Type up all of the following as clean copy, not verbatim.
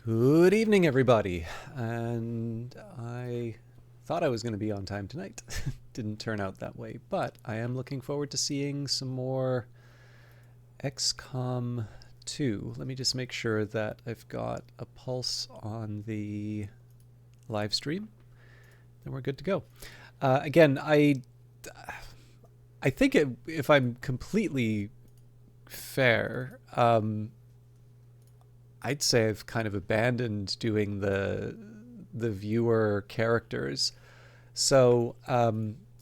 Good evening, everybody. And I thought I was going to be on time tonight. Didn't turn out that way, but I am looking forward to seeing some more XCOM 2. Let me just make sure that I've got a pulse on the live stream. Then we're good to go. Again, I think if I'm completely fair, I'd say I've kind of abandoned doing the viewer characters. So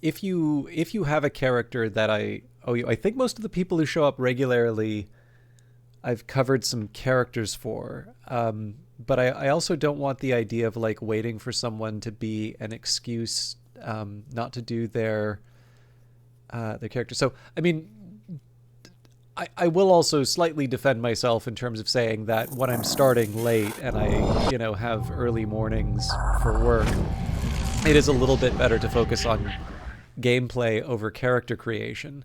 if you have a character that I owe you, I think most of the people who show up regularly, I've covered some characters for. But I also don't want the idea of like waiting for someone to be an excuse not to do their character. So I mean, I will also slightly defend myself in terms of saying that when I'm starting late and I, have early mornings for work, it is a little bit better to focus on gameplay over character creation.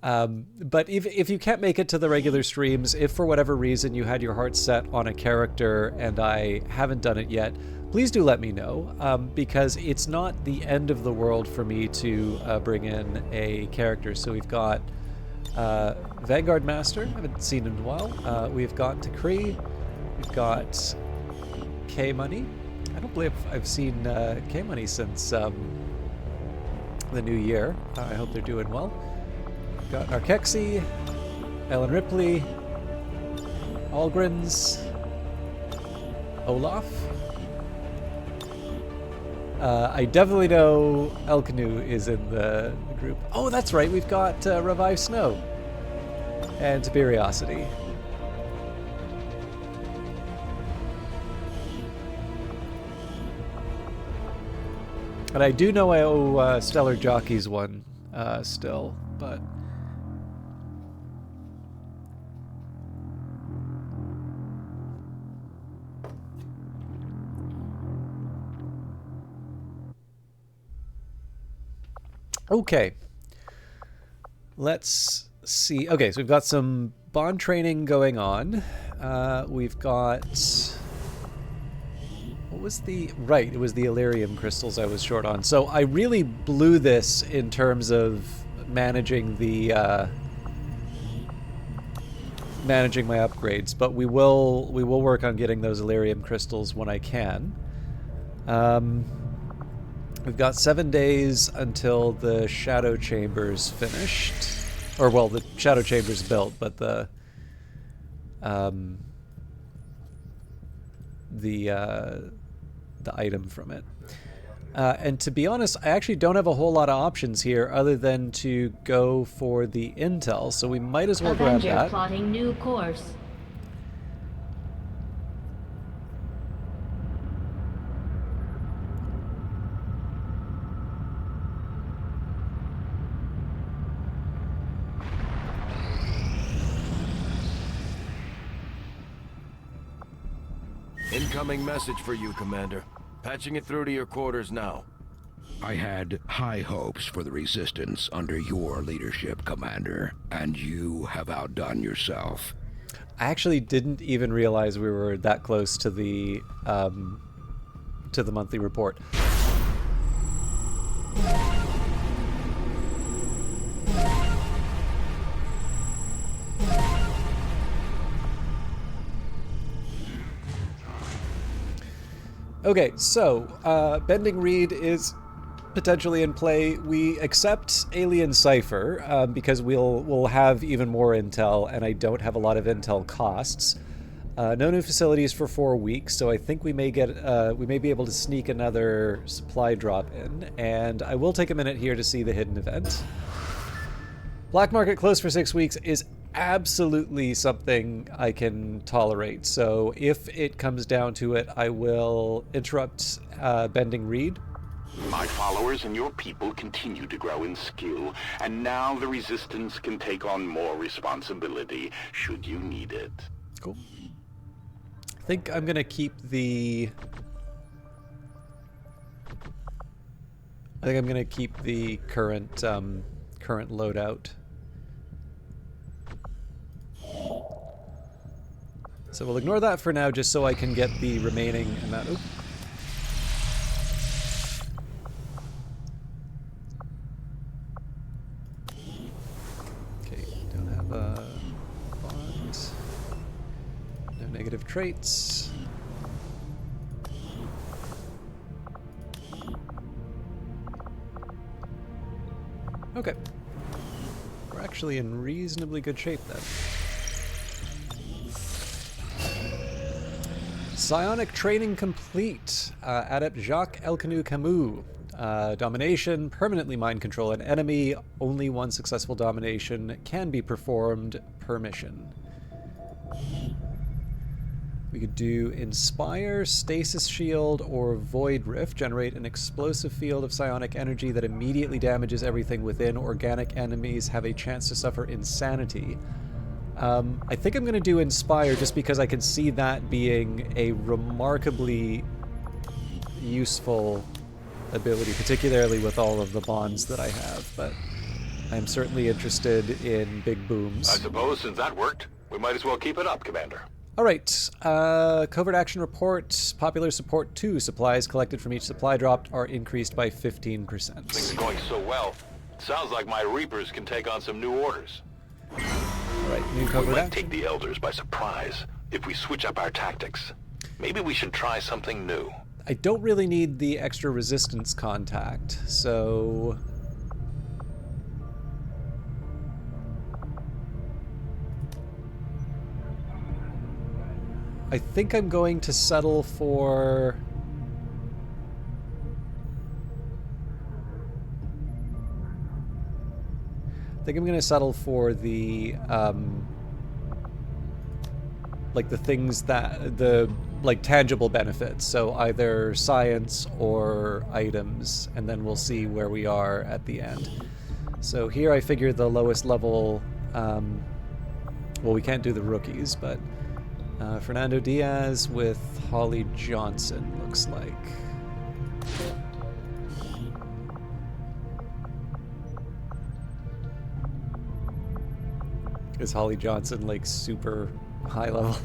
But if you can't make it to the regular streams, if for whatever reason you had your heart set on a character and I haven't done it yet, please do let me know, because it's not the end of the world for me to bring in a character. So we've got Vanguard Master, haven't seen him in a while. We've got Decree, we've got K-Money. I don't believe I've seen K-Money since the new year. I hope they're doing well. We've got Narkexi, Ellen Ripley, Algrins, Olaf. I definitely know Elkanu is in the group. Oh, that's right. We've got Revive Snow and Tiberiosity. And I do know I owe Stellar Jockeys one still, but... Okay, let's see. Okay, so we've got some bond training going on. We've got... What was the... Right, it was the Illyrium crystals I was short on. So I really blew this in terms of managing the... managing my upgrades, but we will work on getting those Illyrium crystals when I can. We've got 7 days until the Shadow Chamber's finished. Or, well, the Shadow Chamber's built, but the item from it. And to be honest, I actually don't have a whole lot of options here other than to go for the intel, so we might as well grab that. Plotting new course. Incoming message for you, Commander. Patching it through to your quarters now. I had high hopes for the Resistance under your leadership, Commander, and you have outdone yourself. I actually didn't even realize we were that close to the monthly report. Okay, so Bending Reed is potentially in play. We accept Alien Cipher because we'll have even more intel, and I don't have a lot of intel costs. No new facilities for 4 weeks, so I think we may be able to sneak another supply drop in. And I will take a minute here to see the hidden event. Black market closed for 6 weeks is absolutely something I can tolerate. So if it comes down to it, I will interrupt Bending Reed. My followers and your people continue to grow in skill, and now the Resistance can take on more responsibility should you need it. Cool. I think I'm gonna keep the... current loadout. So we'll ignore that for now, just so I can get the remaining amount. Oop. Okay, don't have a bond. No negative traits. Okay. We're actually in reasonably good shape then. Psionic training complete. Adept Jacques Elcanu Camus. Domination, permanently mind control an enemy. Only one successful domination can be performed per mission. We could do Inspire, Stasis Shield, or Void Rift. Generate an explosive field of psionic energy that immediately damages everything within. Organic enemies have a chance to suffer insanity. I think I'm going to do Inspire just because I can see that being a remarkably useful ability, particularly with all of the bonds that I have, but I'm certainly interested in big booms. I suppose since that worked, we might as well keep it up, Commander. All right, Covert Action Report, Popular Support 2. Supplies collected from each supply drop are increased by 15%. Things are going so well. Sounds like my Reapers can take on some new orders. All right, new Covert We might Action. take the Elders by surprise if we switch up our tactics. Maybe we should try something new. I don't really need the extra resistance contact, so... I think I'm going to settle for... I think I'm going to settle for the, like the things that, like tangible benefits. So either science or items, and then we'll see where we are at the end. So here I figure the lowest level, well, we can't do the rookies, but Fernando Diaz with Holly Johnson looks like. Is Holly Johnson like super high level?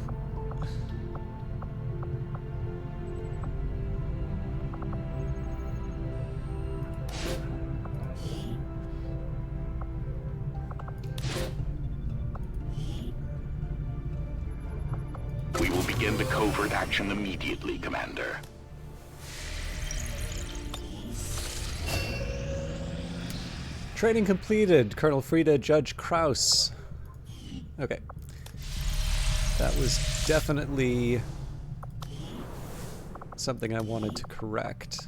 We will begin the covert action immediately, Commander. Training completed. Colonel Frieda, Judge Kraus. Okay. That was definitely something I wanted to correct.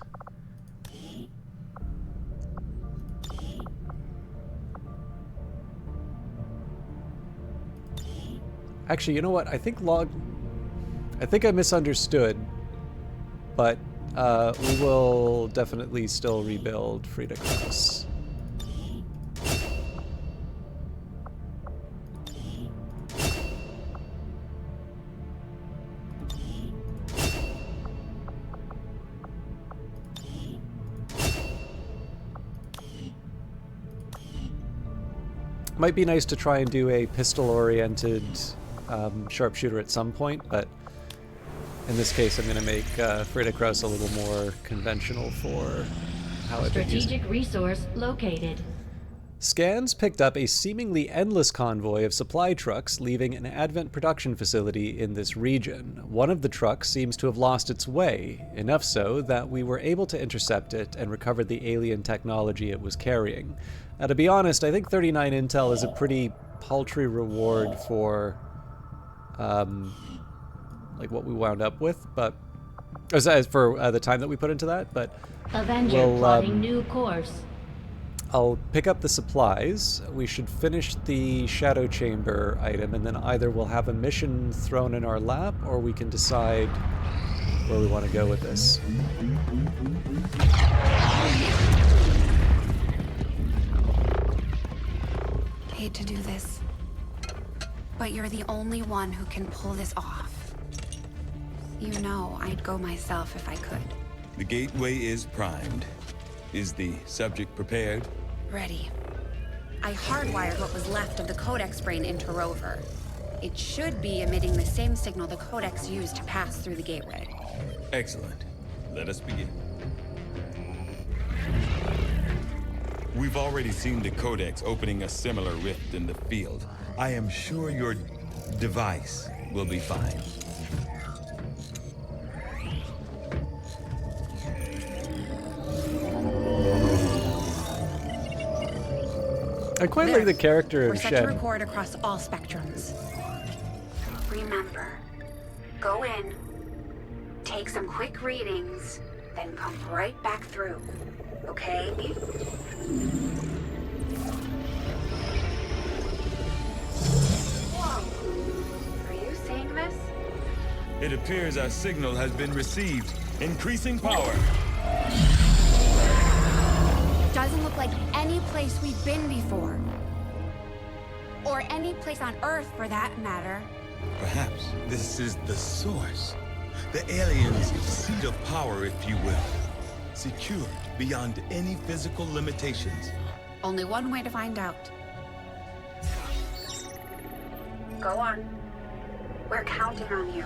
Actually, you know what? I think I misunderstood, but we will definitely still rebuild Frieda Kraus. Might be nice to try and do a pistol-oriented sharpshooter at some point, but in this case I'm going to make Frieda Kraus a little more conventional for how I've been using it. Strategic resource located. Scans picked up a seemingly endless convoy of supply trucks leaving an Advent production facility in this region. One of the trucks seems to have lost its way, enough so that we were able to intercept it and recover the alien technology it was carrying. Now, to be honest, I think 39 intel is a pretty paltry reward for, like what we wound up with, but as for the time that we put into that. But Avenger plotting new course. I'll pick up the supplies. We should finish the Shadow Chamber item, and then either we'll have a mission thrown in our lap, or we can decide where we want to go with this. Hate to do this, but you're the only one who can pull this off. You know I'd go myself if I could. The gateway is primed. Is the subject prepared? Ready. I hardwired what was left of the Codex brain into Rover. It should be emitting the same signal the codex used to pass through the gateway. Excellent. Let us begin. We've already seen the codex opening a similar rift in the field. I am sure your device will be fine. I quite like the character We're of set to Shen. record across all spectrums. Remember, go in, take some quick readings, then come right back through. Okay? Whoa. Are you seeing this? It appears our signal has been received. Increasing power. Doesn't look like any place we've been before. Or any place on Earth, for that matter. Perhaps this is the source. The aliens' seat of power, if you will. Secured beyond any physical limitations. Only one way to find out. Go on. We're counting on you.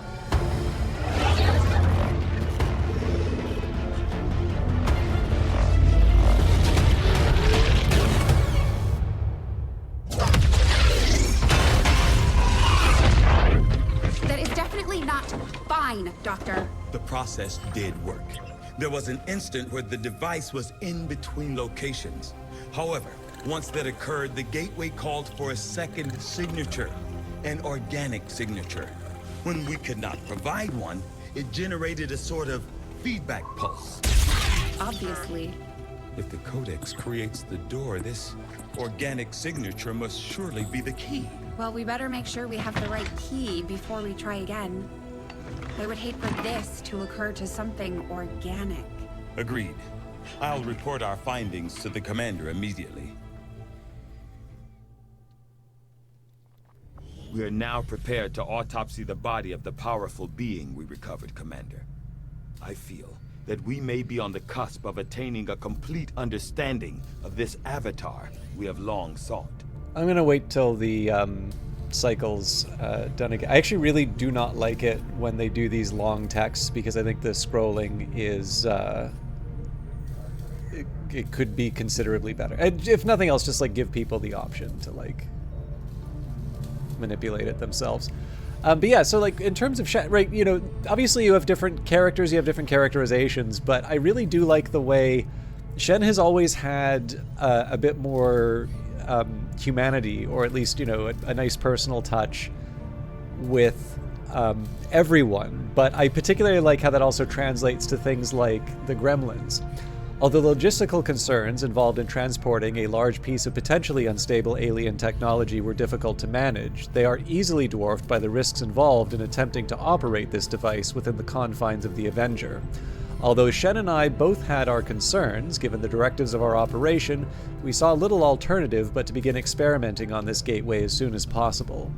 That is definitely not fine, Doctor. The process did work. There was an instant where the device was in between locations. However, once that occurred, the gateway called for a second signature, an organic signature. When we could not provide one, it generated a sort of feedback pulse. Obviously. If the codex creates the door, this organic signature must surely be the key. Well, we better make sure we have the right key before we try again. I would hate for this to occur to something organic. Agreed. I'll report our findings to the commander immediately. We are now prepared to autopsy the body of the powerful being we recovered, Commander. I feel that we may be on the cusp of attaining a complete understanding of this avatar we have long sought. I'm gonna wait till the cycle's done again. I actually really do not like it when they do these long texts because I think the scrolling is it could be considerably better. And if nothing else, just like give people the option to like manipulate it themselves. But yeah, so like in terms of Shen, right, you know, obviously you have different characters, you have different characterizations, but I really do like the way Shen has always had a bit more humanity, or at least, you know, a nice personal touch with everyone. But I particularly like how that also translates to things like the gremlins. Although logistical concerns involved in transporting a large piece of potentially unstable alien technology were difficult to manage, they are easily dwarfed by the risks involved in attempting to operate this device within the confines of the Avenger. Although Shen and I both had our concerns, given the directives of our operation, we saw little alternative but to begin experimenting on this gateway as soon as possible.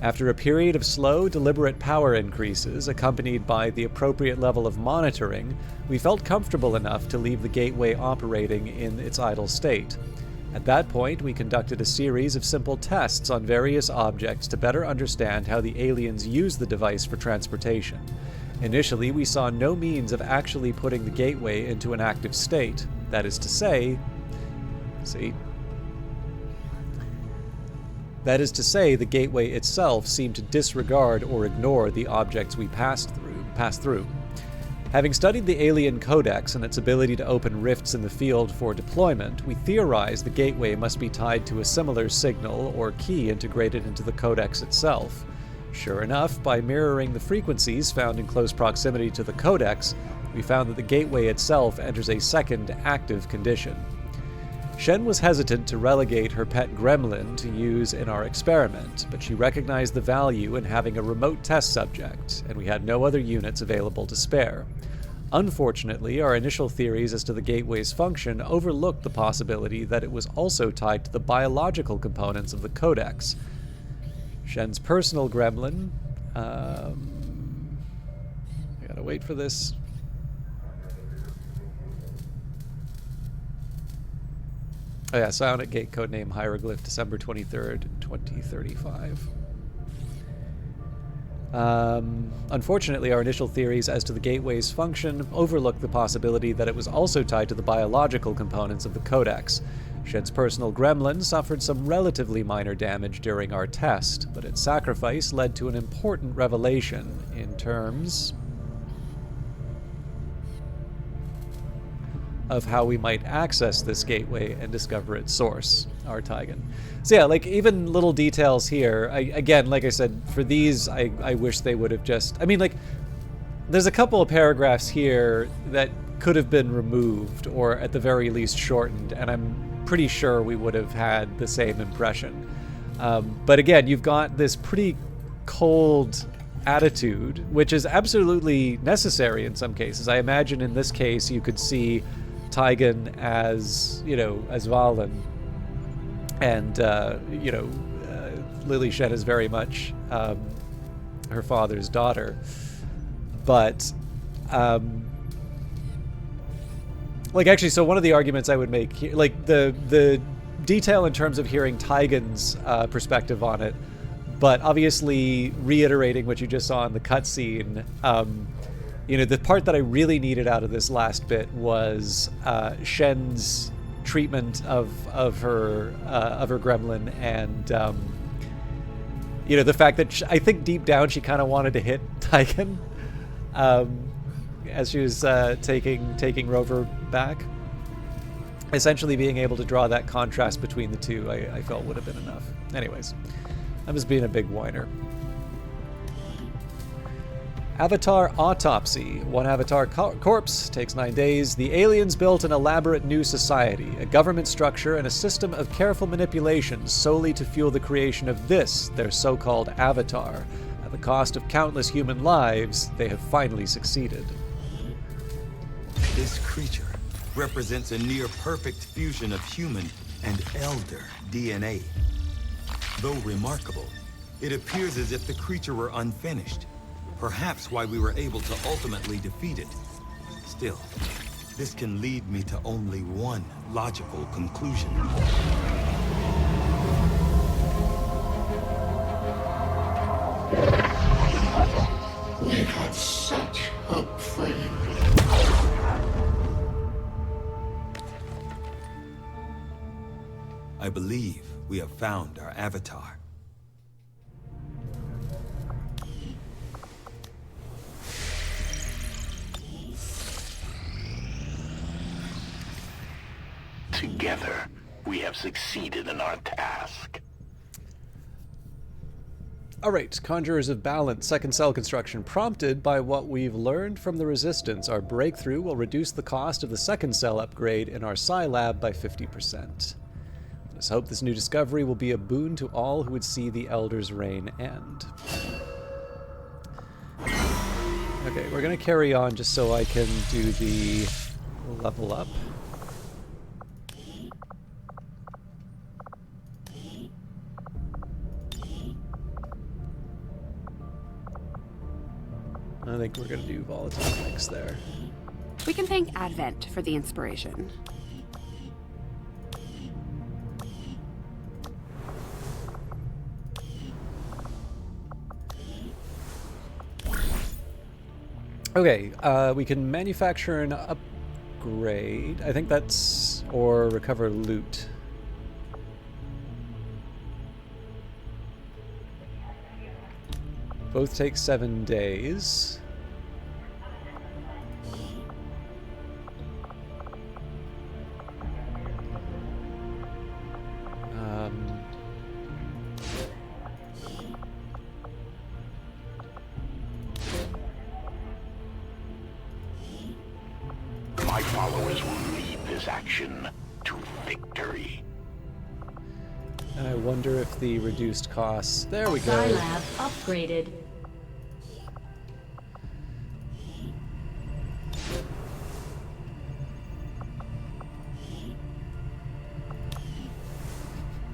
After a period of slow, deliberate power increases, accompanied by the appropriate level of monitoring, we felt comfortable enough to leave the gateway operating in its idle state. At that point, we conducted a series of simple tests on various objects to better understand how the aliens use the device for transportation. Initially, we saw no means of actually putting the gateway into an active state. That is to say, the gateway itself seemed to disregard or ignore the objects we passed through. Having studied the alien codex and its ability to open rifts in the field for deployment, we theorized the gateway must be tied to a similar signal or key integrated into the codex itself. Sure enough, by mirroring the frequencies found in close proximity to the codex, we found that the gateway itself enters a second active condition. Shen was hesitant to relegate her pet gremlin to use in our experiment, but she recognized the value in having a remote test subject, and we had no other units available to spare. Unfortunately, our initial theories as to the gateway's function overlooked the possibility that it was also tied to the biological components of the codex. Shen's personal gremlin, I gotta wait for this. Oh yeah, Psionic Gate codename Hieroglyph, December 23rd, 2035. Unfortunately, our initial theories as to the gateway's function overlook the possibility that it was also tied to the biological components of the Codex. Shen's personal gremlin suffered some relatively minor damage during our test, but its sacrifice led to an important revelation in terms of how we might access this gateway and discover its source, our Tigan. So yeah, like, even little details here, again, like I said, for these, I wish they would have just, I mean, like, there's a couple of paragraphs here that could have been removed, or at the very least shortened, and I'm pretty sure we would have had the same impression. But again, you've got this pretty cold attitude, which is absolutely necessary in some cases. I imagine in this case you could see Tigan as, you know, as Valen, and you know, Lily Shen is very much her father's daughter, but like, actually, so one of the arguments I would make here, like, the detail in terms of hearing Tigan's perspective on it, but obviously reiterating what you just saw in the cutscene, you know, the part that I really needed out of this last bit was Shen's treatment of her gremlin, and you know, the fact that I think deep down she kind of wanted to hit Tigan as she was taking Rover back. Essentially, being able to draw that contrast between the two, I felt would have been enough. Anyways, I'm just being a big whiner. Avatar Autopsy. One Avatar corpse takes 9 days. The aliens built an elaborate new society, a government structure, and a system of careful manipulations solely to fuel the creation of this, their so-called Avatar. At the cost of countless human lives, they have finally succeeded. This creature represents a near-perfect fusion of human and elder DNA. Though remarkable, it appears as if the creature were unfinished. Perhaps why we were able to ultimately defeat it. Still, this can lead me to only one logical conclusion. We had such hope for you. I believe we have found our Avatar. Together, we have succeeded in our task. Alright, Conjurers of Balance, second cell construction. Prompted by what we've learned from the Resistance, our breakthrough will reduce the cost of the second cell upgrade in our Psi Lab by 50%. Let's hope this new discovery will be a boon to all who would see the Elder's reign end. Okay, we're going to carry on just so I can do the level up. I think we're going to do volatile mix there. We can thank Advent for the inspiration. Okay, we can manufacture an upgrade. I think that's... or recover loot. Both take 7 days. My followers will lead this action to victory. And I wonder if the reduced costs... There we go. Psi Lab upgraded.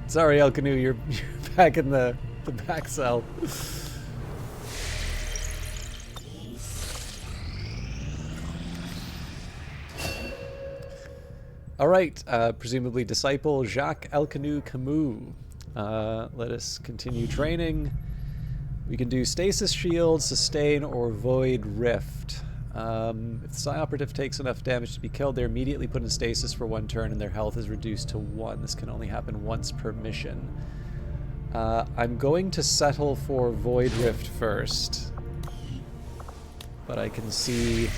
Sorry, El Canoe, you're back in the back cell. All right, presumably disciple Jacques El Canoe Camus. Let us continue training. We can do stasis shield, sustain, or void rift. If the Psi Operative takes enough damage to be killed, they're immediately put in stasis for 1 turn and their health is reduced to 1. This can only happen once per mission. I'm going to settle for void rift first. But I can see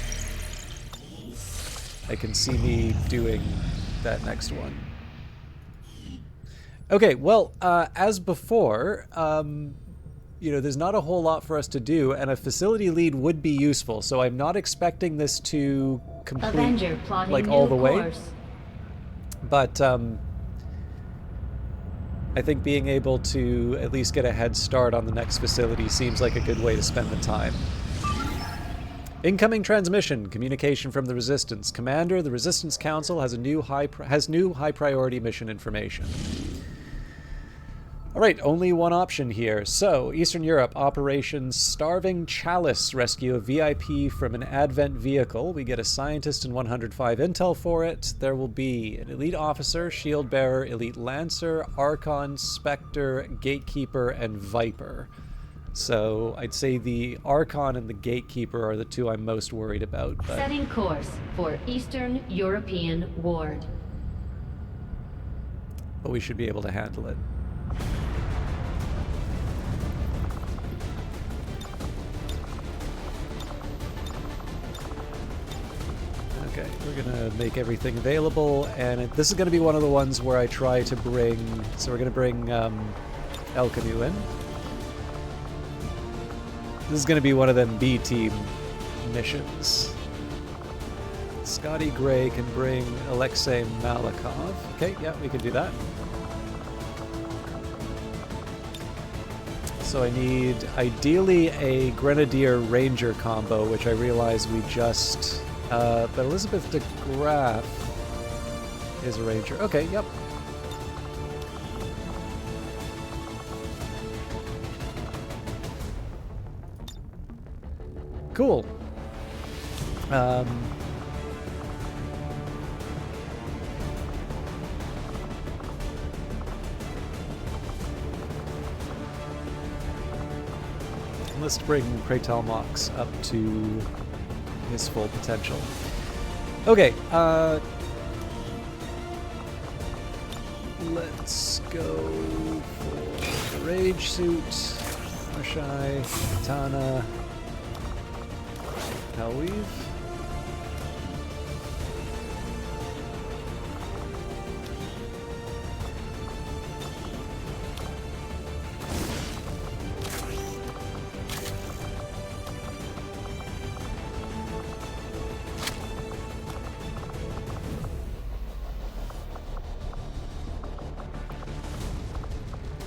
me doing that next one. Okay, well, as before, you know, there's not a whole lot for us to do, and a facility lead would be useful, so I'm not expecting this to complete, Avenger plotting like, all the way. course. But, I think being able to at least get a head start on the next facility seems like a good way to spend the time. Incoming transmission. Communication from the Resistance. Commander, the Resistance Council has new high priority mission information. Alright, only one option here. So, Eastern Europe, Operation Starving Chalice. Rescue a VIP from an Advent vehicle. We get a scientist and 105 intel for it. There will be an elite officer, shield bearer, elite lancer, Archon, Spectre, Gatekeeper, and Viper. So, I'd say the Archon and the Gatekeeper are the two I'm most worried about. But Setting course for Eastern European Ward. we should be able to handle it. Okay, we're gonna make everything available, and this is gonna be one of the ones where I try to bring. So we're gonna bring El Canu in. This is gonna be one of them B team missions. Scotty Gray can bring Alexei Malikov. Okay, yeah, we can do that. So I need ideally a Grenadier Ranger combo, which I realize we just. But Elizabeth de Graaf is a Ranger. Okay, yep. Cool. Let's bring Kratalmox up to his full potential. Okay, let's go for the Rage Suit, Marshai, Katana, Hellweave.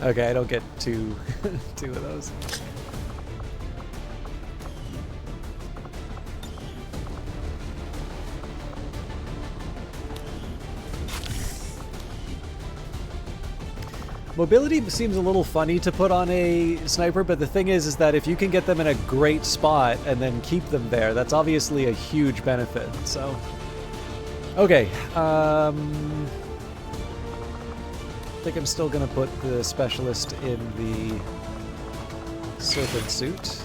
Okay, I don't get two of those. Mobility seems a little funny to put on a sniper, but the thing is that if you can get them in a great spot and then keep them there, that's obviously a huge benefit. So, okay. I think I'm still going to put the specialist in the serpent suit.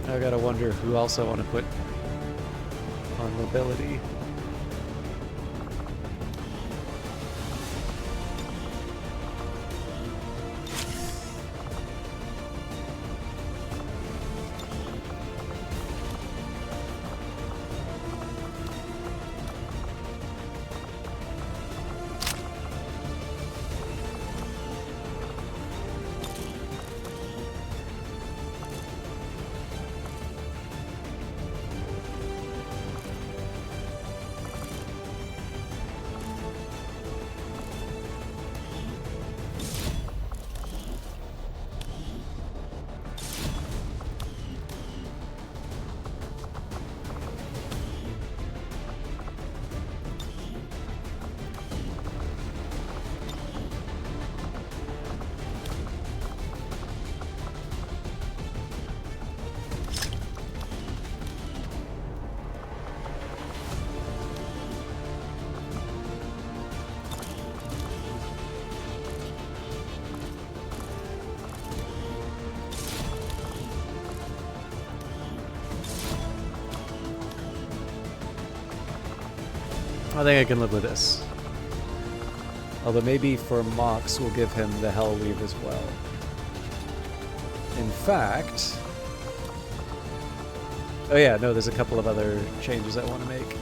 I gotta wonder who else I want to put on mobility. I think I can live with this. Although maybe for Mox, we'll give him the Hellweave as well. In fact... Oh yeah, no, there's a couple of other changes I want to make.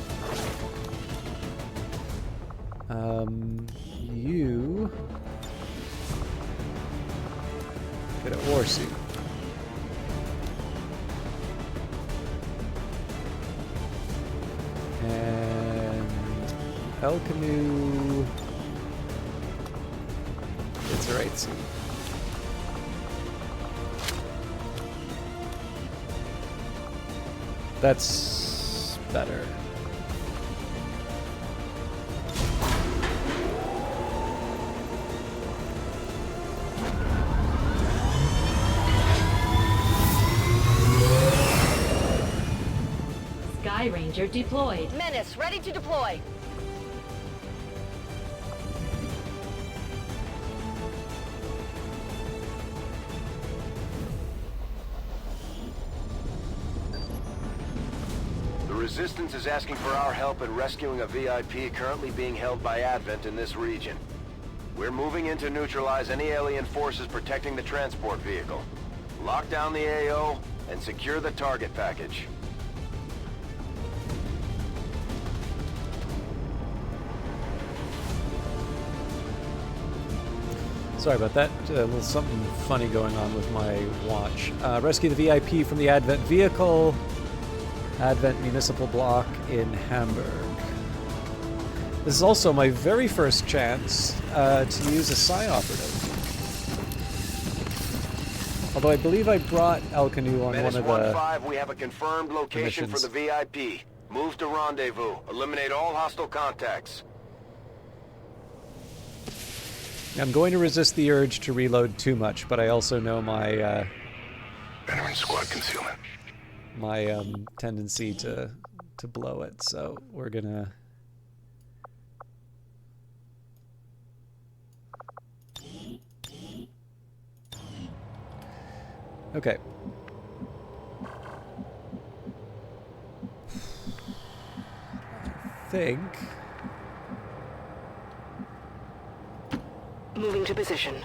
You... get a war suit. And... El Canoe... it's a right suit. That's better. Sky Ranger deployed. Menace, ready to deploy. The Resistance is asking for our help in rescuing a VIP currently being held by Advent in this region. We're moving in to neutralize any alien forces protecting the transport vehicle. Lock down the AO and secure the target package. Sorry about that. A little something funny going on with my watch. Rescue the VIP from the Advent vehicle. Advent Municipal Block in Hamburg. This is also my very first chance to use a Psi Operative. Although I believe I brought El Canoe on Menace one of the 1-5, we have a confirmed location for missions. the VIP. Move to rendezvous. Eliminate all hostile contacts. I'm going to resist the urge to reload too much, but I also know my Enemy squad concealment. my tendency to blow it, so we're gonna... Okay. I think... Moving to position.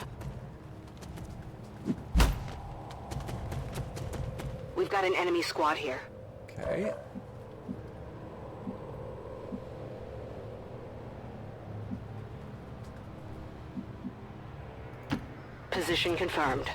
We've got an enemy squad here. Okay. Position confirmed.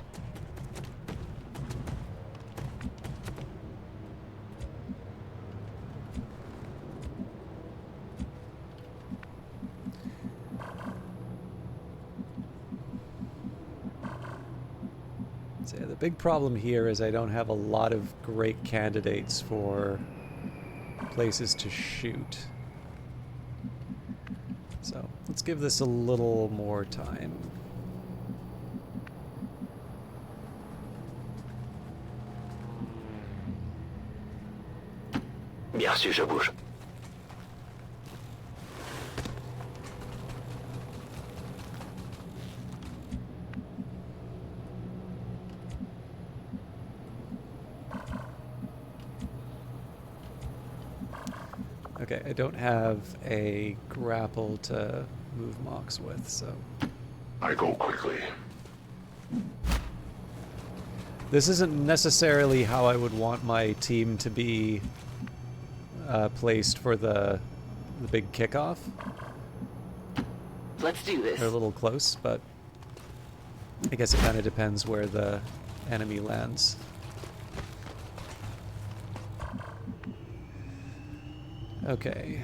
So yeah, the big problem here is I don't have a lot of great candidates for places to shoot. So let's give this a little more time. Bien sûr, je bouge. Okay, I don't have a grapple to move Mox with, so... I go quickly. This isn't necessarily how I would want my team to be placed for the big kickoff. Let's do this. They're a little close, but I guess it kind of depends where the enemy lands. Okay.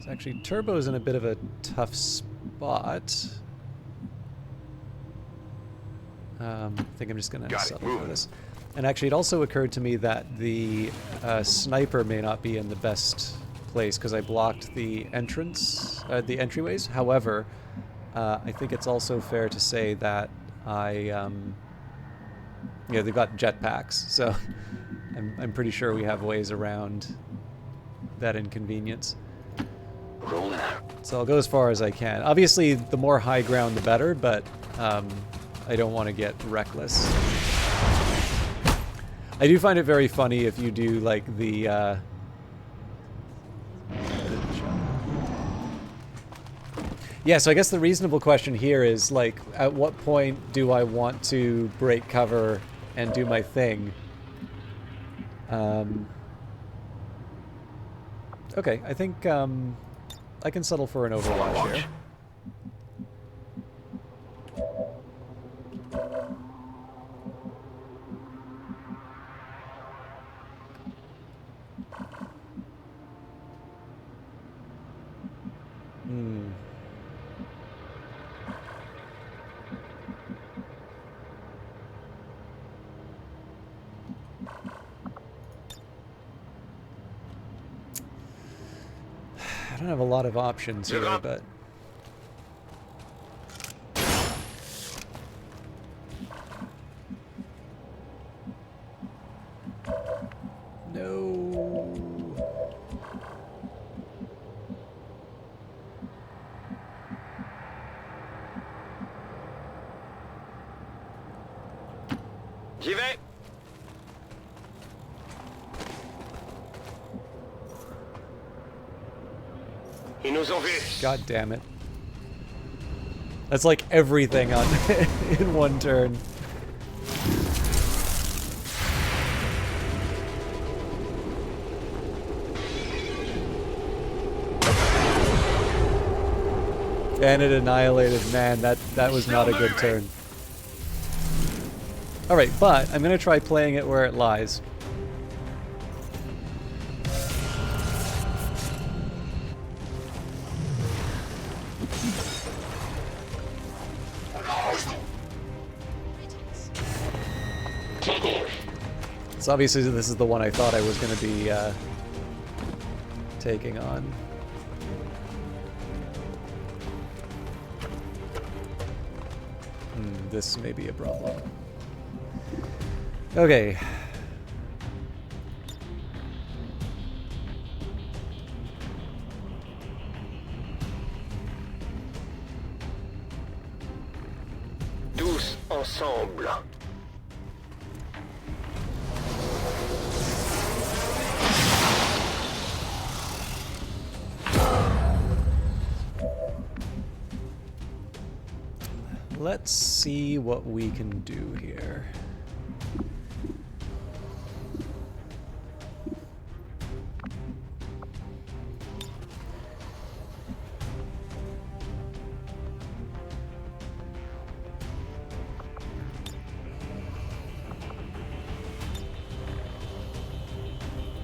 So actually, Turbo's in a bit of a tough spot. I think I'm just going to Got it, settle for moving. this. And actually, it also occurred to me that the sniper may not be in the best place because I blocked the entrance, the entryways. However, I think it's also fair to say that they've got jetpacks, so I'm pretty sure we have ways around that inconvenience. Rolling out. So I'll go as far as I can. Obviously, the more high ground, the better, but I don't want to get reckless. I do find it very funny if you do like the Yeah, so I guess the reasonable question here is, like, at what point do I want to break cover and do my thing? Okay, I think I can settle for an overwatch here. I don't have a lot of options here, but... No. J'y vais. Ils nous ont vus. God damn it. That's like everything on in one turn. And it annihilated. Man, that was not a good turn. Alright, but I'm gonna try playing it where it lies. So obviously this is the one I thought I was going to be taking on. This may be a problem. Okay. Tous ensemble. Let's see what we can do here.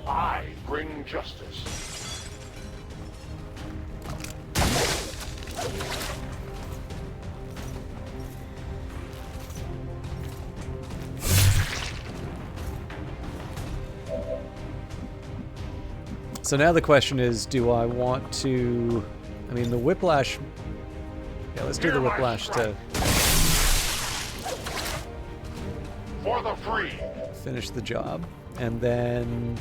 I bring justice. So now the question is, do I want to... I mean, the whiplash... Yeah, let's do the whiplash to... For the free. Finish the job. And then...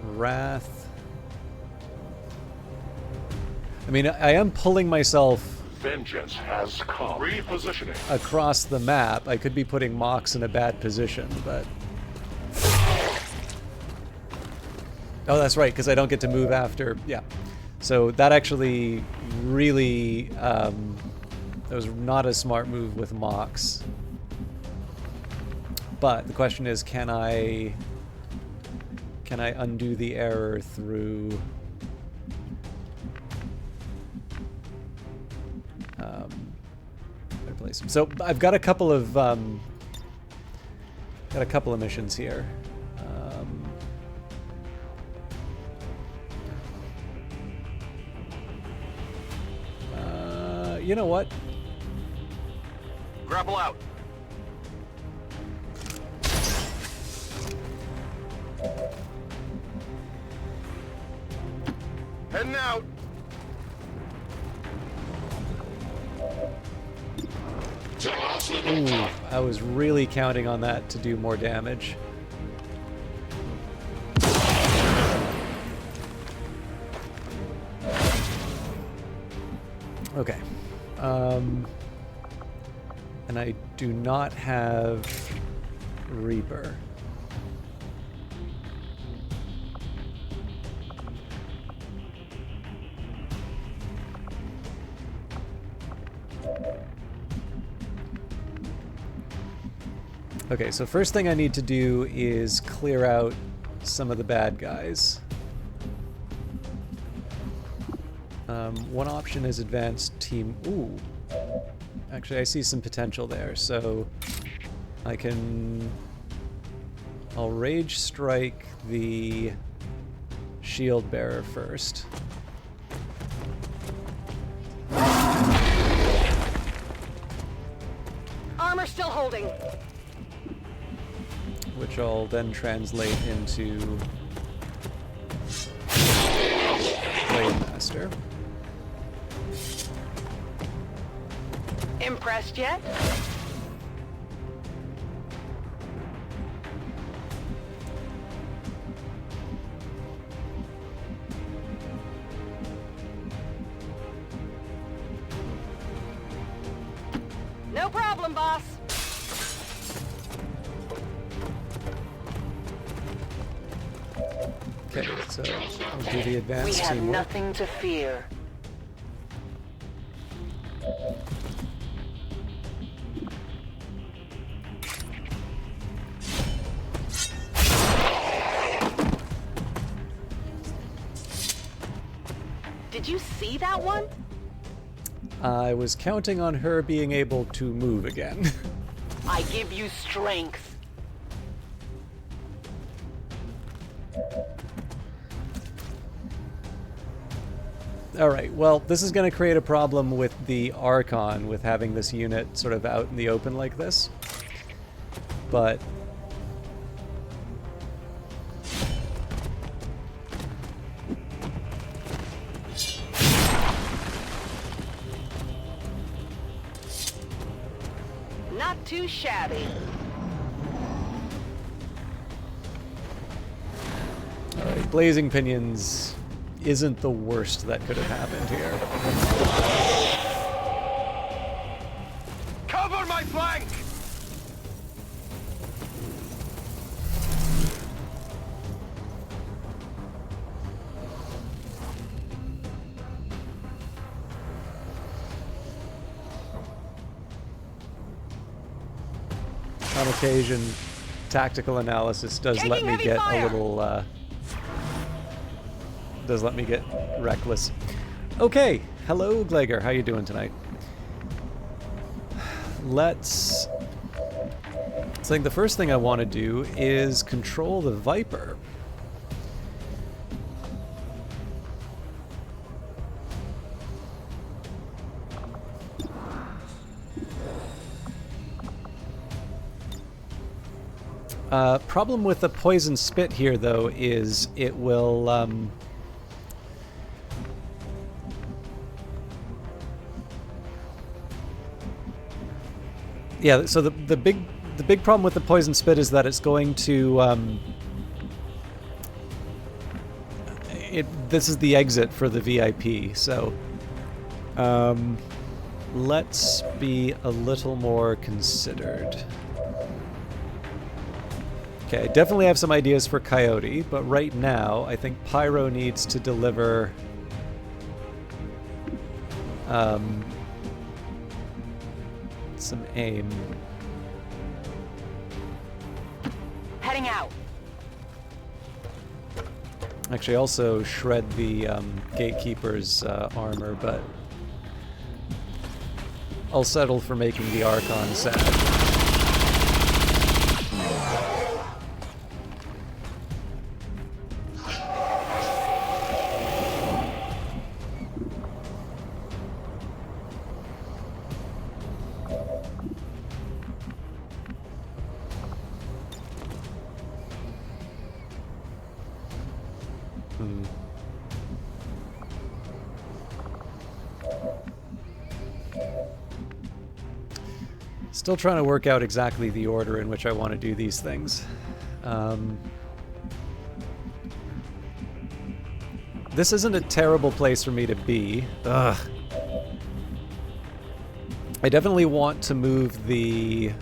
Wrath... I mean, I am pulling myself... Vengeance has come. Repositioning. Across the map. I could be putting Mox in a bad position, but... Oh, that's right, because I don't get to move after... Yeah. So that actually really... that was not a smart move with Mox. But the question is, can I undo the error through... replace him. So I've got a couple of... missions here. You know what? Grapple out. Heading out. Ooh, I was really counting on that to do more damage. Okay. And I do not have Reaper. Okay, so first thing I need to do is clear out some of the bad guys. One option is advanced team. Ooh. Actually, I see some potential there, so I can... I'll rage strike the shield bearer first. Armor still holding. Which I'll then translate into Blade Master. Impressed yet? No problem, boss. Okay, so I'll do the advanced We have teamwork. nothing to fear. Did you see that one? I was counting on her being able to move again. I give you strength. Alright, well, this is going to create a problem with the Archon, with having this unit sort of out in the open like this. But... Not too shabby. Alright, Blazing Pinions isn't the worst that could have happened here. Cover my flank! On occasion, tactical analysis does let me get a little, does let me get reckless. Okay, hello Gleger, how you doing tonight? Let's... I think the first thing I want to do is control the Viper. Problem with the poison spit here, though, is it will, yeah, so the big problem with the poison spit is that it's going to, this is the exit for the VIP, so, let's be a little more considered. Okay, I definitely have some ideas for Coyote, but right now, I think Pyro needs to deliver some aim. Heading out. Actually, also shred the Gatekeeper's armor, but I'll settle for making the Archon sad. Still trying to work out exactly the order in which I want to do these things. This isn't a terrible place for me to be. Ugh. I definitely want to move the...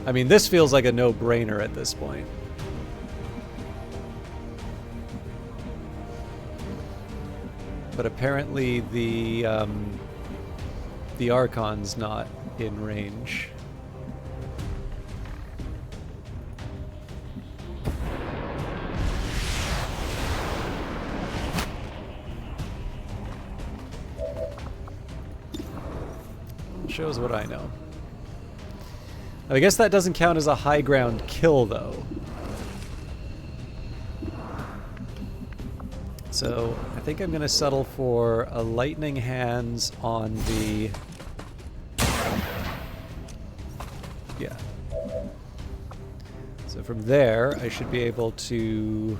I mean, this feels like a no-brainer at this point. But apparently the Archon's not in range. Shows what I know. I guess that doesn't count as a high ground kill, though. So I think I'm going to settle for a lightning hands on the... Yeah. So from there, I should be able to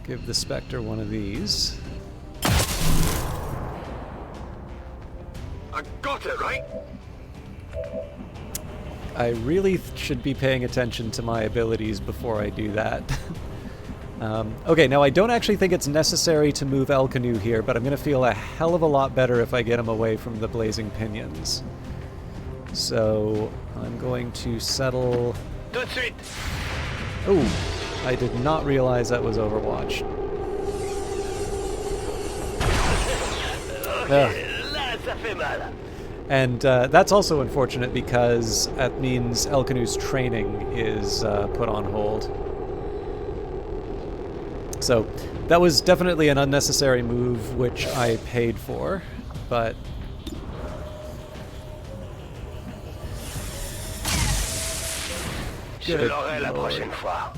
give the Spectre one of these. I got it, right? I really should be paying attention to my abilities before I do that. Okay, now I don't actually think it's necessary to move El Canoe here, but I'm going to feel a hell of a lot better if I get him away from the blazing pinions. So I'm going to settle... Tout de suite. Oh, I did not realize that was Overwatch. Là, ça fait mal. And that's also unfortunate because that means El Canoe's training is put on hold. So that was definitely an unnecessary move, which I paid for, but... Je l'aurai la prochaine fois.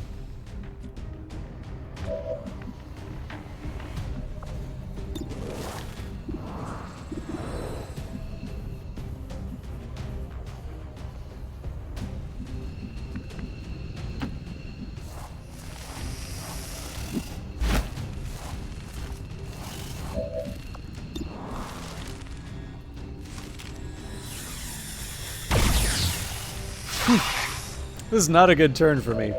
This is not a good turn for me.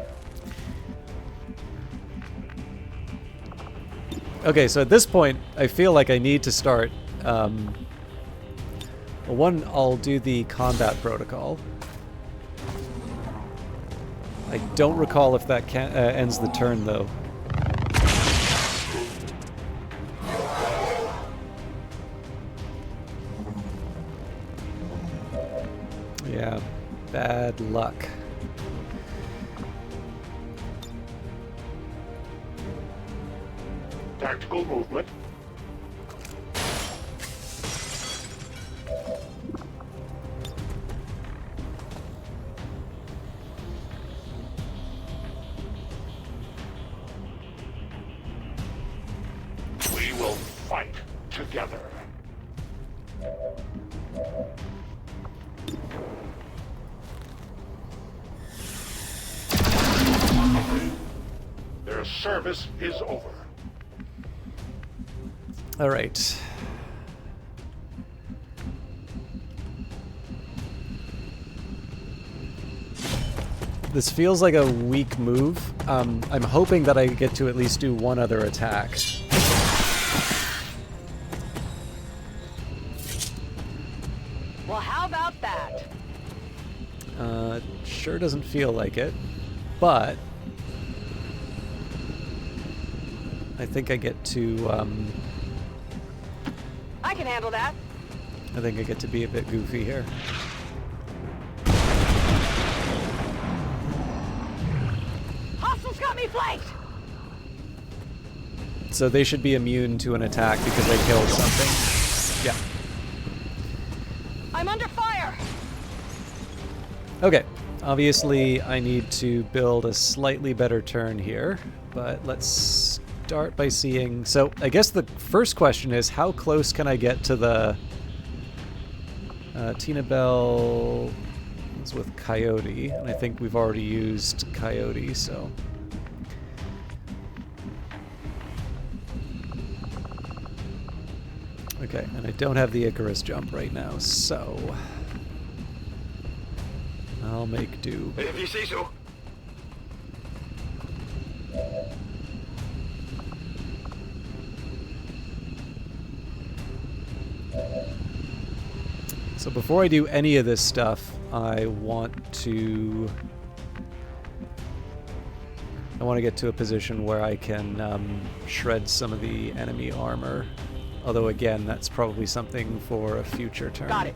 Okay, so at this point, I feel like I need to start... well, one, I'll do the combat protocol. I don't recall if that ends the turn, though. Yeah, bad luck. Tactical movement. We will fight together. Their service is over. All right. This feels like a weak move. I'm hoping that I get to at least do one other attack. Well, how about that? Sure doesn't feel like it, but I think I get to, I can handle that. I think I get to be a bit goofy here. Hostiles got me flanked! So they should be immune to an attack because they killed something. Yeah. I'm under fire! Okay. Obviously, I need to build a slightly better turn here, but let's start by seeing... So, I guess the first question is, how close can I get to the... Tina Bell is with Coyote, and I think we've already used Coyote, so... Okay, and I don't have the Icarus jump right now, so... I'll make do. If you say so. So before I do any of this stuff, I want to get to a position where I can shred some of the enemy armor. Although again, that's probably something for a future turn. Got it.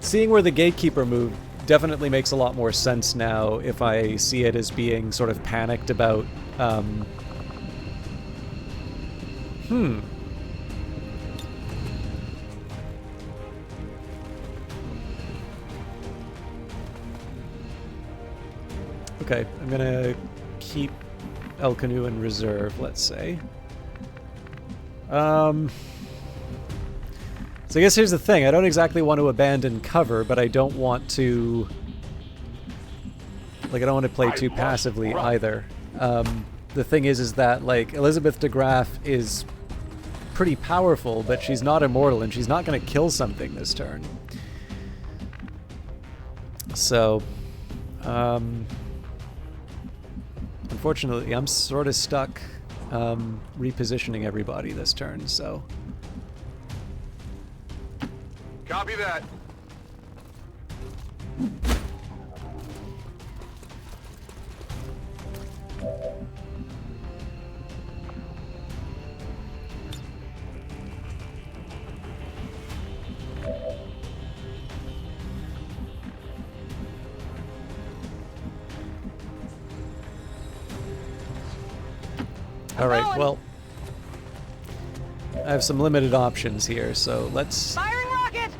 Seeing where the gatekeeper moved definitely makes a lot more sense now if I see it as being sort of panicked about Okay, I'm gonna keep El Canu in reserve, let's say. So I guess here's the thing. I don't exactly want to abandon cover, but I don't want to... Like, I don't want to play too passively either. The thing is that, like, Elizabeth de Graaf is pretty powerful, but she's not immortal, and she's not going to kill something this turn. So, unfortunately, I'm sort of stuck repositioning everybody this turn, so... Copy that. Alright, well... I have some limited options here, so let's... Firing rocket!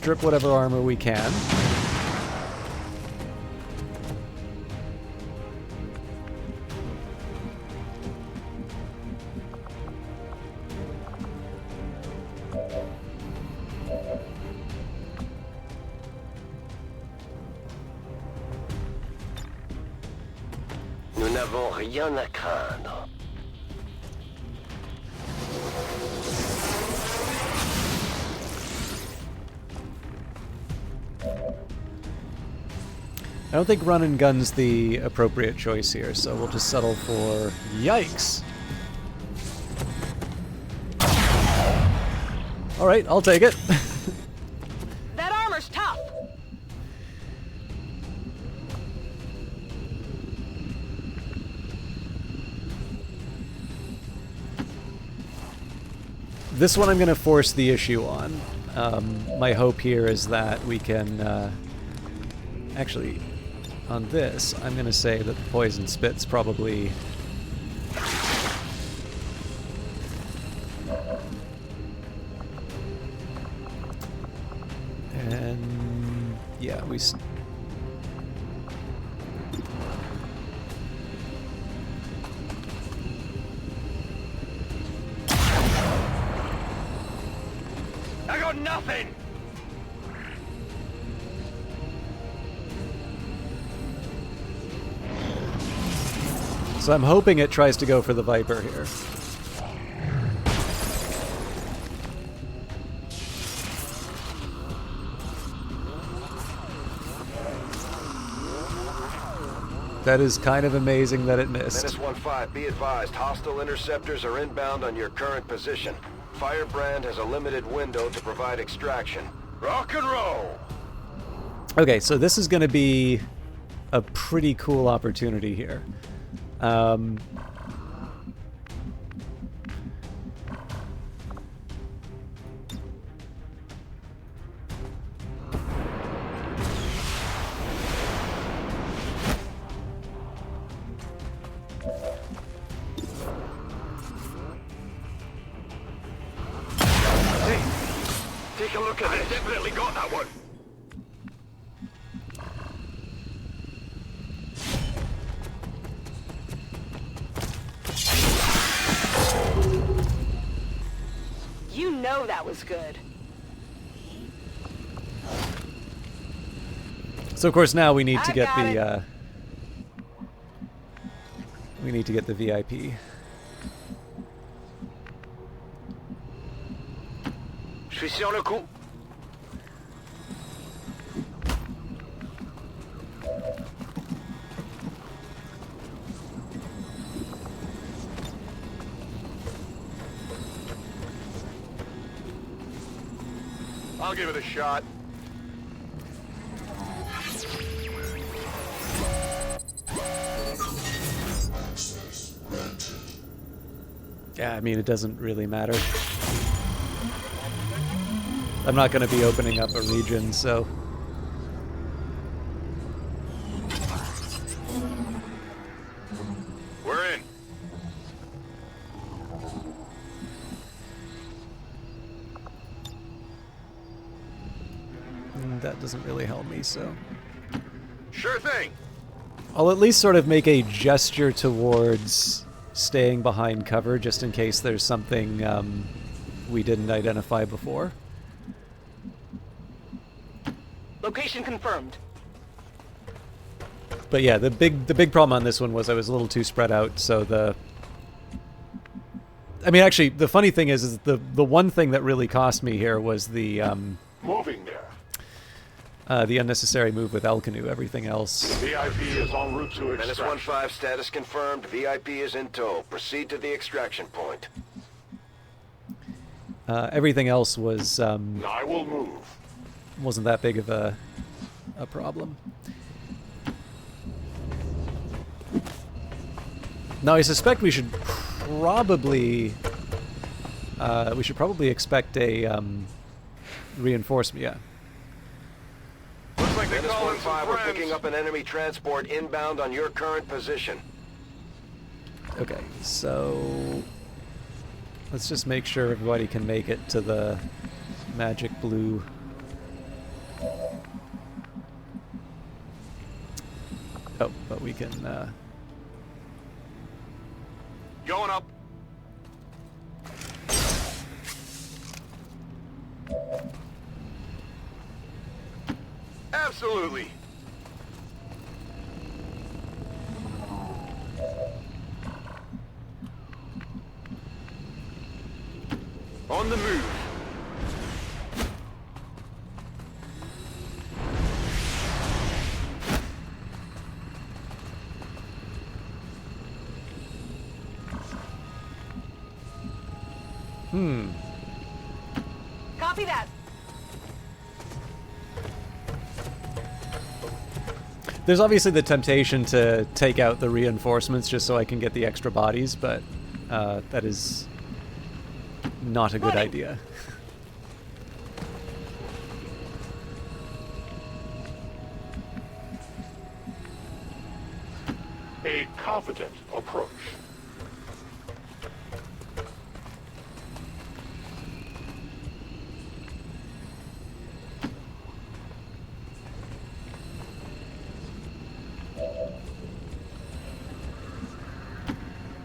strip whatever armor we can. Nous n'avons rien à craindre. I don't think run and gun's the appropriate choice here, so we'll just settle for... Yikes! Alright, I'll take it. That armor's tough. This one I'm going to force the issue on. My hope here is that we can... actually, on this, I'm going to say that the poison spit's probably... And... yeah, we... I got nothing! So I'm hoping it tries to go for the Viper here. That is kind of amazing that it missed. Menace 1-5, be advised, hostile interceptors are inbound on your current position. Firebrand has a limited window to provide extraction. Rock and roll! Okay, so this is going to be a pretty cool opportunity here. Take a look at this. I definitely got that one. You know that was good. So of course now we need to I get got the we need to get the VIP. Je suis sur le coup. I'll give it a shot. Yeah, I mean, it doesn't really matter. I'm not going to be opening up a region, so... We're in. That doesn't really help me, so... Sure thing. I'll at least sort of make a gesture towards staying behind cover, just in case there's something we didn't identify before. Location confirmed. But yeah, the big problem on this one was I was a little too spread out, so the... I mean, actually, the funny thing is the one thing that really cost me here was the... Moving there. The unnecessary move with El Canoe. Everything else... VIP is en route to Menace extraction. 1-5 status confirmed. VIP is in tow. Proceed to the extraction point. Everything else was... I will move. wasn't that big of a problem. Now I suspect we should probably expect a reinforcement. Yeah. Looks like Menace 1-5 we're picking up an enemy transport inbound on your current position. Okay, so let's just make sure everybody can make it to the magic blue. Oh, but we can Going up. Absolutely. On the move. Copy that. There's obviously the temptation to take out the reinforcements just so I can get the extra bodies, but that is not a good idea. A confident approach.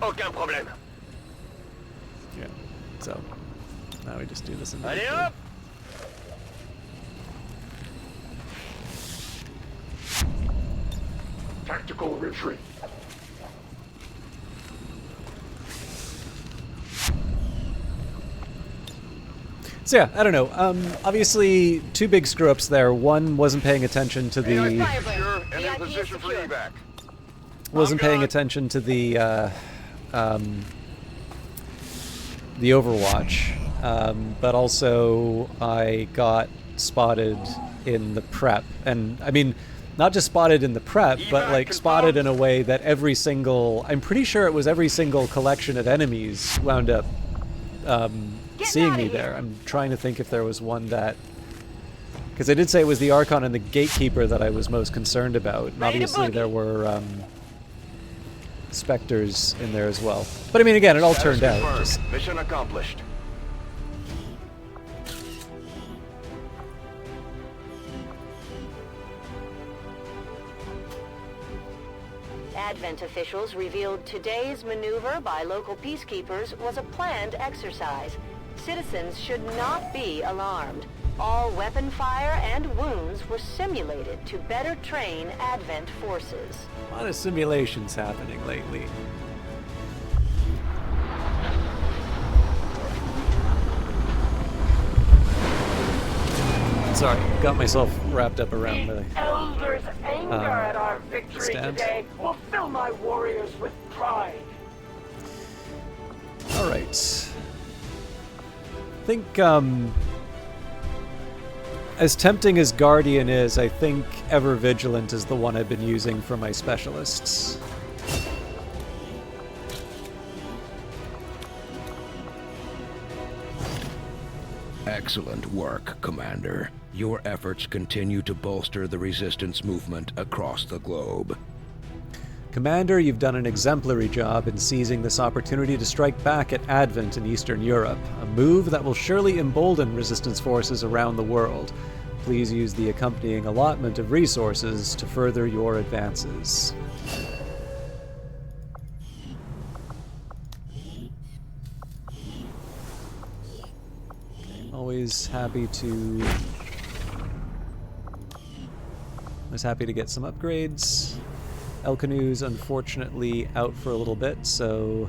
Aucun problème. Yeah. So now we just do this in the Allez up! Tactical retreat. So yeah, I don't know. Obviously, two big screw-ups there. One wasn't paying attention to the Secure and in position for evac. wasn't paying attention to the Overwatch, but also I got spotted in the prep, and I mean, not just spotted in the prep, but like spotted in a way that every single, I'm pretty sure it was every single collection of enemies wound up seeing me there. I'm trying to think if there was one that, because I did say it was the Archon and the Gatekeeper that I was most concerned about, and obviously there were Spectres in there as well. But I mean, again, it all turned out. Just... Mission accomplished. Advent officials revealed today's maneuver by local peacekeepers was a planned exercise. Citizens should not be alarmed. All weapon fire and wounds were simulated to better train Advent forces. A lot of simulations happening lately. Sorry, got myself wrapped up around the Elder's anger at our victory stand. today will fill my warriors with pride. All right. I think As tempting as Guardian is, I think Ever Vigilant is the one I've been using for my specialists. Excellent work, Commander. Your efforts continue to bolster the Resistance movement across the globe. Commander, you've done an exemplary job in seizing this opportunity to strike back at Advent in Eastern Europe, a move that will surely embolden Resistance forces around the world. Please use the accompanying allotment of resources to further your advances. Always happy to get some upgrades. El Canoe's unfortunately out for a little bit, so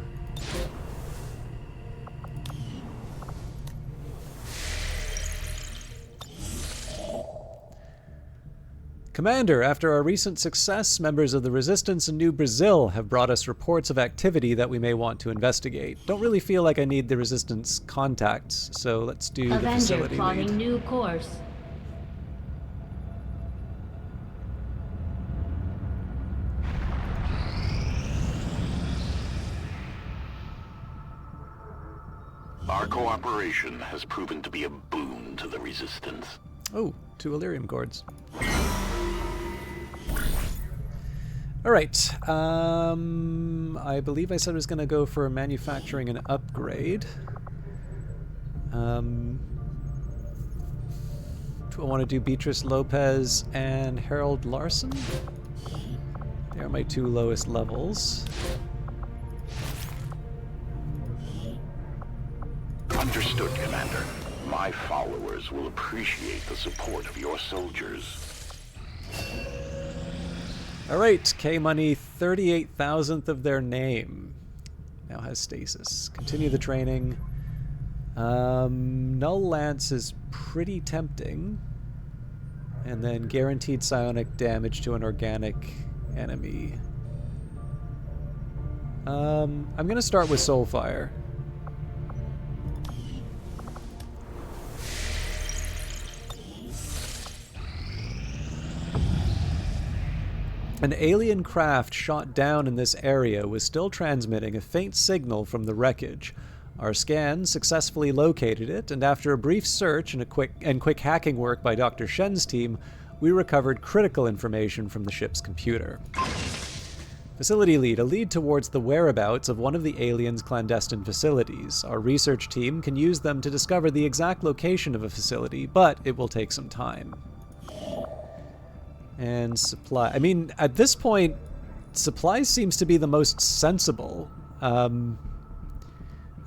Commander, after our recent success, members of the Resistance in New Brazil have brought us reports of activity that we may want to investigate. Don't really feel like I need the Resistance contacts, so let's do the facility plotting lead. new course. Our cooperation has proven to be a boon to the Resistance. Oh, 2 Illyrium cords. Alright, I believe I said I was going to go for manufacturing an upgrade. Do I want to do Beatrice Lopez and Harold Larson? They're my 2 lowest levels. Understood, Commander. My followers will appreciate the support of your soldiers. Alright, K-Money, 38,000th of their name. Now has stasis. Continue the training. Null Lance is pretty tempting. And then guaranteed psionic damage to an organic enemy. I'm gonna start with Soulfire. An alien craft shot down in this area was still transmitting a faint signal from the wreckage. Our scans successfully located it, and after a brief search and quick hacking work by Dr. Shen's team, we recovered critical information from the ship's computer. Facility lead, a lead towards the whereabouts of one of the aliens' clandestine facilities. Our research team can use them to discover the exact location of a facility, but it will take some time. And supply. I mean, at this point, supplies seems to be the most sensible. I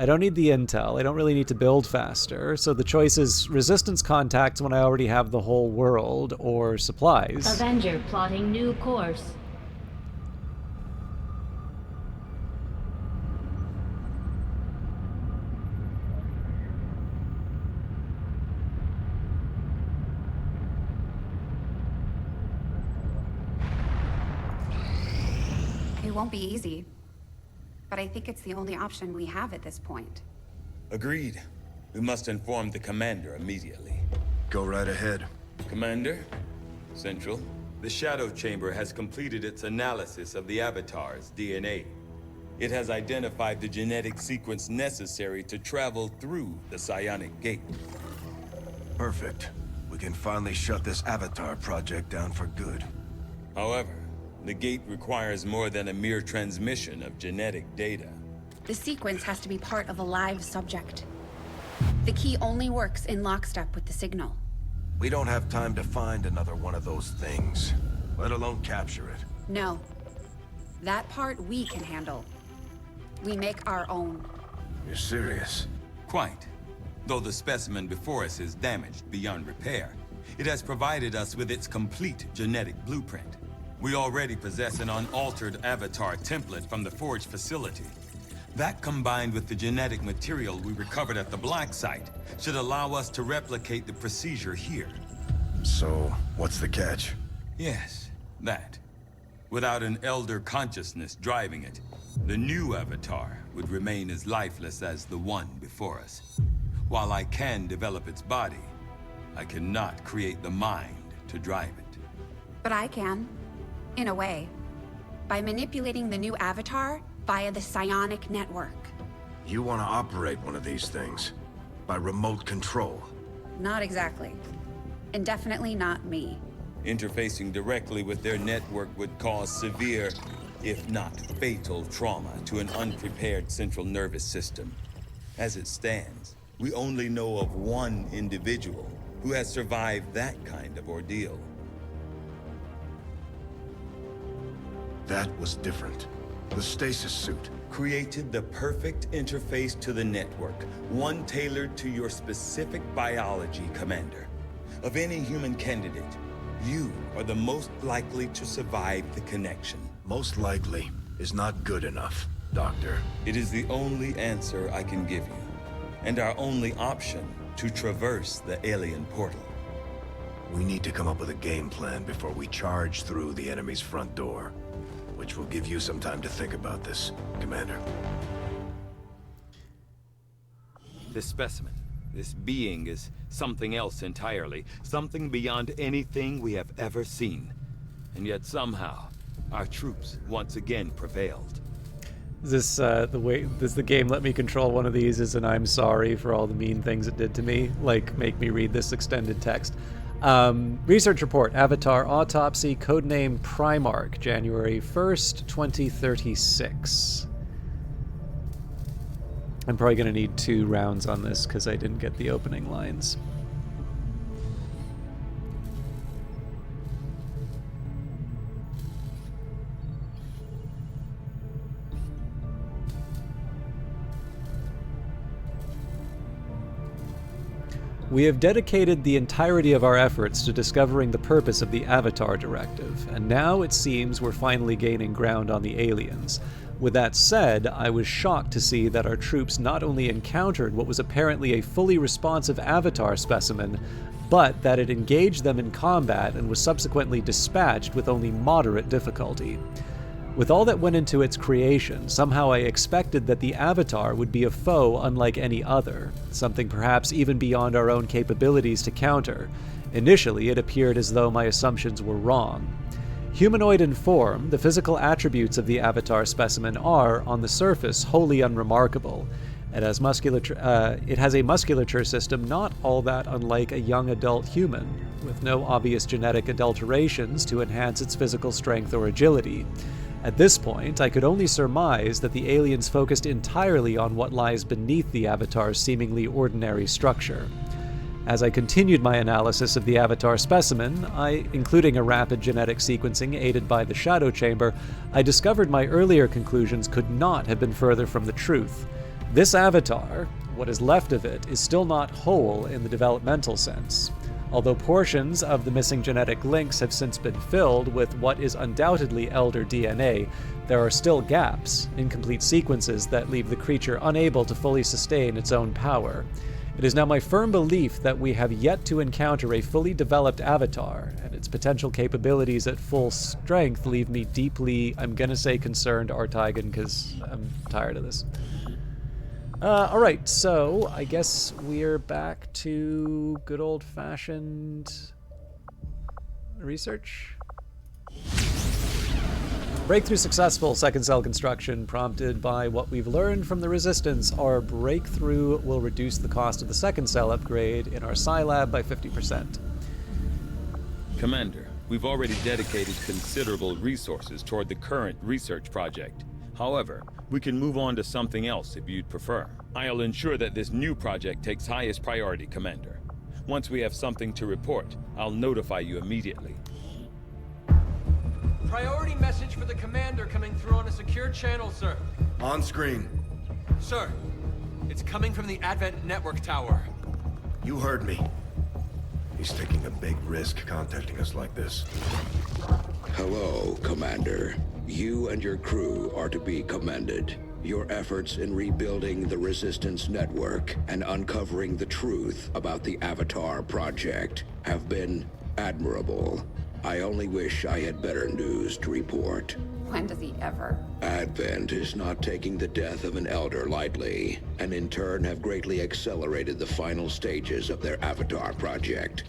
don't need the intel. I don't really need to build faster. So the choice is Resistance contacts when I already have the whole world, or supplies. Avenger plotting new course. It won't be easy, but I think it's the only option we have at this point. Agreed. We must inform the commander immediately. Go right ahead. Commander, Central, the Shadow Chamber has completed its analysis of the Avatar's DNA. It has identified the genetic sequence necessary to travel through the Psionic Gate. Perfect. We can finally shut this Avatar project down for good. However, the gate requires more than a mere transmission of genetic data. The sequence has to be part of a live subject. The key only works in lockstep with the signal. We don't have time to find another one of those things, let alone capture it. No. That part we can handle. We make our own. You're serious? Quite. Though the specimen before us is damaged beyond repair, it has provided us with its complete genetic blueprint. We already possess an unaltered Avatar template from the Forge facility. That, combined with the genetic material we recovered at the Black Site, should allow us to replicate the procedure here. So, what's the catch? Yes, that. Without an Elder consciousness driving it, the new Avatar would remain as lifeless as the one before us. While I can develop its body, I cannot create the mind to drive it. But I can. In a way. By manipulating the new avatar via the psionic network. You want to operate one of these things? By remote control? Not exactly. And definitely not me. Interfacing directly with their network would cause severe, if not fatal, trauma to an unprepared central nervous system. As it stands, we only know of one individual who has survived that kind of ordeal. That was different. The stasis suit. Created the perfect interface to the network, one tailored to your specific biology, Commander. Of any human candidate, you are the most likely to survive the connection. Most likely is not good enough, Doctor. It is the only answer I can give you, and our only option to traverse the alien portal. We need to come up with a game plan before we charge through the enemy's front door. Which will give you some time to think about this, Commander. This specimen, this being is something else entirely. Something beyond anything we have ever seen. And yet somehow, our troops once again prevailed. Is this the game let me control one of these as an I'm sorry for all the mean things it did to me? Like, make me read this extended text. Research report, Avatar Autopsy, codename Primarch, January 1st, 2036. I'm probably going to need 2 rounds on this because I didn't get the opening lines. We have dedicated the entirety of our efforts to discovering the purpose of the Avatar Directive, and now it seems we're finally gaining ground on the aliens. With that said, I was shocked to see that our troops not only encountered what was apparently a fully responsive Avatar specimen, but that it engaged them in combat and was subsequently dispatched with only moderate difficulty. With all that went into its creation, somehow I expected that the Avatar would be a foe unlike any other, something perhaps even beyond our own capabilities to counter. Initially, it appeared as though my assumptions were wrong. Humanoid in form, the physical attributes of the Avatar specimen are, on the surface, wholly unremarkable. It has a musculature system not all that unlike a young adult human, with no obvious genetic adulterations to enhance its physical strength or agility. At this point, I could only surmise that the aliens focused entirely on what lies beneath the Avatar's seemingly ordinary structure. As I continued my analysis of the Avatar specimen, including a rapid genetic sequencing aided by the Shadow Chamber, I discovered my earlier conclusions could not have been further from the truth. This Avatar, what is left of it, is still not whole in the developmental sense. Although portions of the missing genetic links have since been filled with what is undoubtedly elder DNA, there are still gaps, incomplete sequences that leave the creature unable to fully sustain its own power. It is now my firm belief that we have yet to encounter a fully developed Avatar, and its potential capabilities at full strength leave me deeply, I'm gonna say concerned, Artigan, because I'm tired of this. Alright, so I guess we're back to good old-fashioned research. Breakthrough successful, second cell construction prompted by what we've learned from the Resistance. Our breakthrough will reduce the cost of the second cell upgrade in our Scilab by 50%. Commander, we've already dedicated considerable resources toward the current research project. However, we can move on to something else if you'd prefer. I'll ensure that this new project takes highest priority, Commander. Once we have something to report, I'll notify you immediately. Priority message for the Commander coming through on a secure channel, sir. On screen. Sir, it's coming from the Advent Network Tower. You heard me. He's taking a big risk contacting us like this. Hello, Commander. You and your crew are to be commended. Your efforts in rebuilding the Resistance network and uncovering the truth about the Avatar project have been admirable. I only wish I had better news to report. When does he ever? Advent is not taking the death of an elder lightly, and in turn have greatly accelerated the final stages of their Avatar project.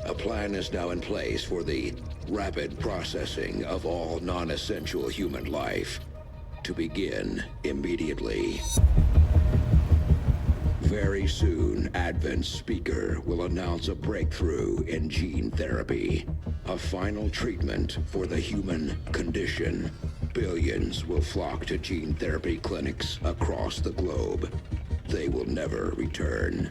A plan is now in place for the rapid processing of all non-essential human life, to begin immediately. Very soon, Advent's speaker will announce a breakthrough in gene therapy, a final treatment for the human condition. Billions will flock to gene therapy clinics across the globe. They will never return.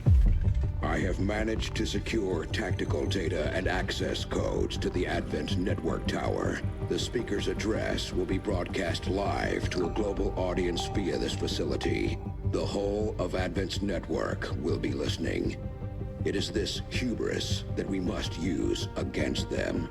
I have managed to secure tactical data and access codes to the Advent Network Tower. The speaker's address will be broadcast live to a global audience via this facility. The whole of Advent's network will be listening. It is this hubris that we must use against them.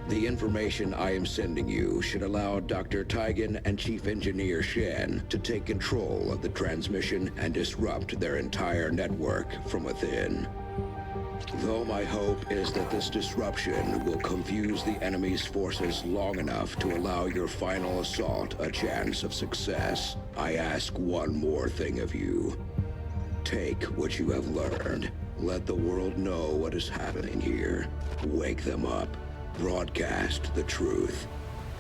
The information I am sending you should allow Dr. Tigan and Chief Engineer Shen to take control of the transmission and disrupt their entire network from within. Though my hope is that this disruption will confuse the enemy's forces long enough to allow your final assault a chance of success, I ask one more thing of you. Take what you have learned. Let the world know what is happening here. Wake them up. Broadcast the truth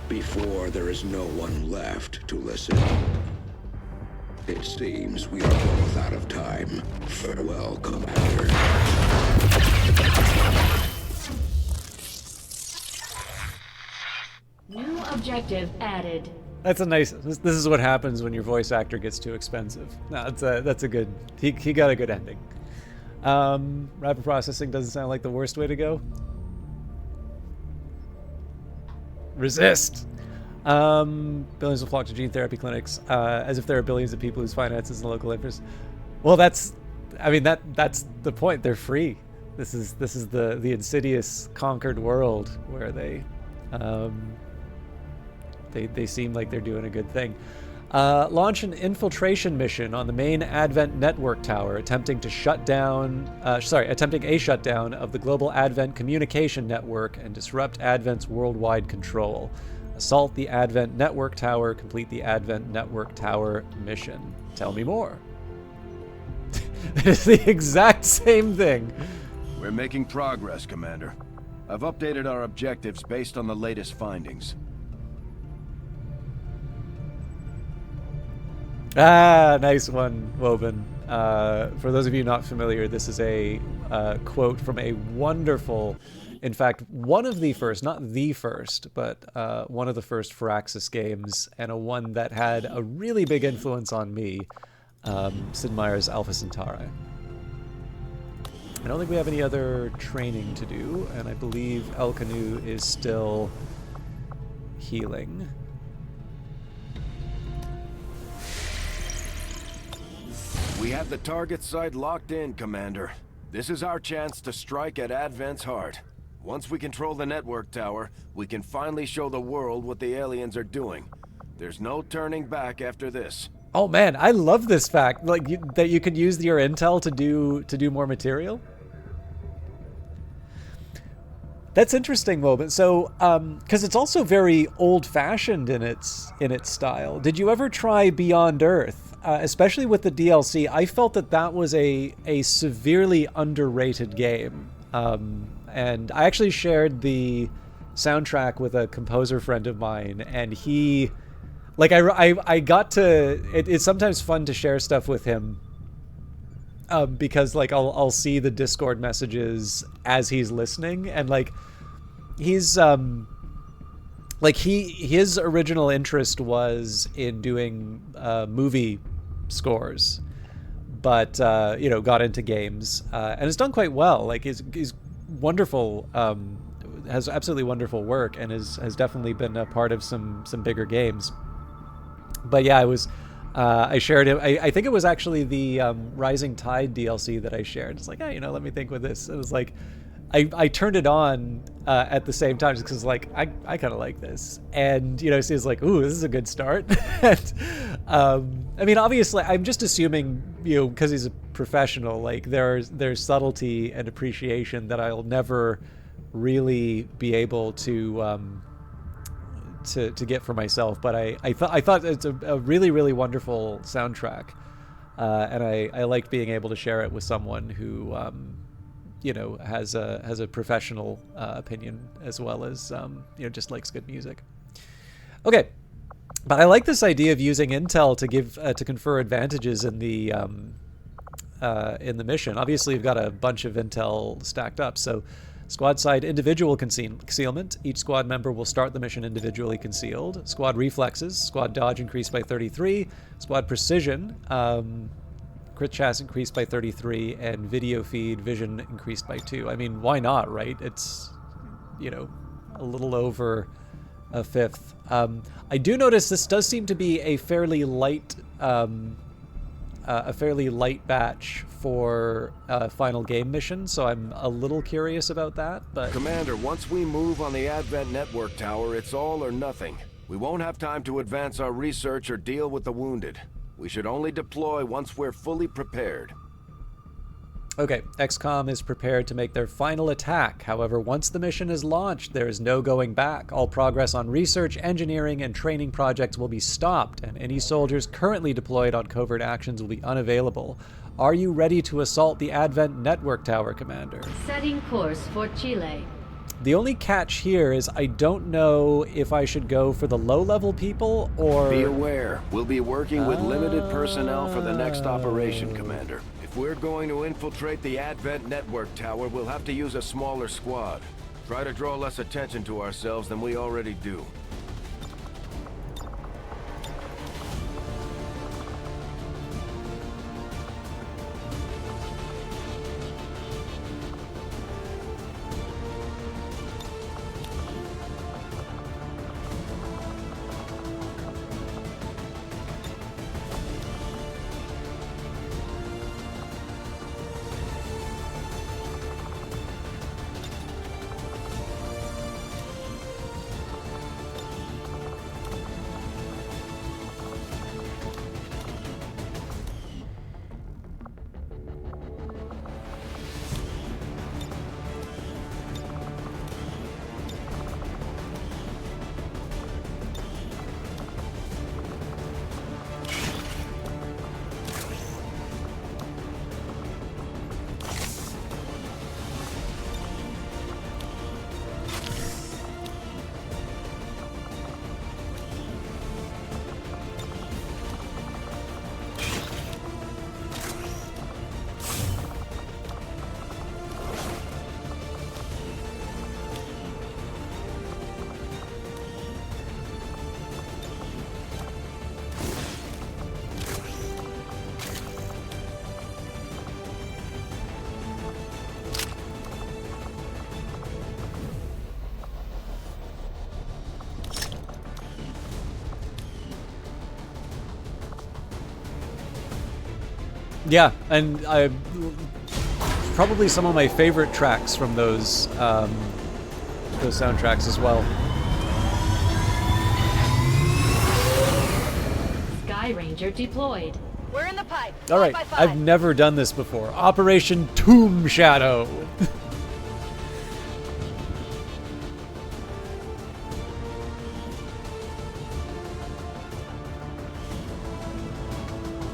before there is no one left to listen. It seems we are both out of time. Farewell, Commander. New objective added. That's a nice. This is what happens when your voice actor gets too expensive. No, that's a good. He got a good ending. Rapid processing doesn't sound like the worst way to go. Resist. Billions will flock to gene therapy clinics, as if there are billions of people whose finances and local interests. Well, that's the point. They're free. This is the insidious conquered world where they seem like they're doing a good thing. Launch an infiltration mission on the main Advent network tower, attempting a shutdown of the global Advent communication network and disrupt Advent's worldwide control. Assault the Advent network tower, complete the Advent network tower mission. Tell me more. It is the exact same thing. We're making progress, Commander. I've updated our objectives based on the latest findings. Nice one, Woven. For those of you not familiar, this is a quote from a wonderful, in fact, one of the first, not the first, but one of the first Firaxis games, and a one that had a really big influence on me, Sid Meier's Alpha Centauri. I don't think we have any other training to do, and I believe El Canu is still healing. We have the target site locked in, Commander. This is our chance to strike at Advent's heart. Once we control the network tower, we can finally show the world what the aliens are doing. There's no turning back after this. Oh man, I love this fact, like that you could use your intel to do more material. That's interesting, Moment. So, because it's also very old-fashioned in its style. Did you ever try Beyond Earth? Especially with the DLC, I felt that was a severely underrated game. And I actually shared the soundtrack with a composer friend of mine, and he, like, I got to. It's sometimes fun to share stuff with him. Because like I'll see the Discord messages as he's listening, and like he's like his original interest was in doing movie scores, but got into games and has done quite well. Like he's wonderful, has absolutely wonderful work, and has definitely been a part of some bigger games. But yeah, I shared it. I think it was actually the Rising Tide DLC that I shared. It's like, hey, let me think with this. It was like, I turned it on at the same time just because like I kind of like this, and so it's like, ooh, this is a good start. And, I mean, obviously, I'm just assuming because he's a professional, like there's subtlety and appreciation that I'll never really be able to to get for myself, but I thought it's a really, really wonderful soundtrack, and I liked being able to share it with someone who has a professional opinion as well as just likes good music. Okay, but I like this idea of using intel to give to confer advantages in the mission. Obviously, you've got a bunch of intel stacked up, so. Squad side individual concealment. Each squad member will start the mission individually concealed. Squad reflexes. Squad dodge increased by 33. Squad precision. Crit chance increased by 33. And video feed vision increased by 2. I mean, why not, right? It's, a little over a fifth. I do notice this does seem to be a fairly light batch for final game mission, so I'm a little curious about that. But Commander, once we move on the Advent Network Tower, it's all or nothing. We won't have time to advance our research or deal with the wounded. We should only deploy once we're fully prepared. Okay, XCOM is prepared to make their final attack. However, once the mission is launched, there is no going back. All progress on research, engineering, and training projects will be stopped, and any soldiers currently deployed on covert actions will be unavailable. Are you ready to assault the Advent Network Tower, Commander? Setting course for Chile. The only catch here is I don't know if I should go for the low-level people or... Be aware, we'll be working with limited personnel for the next operation, Commander. If we're going to infiltrate the Advent Network Tower, we'll have to use a smaller squad. Try to draw less attention to ourselves than we already do. Yeah, and probably some of my favorite tracks from those soundtracks as well. Sky Ranger deployed. We're in the pipe. All right, I've never done this before. Operation Tomb Shadow.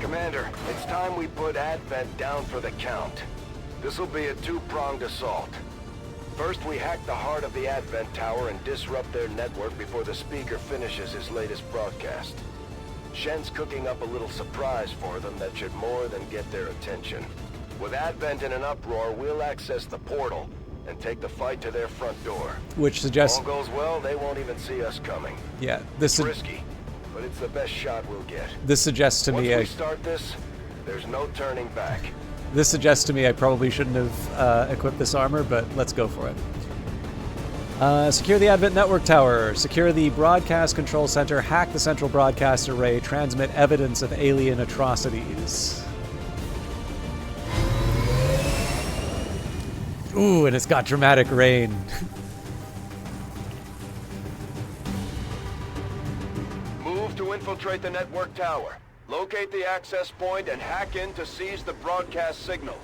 Commander, it's time we put Advent down for the count. This'll be a two-pronged assault. First, we hack the heart of the Advent Tower and disrupt their network before the speaker finishes his latest broadcast. Shen's cooking up a little surprise for them that should more than get their attention. With Advent in an uproar, we'll access the portal and take the fight to their front door. Which suggests... If all goes well, they won't even see us coming. Yeah, this is risky, but it's the best shot we'll get. This suggests to me... Once we start this, there's no turning back. This suggests to me I probably shouldn't have equipped this armor, but let's go for it. Secure the Advent Network Tower. Secure the Broadcast Control Center. Hack the Central Broadcast Array. Transmit evidence of alien atrocities. Ooh, and it's got dramatic rain. Move to infiltrate the network tower. Locate the access point and hack in to seize the broadcast signal.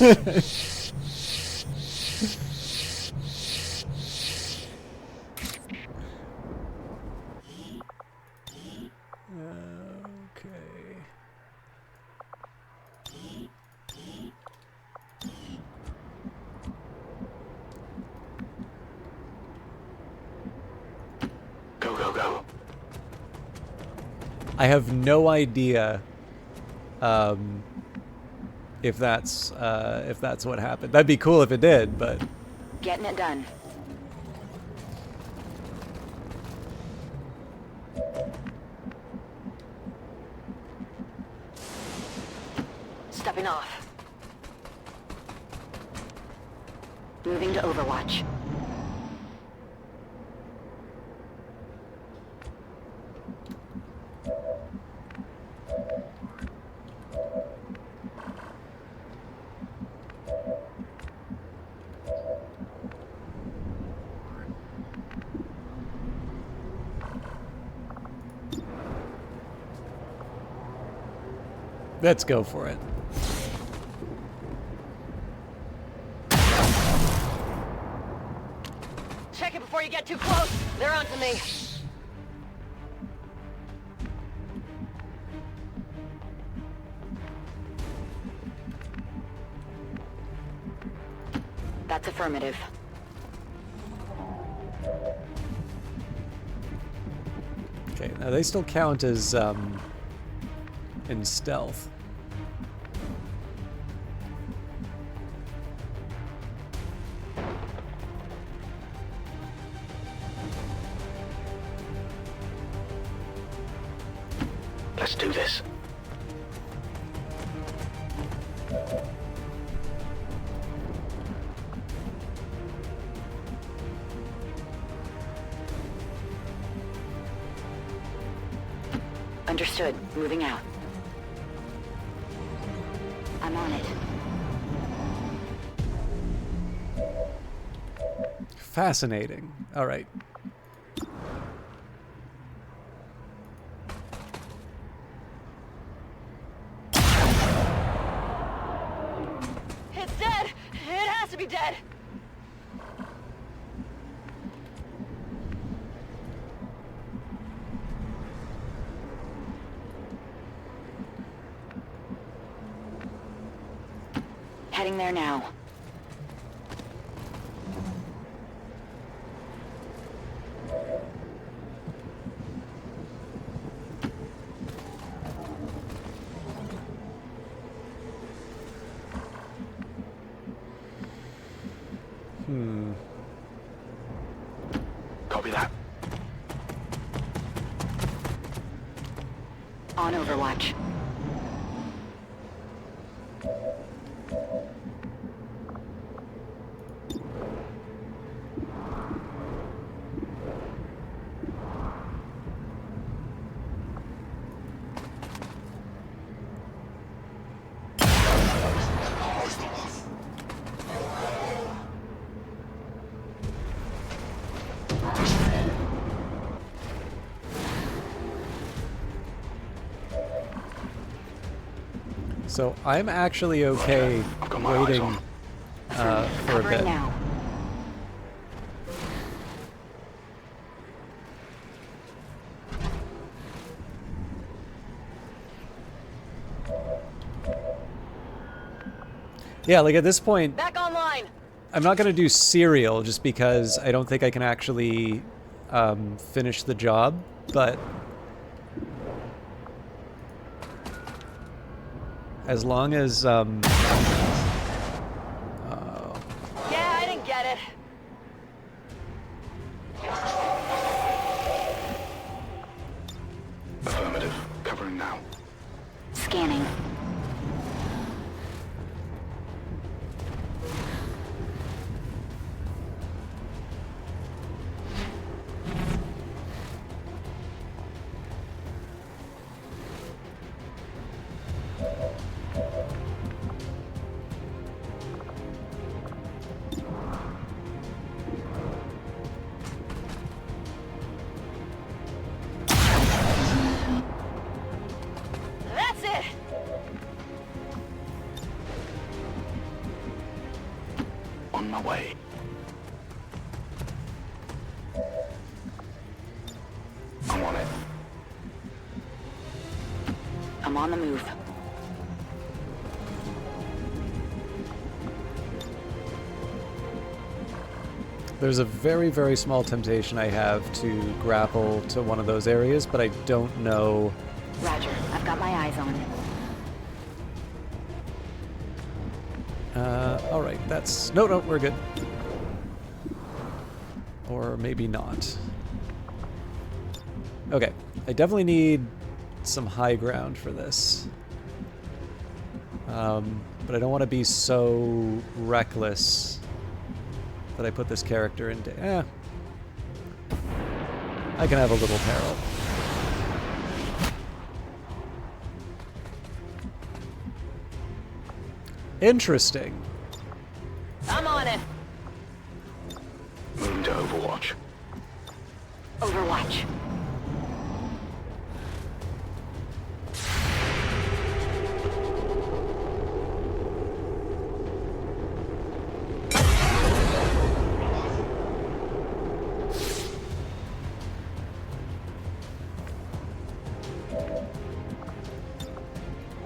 Go, go, go. I have no idea if that's what happened. That'd be cool if it did, but Getting it done. Stepping off. Moving to Overwatch. let's go for it. Check it before you get too close. They're onto me. That's affirmative. Okay, now they still count as in stealth. Let's do this. Understood. Moving out. I'm on it. Fascinating. All right. It's dead! It has to be dead! Heading there now. Copy that. On Overwatch. So I'm actually okay waiting for a bit. Now. Yeah, like at this point, Back online. I'm not going to do serial just because I don't think I can actually finish the job, but as long as Yeah, I didn't get it. Affirmative. Covering now. Scanning. I'm on the move. There's a very, very small temptation I have to grapple to one of those areas, but I don't know. Roger, I've got my eyes on it. Alright, that's... No, we're good. Or maybe not. Okay, I definitely need some high ground for this. But I don't want to be so reckless that I put this character into... I can have a little peril. Interesting. I'm on it. Moving to Overwatch. Overwatch.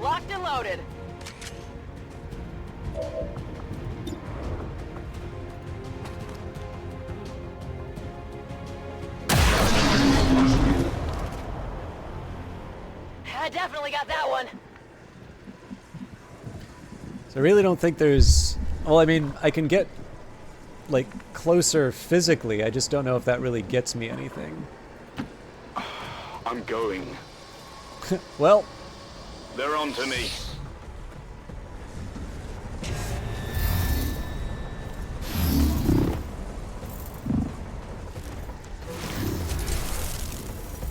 Locked and loaded. I definitely got that one. So I really don't think there's... Well, I mean, I can get, like, closer physically. I just don't know if that really gets me anything. I'm going. Well... They're on to me.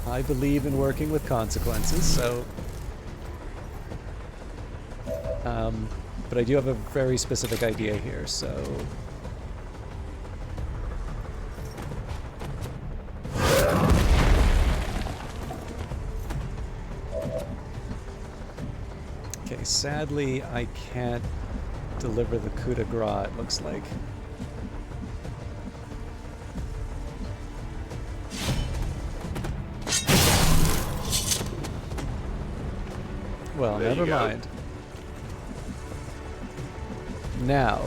I believe in working with consequences, so... but I do have a very specific idea here, so... Okay, sadly, I can't deliver the coup de grace, it looks like. Well, There never you go. mind. Now,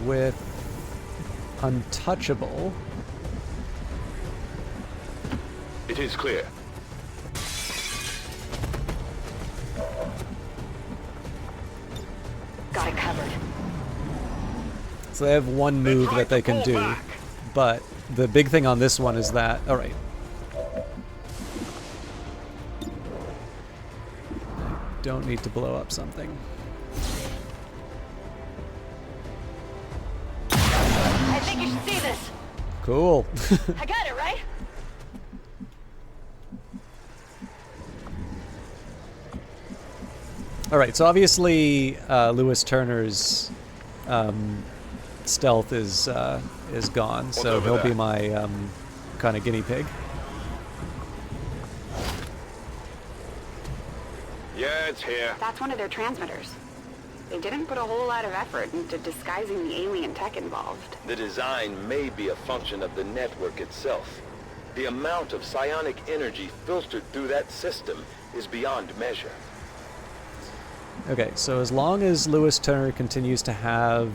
with Untouchable... It is clear. Got it covered. So they have one move that they can do, but the big thing on this one is that... Alright. Don't need to blow up something. I think you should see this. Cool. I got it, right? Alright, so obviously Lewis Turner's stealth is gone, so over he'll there? be my kind of guinea pig. Yeah, it's here. That's one of their transmitters. They didn't put a whole lot of effort into disguising the alien tech involved. The design may be a function of the network itself. The amount of psionic energy filtered through that system is beyond measure. Okay, so as long as Lewis Turner continues to have...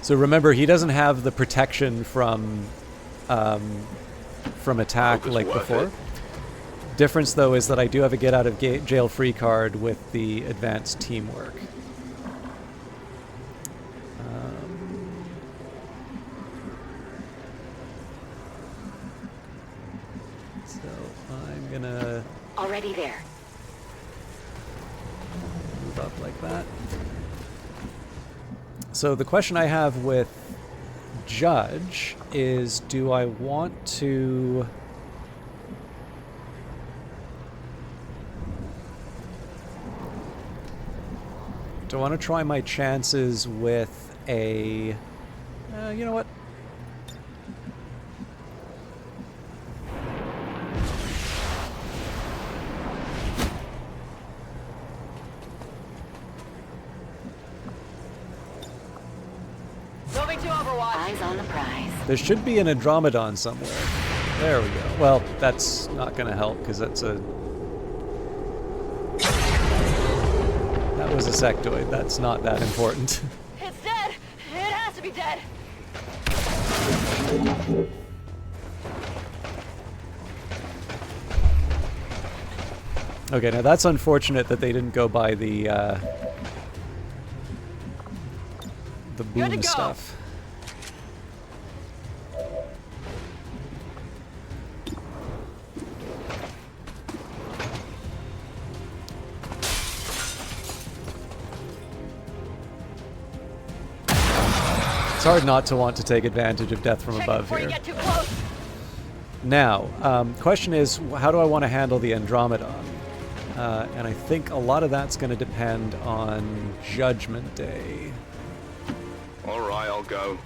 so remember, he doesn't have the protection from attack like before. Difference, though, is that I do have a get-out-of-jail-free card with the advanced teamwork. So I'm gonna... Already there. Move up like that. So the question I have with Judge is, do I want to... Do I want to try my chances with a... you know what? Moving to Overwatch. Eyes on the prize. There should be an Andromedon somewhere. There we go. Well, that's not going to help because that's a... That was a sectoid. That's not that important. It's dead! It has to be dead! Okay, now that's unfortunate that they didn't go by the boom stuff. It's hard not to want to take advantage of death from above here. Now, question is, how do I want to handle the Andromedon? And I think a lot of that's going to depend on Judgment Day. All right, I'll go.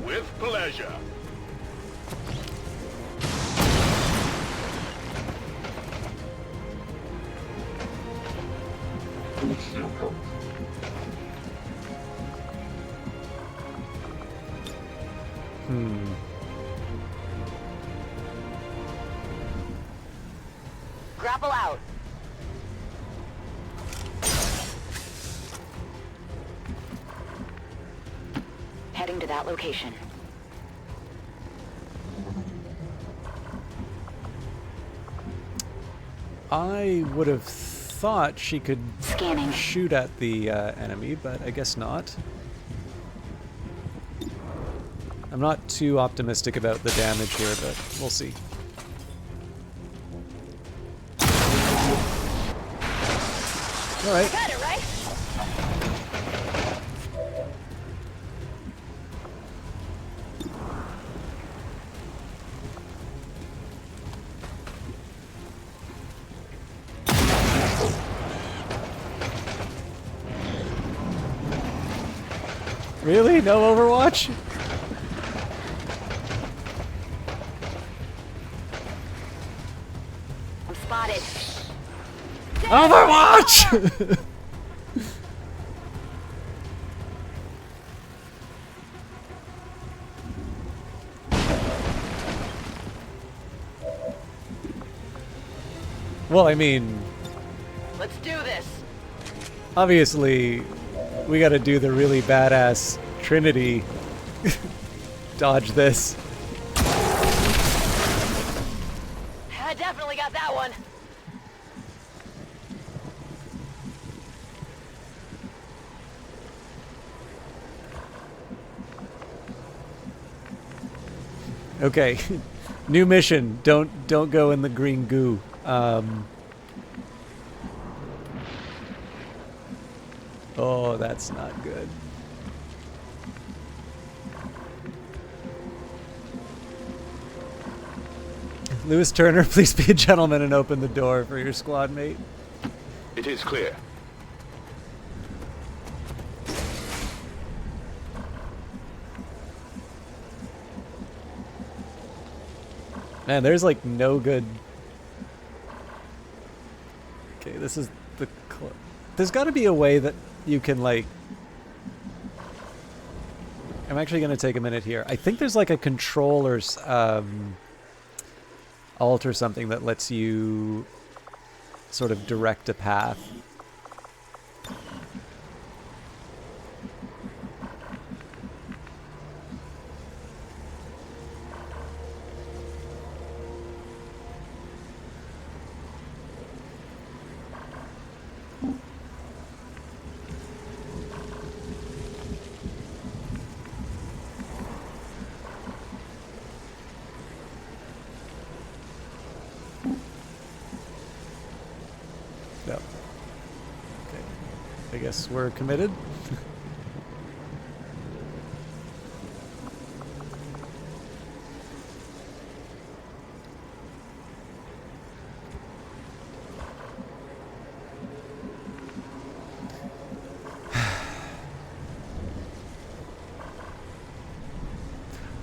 With pleasure. Grapple out. Heading to that location. I would have thought she could Scanning. shoot at the enemy, but I guess not. I'm not too optimistic about the damage here, but we'll see. All right. Got it, right? Really? No Overwatch? I'm spotted. Overwatch! Well, I mean... Let's do this. Obviously, we gotta do the really badass Trinity. Dodge this. I definitely got that one. Okay, new mission. Don't go in the green goo. Oh, that's not good. Lewis Turner, please be a gentleman and open the door for your squad mate. It is clear. Man, there's like no good... Okay, this is the... There's got to be a way that you can like... I'm actually going to take a minute here. I think there's like a controller's alt or something that lets you sort of direct a path. Yep. Okay. I guess we're committed.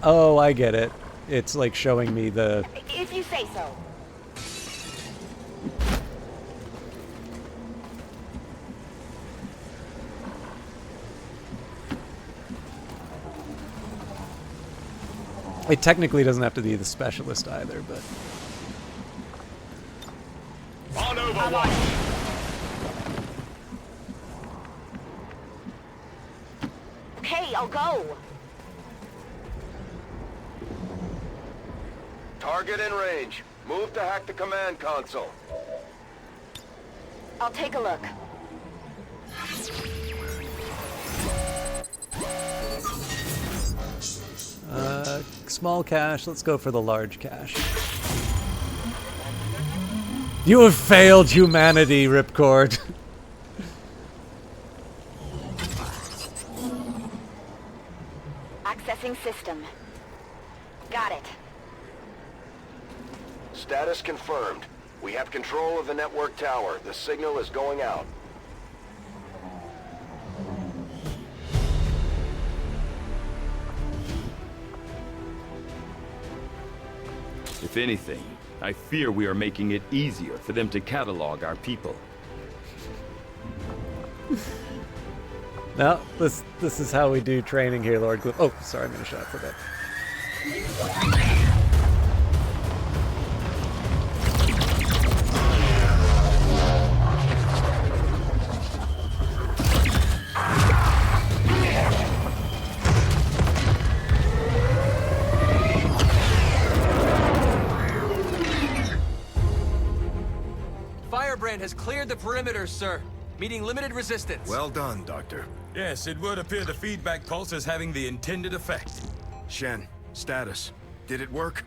Oh, I get it. It's like showing me the... If you say so. It technically doesn't have to be the specialist either, but... On over, Okay, I'll go. Target in range. Move to hack the command console. I'll take a look. Small cache. Let's go for the large cache. You have failed humanity, Ripcord. Accessing system. Got it. Status confirmed. We have control of the network tower. The signal is going out. If anything, I fear we are making it easier for them to catalog our people. No, this is how we do training here, Lord Gloom. Oh, sorry, I'm gonna shut up for a bit. Firebrand has cleared the perimeter, sir. Meeting limited resistance. Well done, Doctor. Yes, it would appear the feedback pulse is having the intended effect. Shen, status. Did it work?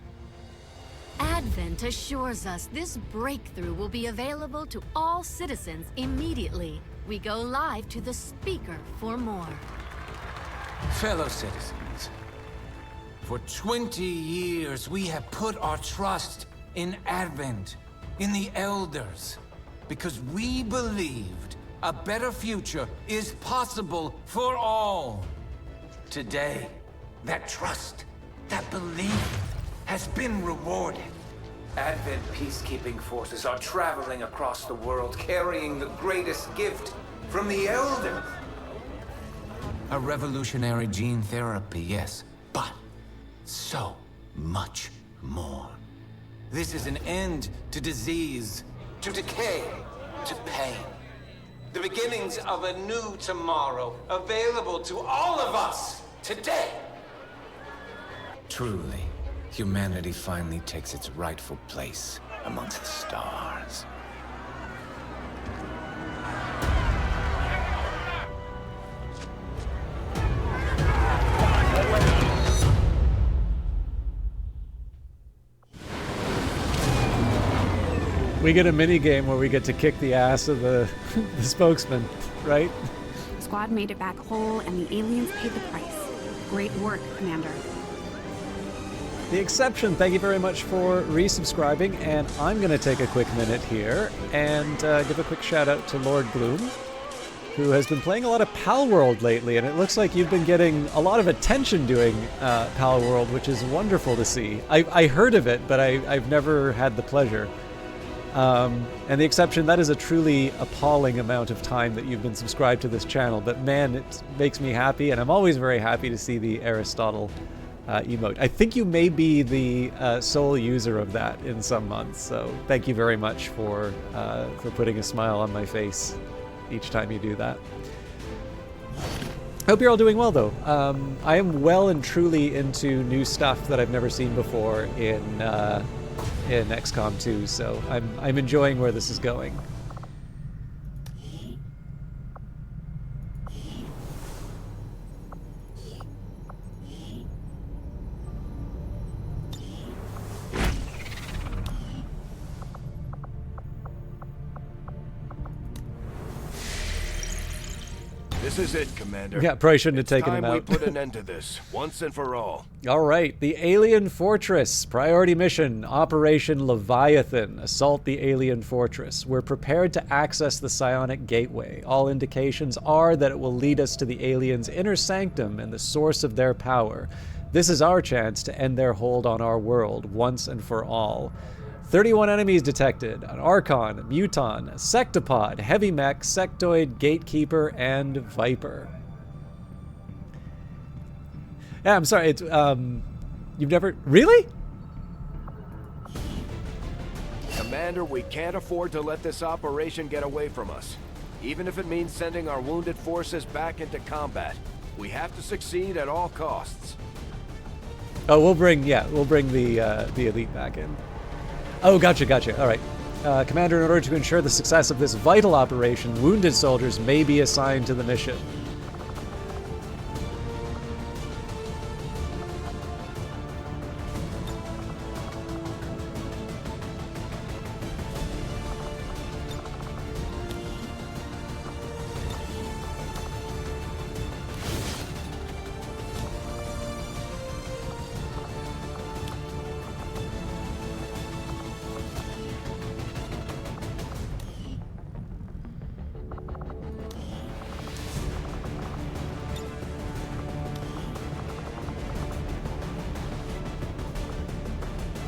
Advent assures us this breakthrough will be available to all citizens immediately. We go live to the speaker for more. Fellow citizens, for 20 years we have put our trust in Advent, in the Elders, because we believed a better future is possible for all. Today, that trust, that belief, has been rewarded. Advent peacekeeping forces are traveling across the world, carrying the greatest gift from the Elders. A revolutionary gene therapy, yes, but so much more. This is an end to disease, to decay, to pain. The beginnings of a new tomorrow, available to all of us today. Truly, humanity finally takes its rightful place amongst the stars. We get a mini game where we get to kick the ass of the spokesman, right? The squad made it back whole, and the aliens paid the price. Great work, Commander. The Exception, thank you very much for resubscribing, and I'm going to take a quick minute here and give a quick shout out to Lord Gloom, who has been playing a lot of Pal World lately, and it looks like you've been getting a lot of attention doing Pal World, which is wonderful to see. I heard of it, but I've never had the pleasure. And The Exception, that is a truly appalling amount of time that you've been subscribed to this channel, but man, it makes me happy, and I'm always very happy to see the Aristotle emote. I think you may be the sole user of that in some months, so thank you very much for putting a smile on my face each time you do that. Hope you're all doing well, though. I am well and truly into new stuff that I've never seen before in XCOM 2, so I'm enjoying where this is going. This is it, Commander. Yeah, probably shouldn't have taken him out. It's time we put an end to this, once and for all. All right, the Alien Fortress. Priority mission, Operation Leviathan. Assault the Alien Fortress. We're prepared to access the psionic gateway. All indications are that it will lead us to the aliens' inner sanctum and the source of their power. This is our chance to end their hold on our world, once and for all. 31 enemies detected, an Archon, a Muton, a Sectopod, Heavy Mech, Sectoid, Gatekeeper, and Viper. Yeah, I'm sorry, You've never... Really? Commander, we can't afford to let this operation get away from us. Even if it means sending our wounded forces back into combat. We have to succeed at all costs. Oh, we'll bring the elite back in. Oh, gotcha. All right. Commander, in order to ensure the success of this vital operation, wounded soldiers may be assigned to the mission.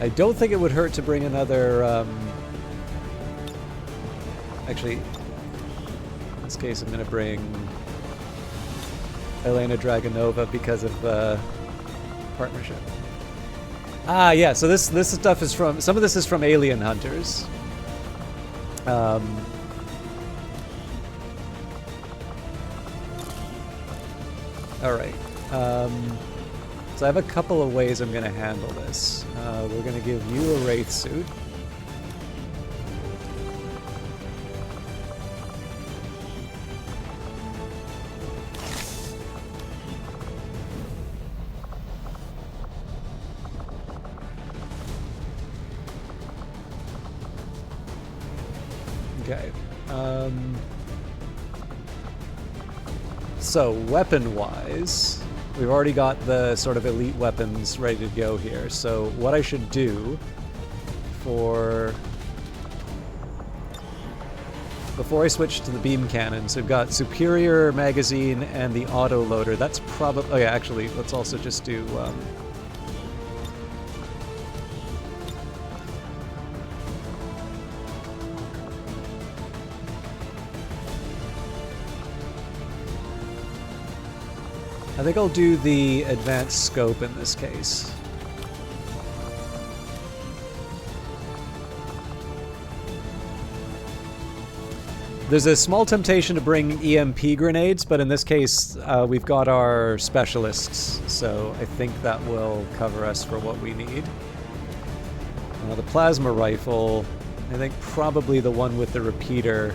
I don't think it would hurt to bring another, actually, in this case I'm going to bring Elena Dragonova because of partnership. Ah, yeah, so this stuff is from, some of this is from Alien Hunters. Alright. So I have a couple of ways I'm going to handle this. We're going to give you a Wraith suit. Okay. So weapon-wise, we've already got the sort of elite weapons ready to go here. So what I should do for... Before I switch to the beam cannons, we've got superior magazine and the auto loader. That's probably... Oh yeah, actually, let's also just do... I think I'll do the advanced scope in this case. There's a small temptation to bring EMP grenades, but in this case, we've got our specialists, so I think that will cover us for what we need. The plasma rifle, I think probably the one with the repeater.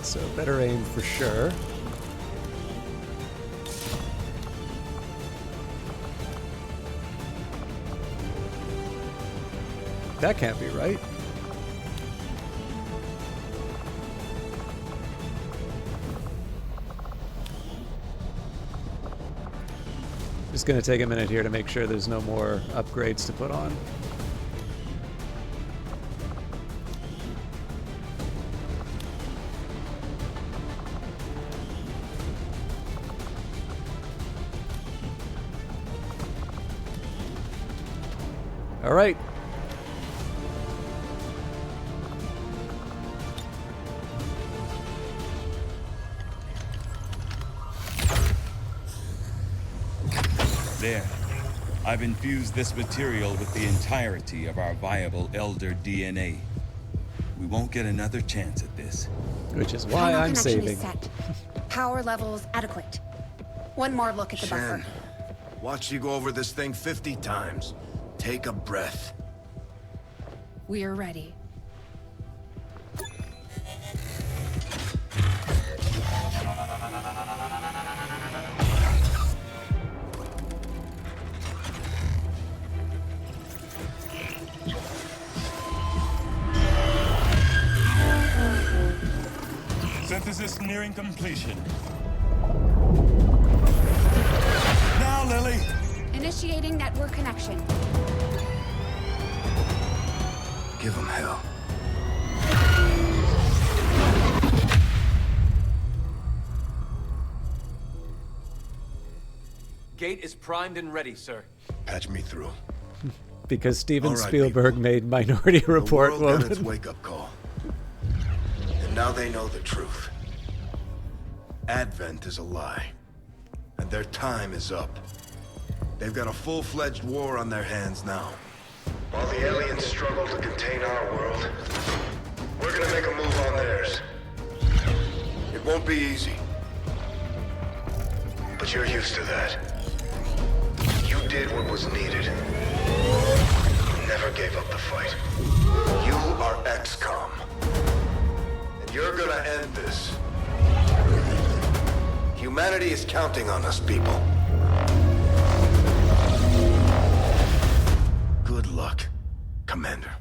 So better aim for sure. That can't be right. Just gonna take a minute here to make sure there's no more upgrades to put on. All right. There. I've infused this material with the entirety of our viable Elder DNA. We won't get another chance at this. Which is why I'm saving. Is set. Power levels adequate. One more look at the buffer. Watch you go over this thing 50 times. Take a breath. We're ready. Synthesis nearing completion. Now, Lily! Initiating network connection. Give him hell. Gate is primed and ready, sir. Patch me through. Because Steven All right, Spielberg made Minority Report. The world got its wake-up call. And now they know the truth. Advent is a lie. And their time is up. They've got a full-fledged war on their hands now. While the aliens struggle to contain our world, we're gonna make a move on theirs. It won't be easy. But you're used to that. You did what was needed. You never gave up the fight. You are XCOM. And you're gonna end this. Humanity is counting on us, people. Good luck, Commander.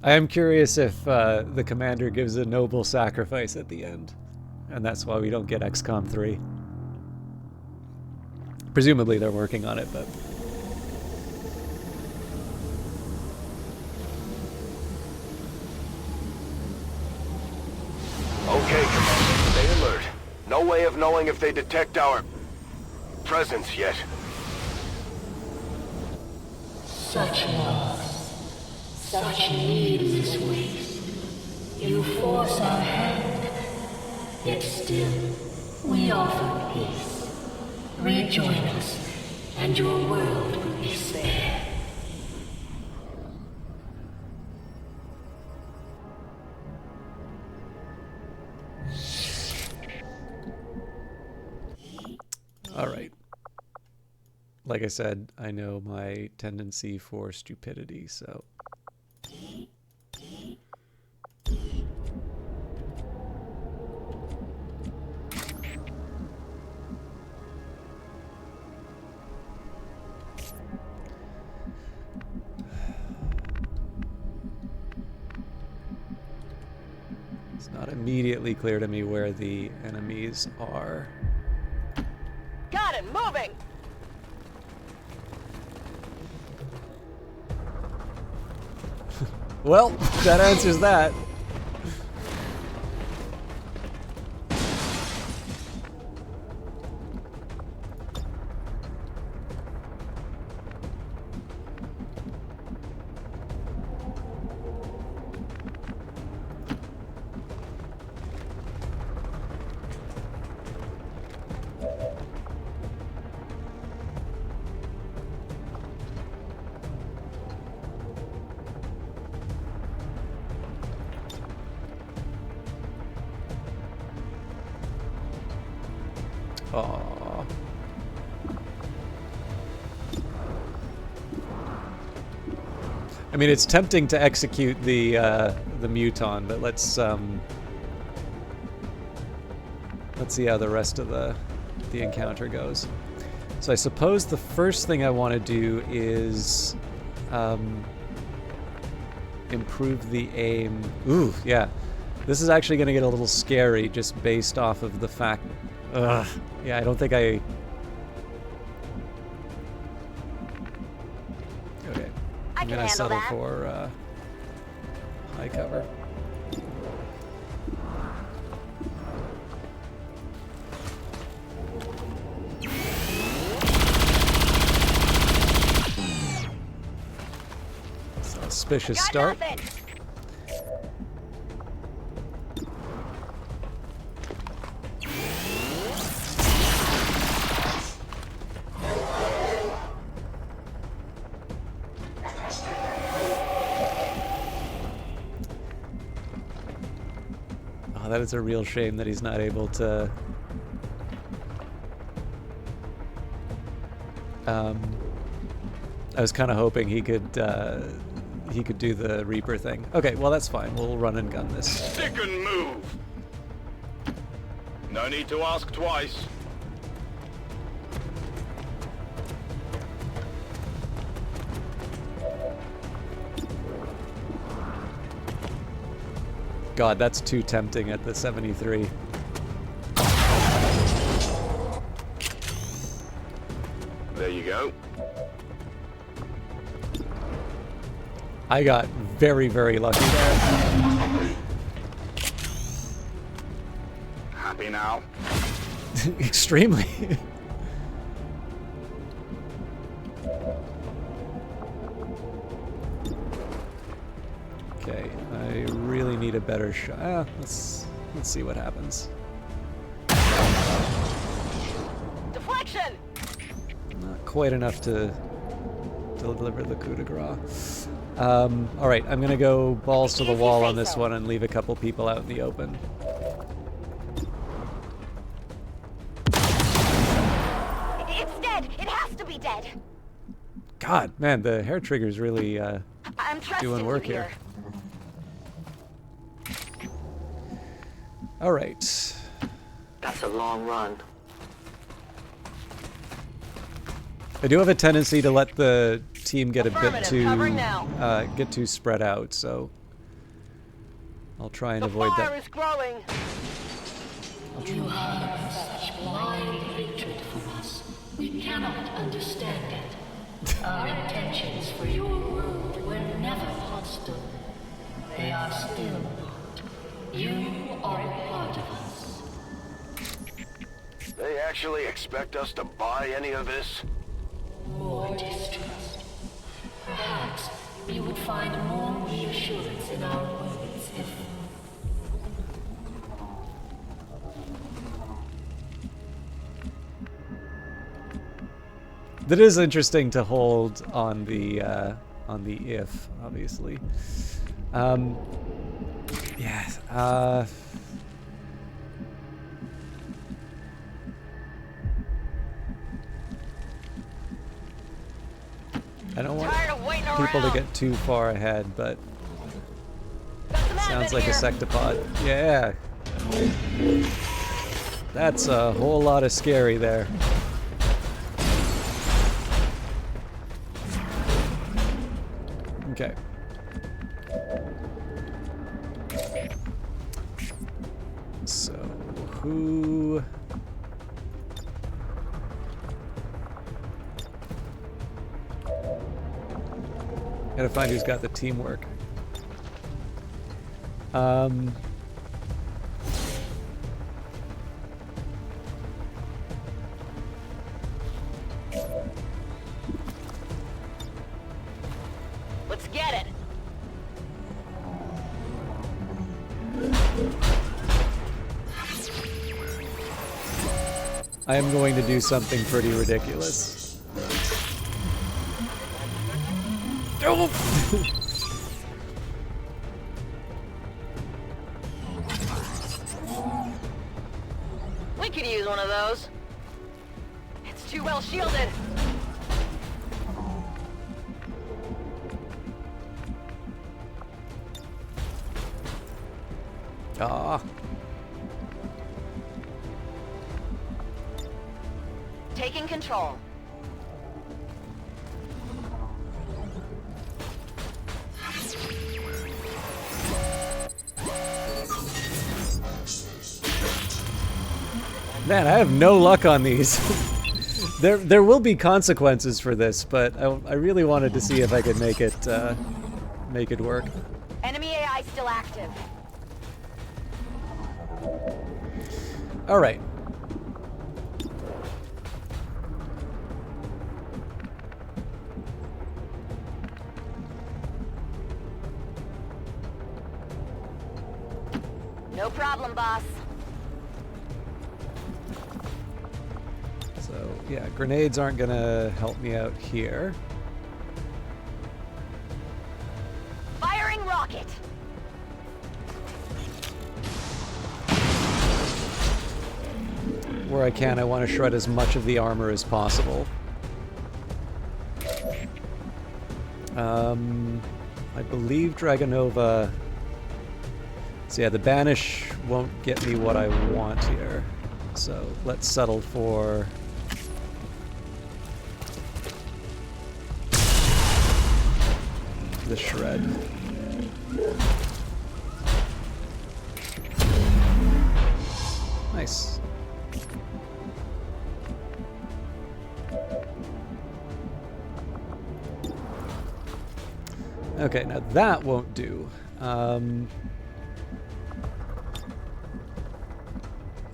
I am curious if the commander gives a noble sacrifice at the end, and that's why we don't get XCOM 3. Presumably they're working on it, but... Okay, Commander, stay alert. No way of knowing if they detect our presence yet. Such loss, such needless waste. You force our hand, yet still we offer peace. Rejoin us, and your world will be spared. All right. Like I said, I know my tendency for stupidity, so... It's not immediately clear to me where the enemies are. Got him, moving! Well, that answers that. Aww. I mean, it's tempting to execute the Muton, but let's see how the rest of the encounter goes. So I suppose the first thing I want to do is improve the aim. Ooh, yeah. This is actually going to get a little scary just based off of the fact... Ugh. Yeah, I don't think I... Okay. I'm going to settle for high cover. Suspicious start. Oh, that is a real shame that he's not able to... I was kind of hoping he could do the Reaper thing. Okay, well that's fine. We'll run and gun this. Stick and move! No need to ask twice. God, that's too tempting at the 73. There you go. I got very, very lucky there. happy now? Extremely. Okay, I really need a better shot. Let's see what happens. Deflection. Not quite enough to deliver the coup de grace. All right, I'm gonna go balls to the wall on this one and leave a couple people out in the open. It's dead. It has to be dead. God, man, the hair trigger's really doing work here. All right. That's a long run. I do have a tendency to let the team get a bit too spread out, so I'll try and avoid that. The fire is growing. You have such blind hatred for us. We cannot understand it. Our intentions for your world were never hostile. They are still not. You are a part of us. They actually expect us to buy any of this? More distrust. Perhaps you would find more reassurance in our words if... That is interesting to hold on the if, obviously. Yeah. I don't want people to get too far ahead, but sounds like a sectopod. Yeah. That's a whole lot of scary there. Okay. So, who... Gotta find who's got the teamwork. Let's get it. I am going to do something pretty ridiculous. Oh! We could use one of those. It's too well shielded. Ah. Taking control. Man, I have no luck on these. There will be consequences for this, but I really wanted to see if I could make it work. Enemy AI still active. All right. No problem, boss. So, yeah, grenades aren't gonna help me out here. Firing rocket. Where I can, I want to shred as much of the armor as possible. I believe Dragonova... So yeah, the Banish won't get me what I want here. So let's settle for... the shred. Nice. Okay, now that won't do.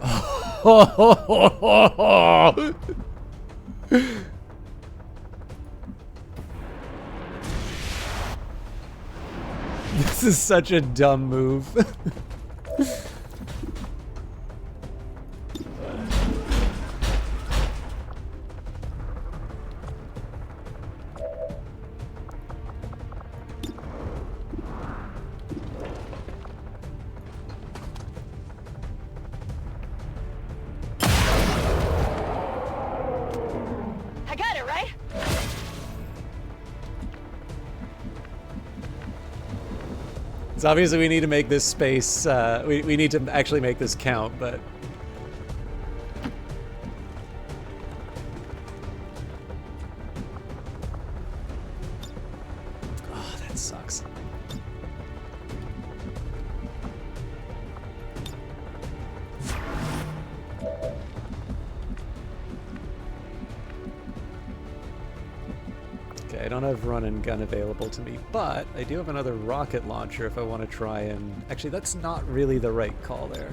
Oh, This is such a dumb move. I got it, right? So obviously we need to make this space, we need to actually make this count, but... Oh, that sucks. Okay, I don't have run and gun available to me, but I do have another rocket launcher if I want to try and... Actually, that's not really the right call there.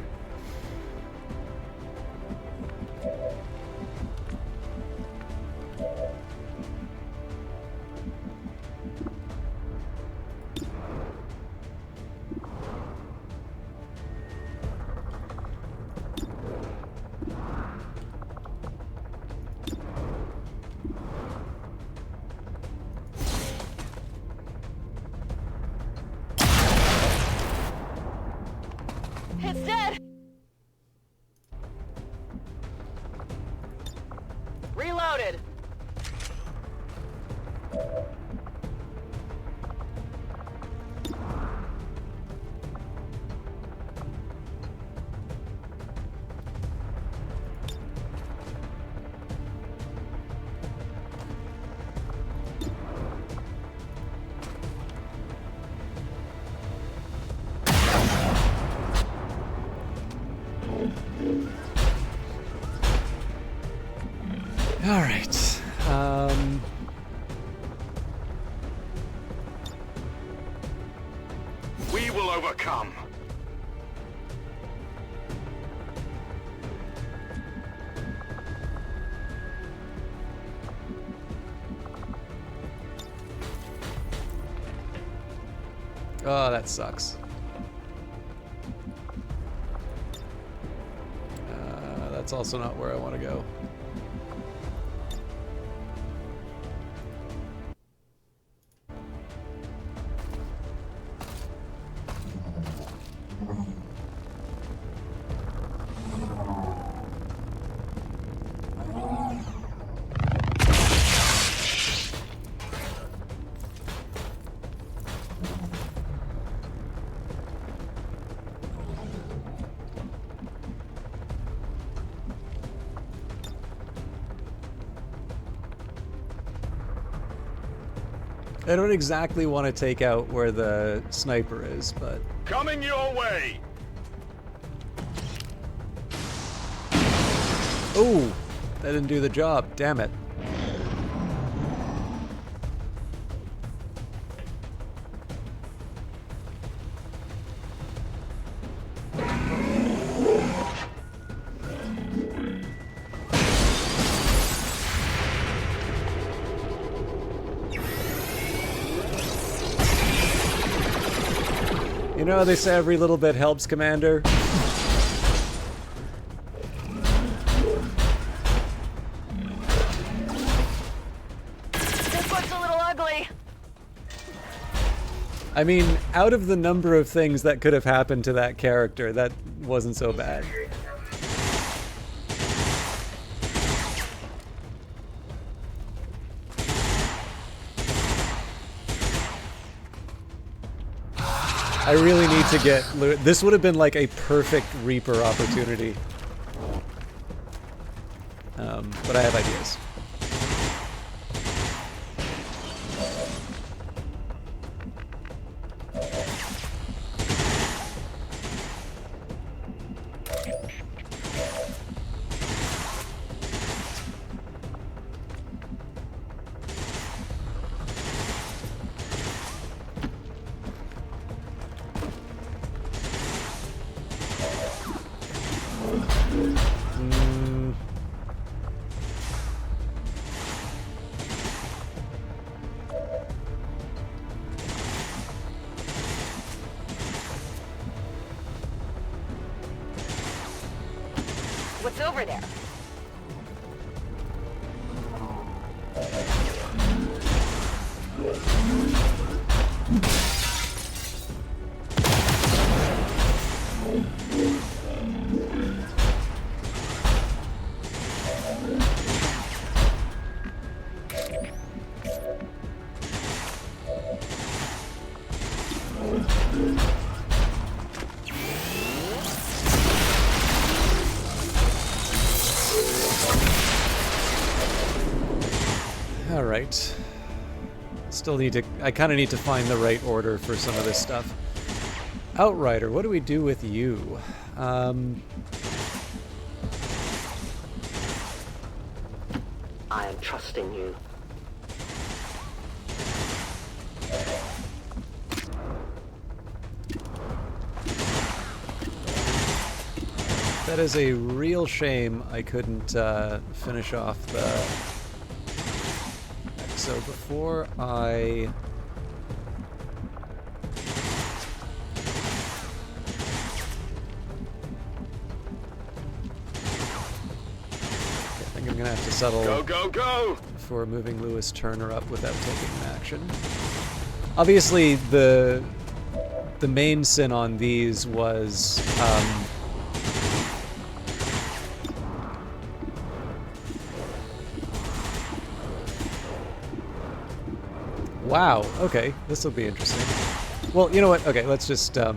It's dead! Reloaded! All right. We will overcome. Oh, that sucks. That's also not where I want to go. I don't exactly want to take out where the sniper is, but... Coming your way! Oh! That didn't do the job, damn it. You know, they say every little bit helps, Commander. This looks a little ugly. I mean, out of the number of things that could have happened to that character, that wasn't so bad. I really need to get... This would have been like a perfect Reaper opportunity. But I have ideas. What's over there? Alright. Still need to... I kind of need to find the right order for some of this stuff. Outrider, what do we do with you? I am trusting you. That is a real shame I couldn't finish off the... So before I... I think I'm gonna have to settle Go! before moving Lewis Turner up without taking an action. Obviously, the main sin on these was wow, okay, this will be interesting. Well, you know what? Okay, let's just let's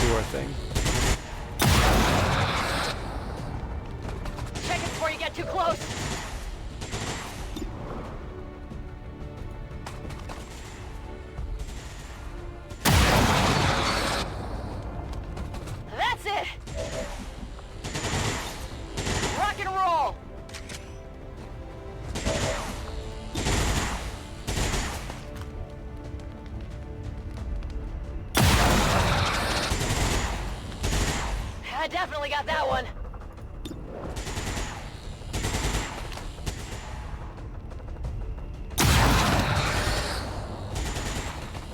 do our thing. Check it before you get too close. That's it. Rock and roll. I definitely got that one.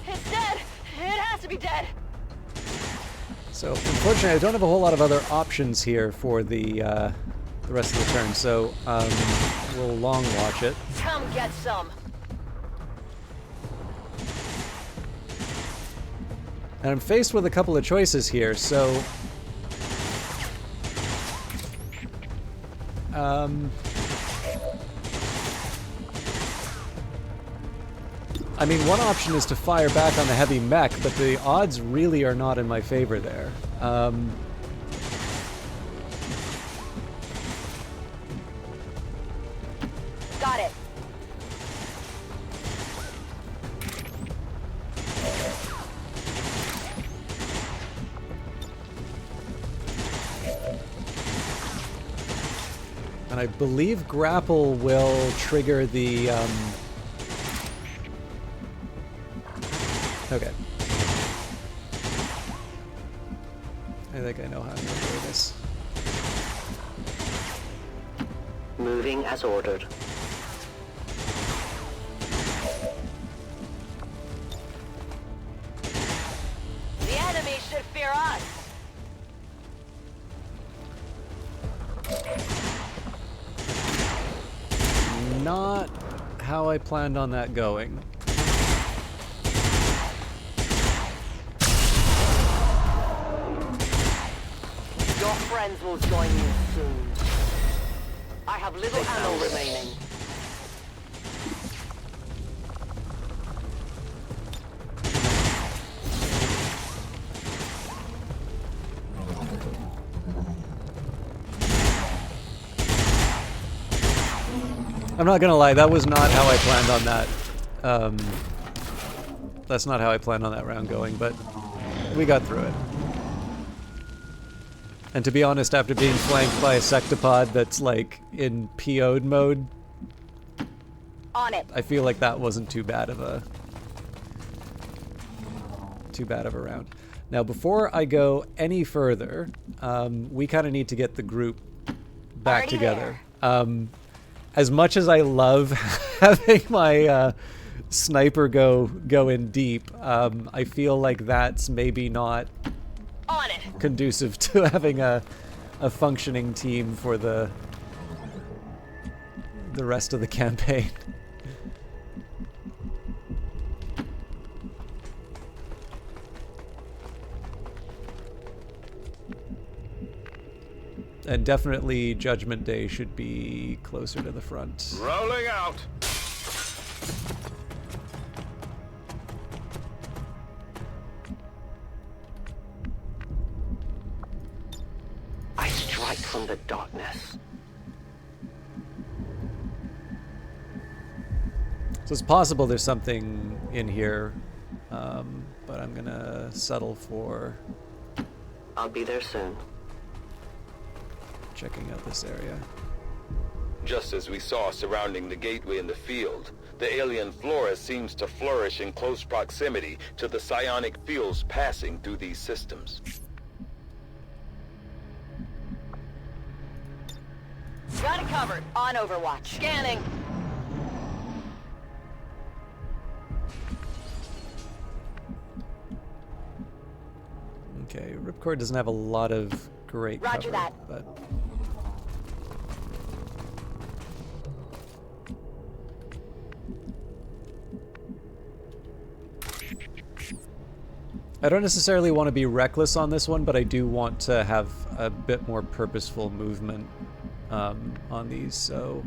It's dead. It has to be dead. So, unfortunately, I don't have a whole lot of other options here for the rest of the turn, so we'll long watch it. Come get some. And I'm faced with a couple of choices here, so... I mean, one option is to fire back on the heavy mech, but the odds really are not in my favor there. Got it. And I believe grapple will trigger the, Okay. I think I know how to do this. Moving as ordered. The enemy should fear us. Not how I planned on that going. Your friends will join you soon. I have little ammo remaining. I'm not gonna lie, that was not how I planned on that. That's not how I planned on that round going, but we got through it. And to be honest, after being flanked by a sectopod that's like in PO'd mode, On it. I feel like that wasn't too bad of a round. Now, before I go any further, we kind of need to get the group back Already together. As much as I love having my sniper go in deep, I feel like that's maybe not On it. conducive to having a functioning team for the rest of the campaign. And definitely Judgment Day should be closer to the front. Rolling out. I strike from the darkness. So it's possible there's something in here, but I'm gonna settle for I'll be there soon. checking out this area. Just as we saw surrounding the gateway in the field, the alien flora seems to flourish in close proximity to the psionic fields passing through these systems. Got it covered. On Overwatch. Scanning. Okay, Ripcord doesn't have a lot of great Roger cover, that. but I don't necessarily want to be reckless on this one, but I do want to have a bit more purposeful movement on these, so...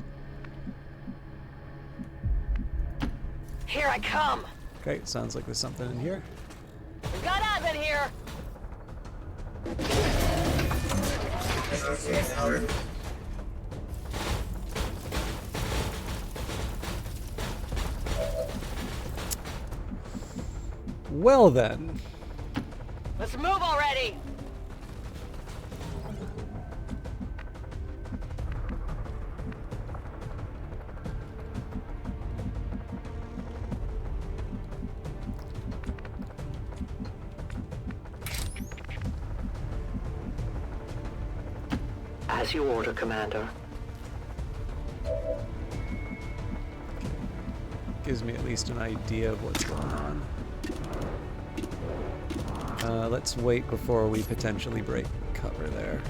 Here I come. Okay, sounds like there's something in here. We've got Advent here. Well then. Let's move already. As you order, Commander. Gives me at least an idea of what's going on. Let's wait before we potentially break cover there.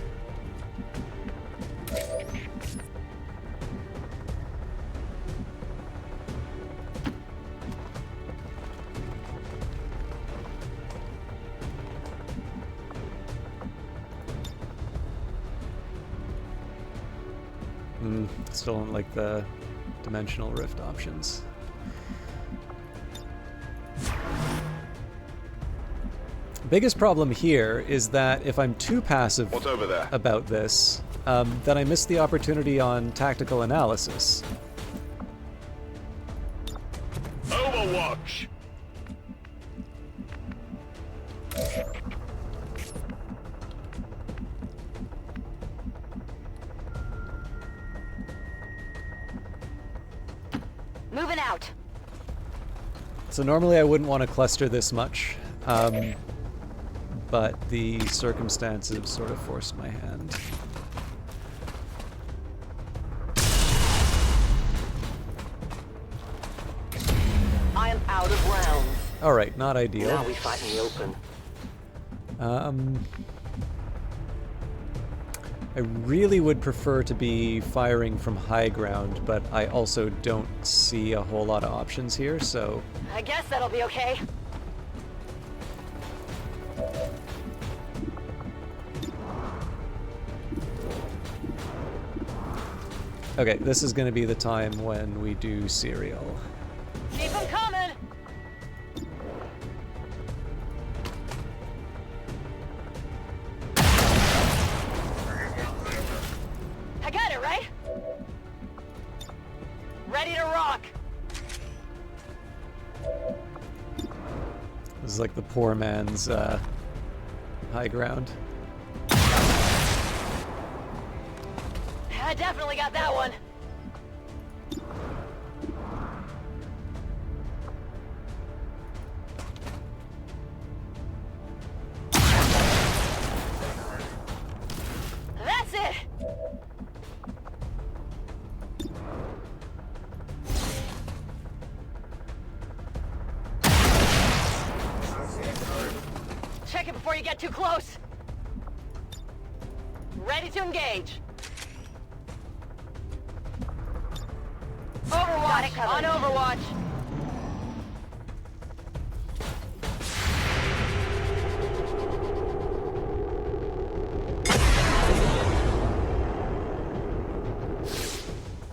Still don't like the dimensional rift options. Biggest problem here is that if I'm too passive What's over there? about this, then I miss the opportunity on tactical analysis. Overwatch. Moving out. So normally I wouldn't want to cluster this much, but the circumstances sort of forced my hand. I am out of rounds. Alright, not ideal. Now we fight in the open. I really would prefer to be firing from high ground, but I also don't see a whole lot of options here, so... I guess that'll be okay. Okay, this is going to be the time when we do serial. Keep them coming. I got it, right? Ready to rock. This is like the poor man's high ground. I definitely got that one. get too close. Ready to engage. Overwatch. On Overwatch.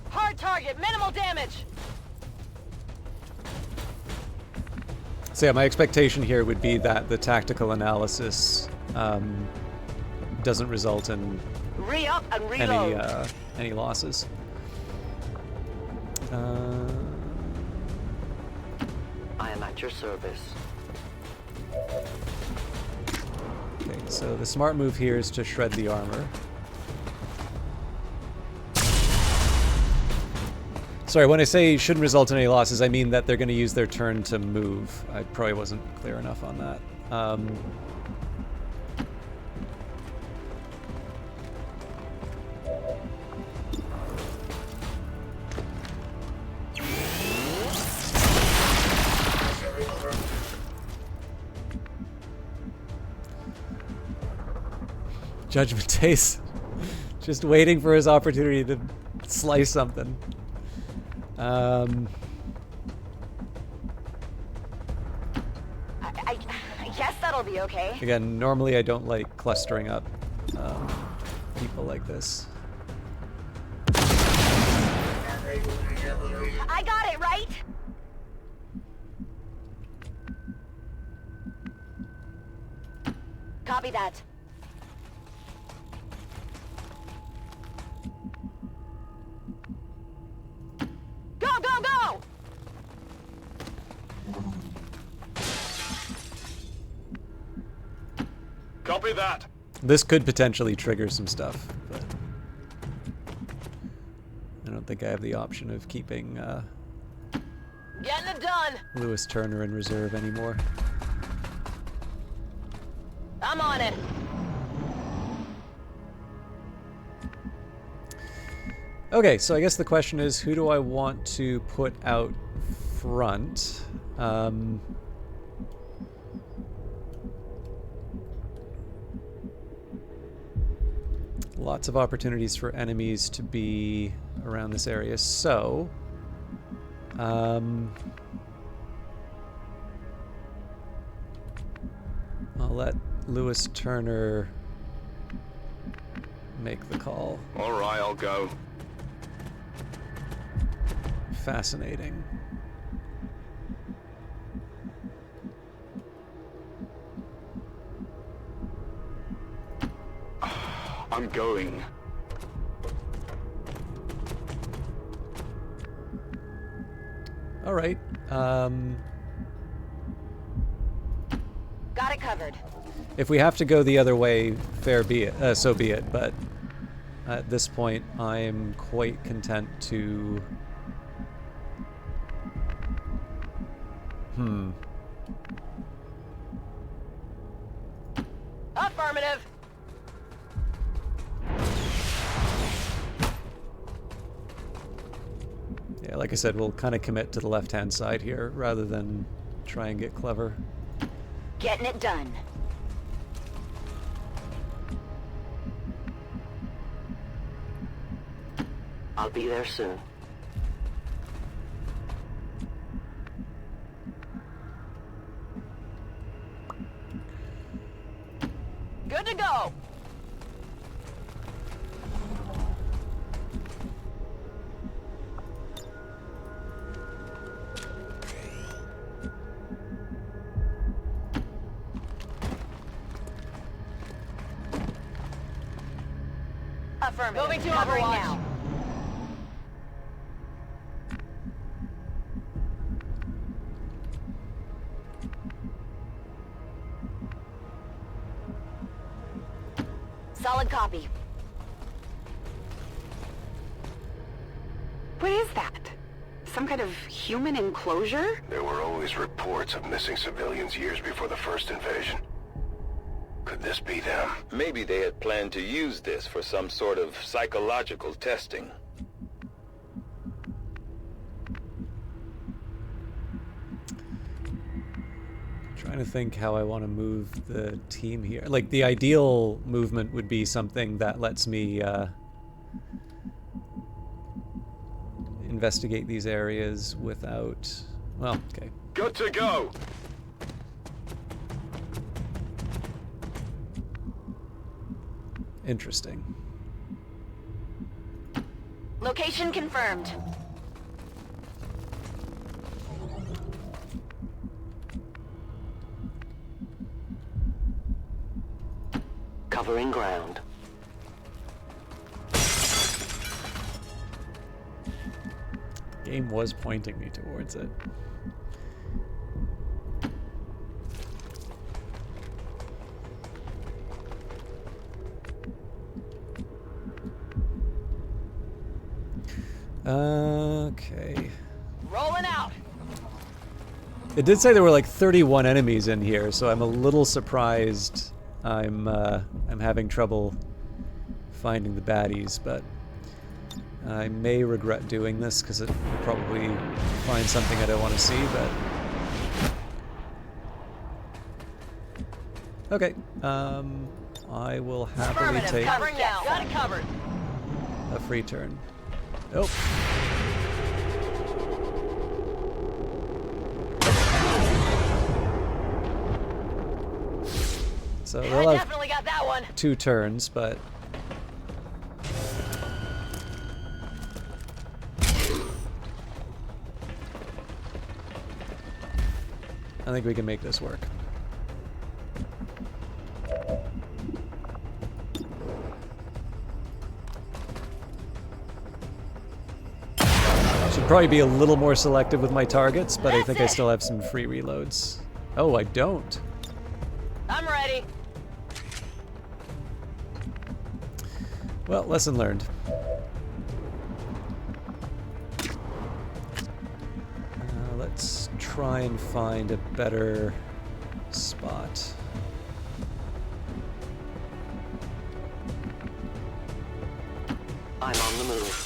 Hard target. Minimal damage. So yeah, my expectation here would be that the tactical analysis doesn't result in Re-up and reload. any losses. I am at your service. Okay, so the smart move here is to shred the armor. Sorry, when I say shouldn't result in any losses, I mean that they're going to use their turn to move. I probably wasn't clear enough on that. Judgment Taste. Just waiting for his opportunity to slice something. I guess that'll be okay. Again, normally I don't like clustering up people like this. I got it, right? Copy that. Go, go, go! Copy that. This could potentially trigger some stuff, but I don't think I have the option of keeping Getting it done. Lewis Turner in reserve anymore. I'm on it. Okay, so I guess the question is, who do I want to put out front? Lots of opportunities for enemies to be around this area, so I'll let Lewis Turner make the call. All right, I'll go. Fascinating. I'm going. All right. Got it covered. If we have to go the other way, fair be it. So be it. But at this point, I'm quite content to. Affirmative. Yeah, like I said, we'll kind of commit to the left-hand side here rather than try and get clever. Getting it done. I'll be there soon. Good to go. Affirmative. Moving to covering now. Solid copy. What is that? Some kind of human enclosure? There were always reports of missing civilians years before the first invasion. Could this be them? Maybe they had planned to use this for some sort of psychological testing. Trying to think how I want to move the team here. Like, the ideal movement would be something that lets me investigate these areas without... Well, okay. Good to go! Interesting. Location confirmed. Covering ground. The game was pointing me towards it. Okay. Rolling out. It did say there were like 31 enemies in here, so I'm a little surprised I'm having trouble finding the baddies, but I may regret doing this because it will probably find something I don't want to see, but... Okay, I will happily take Got it covered. a free turn. Nope. So they'll have Definitely got that one. 2 turns, but I think we can make this work. Should probably be a little more selective with my targets, but I think I still have some free reloads. Oh, I don't. I'm ready. Well, lesson learned. Let's try and find a better spot. I'm on the move.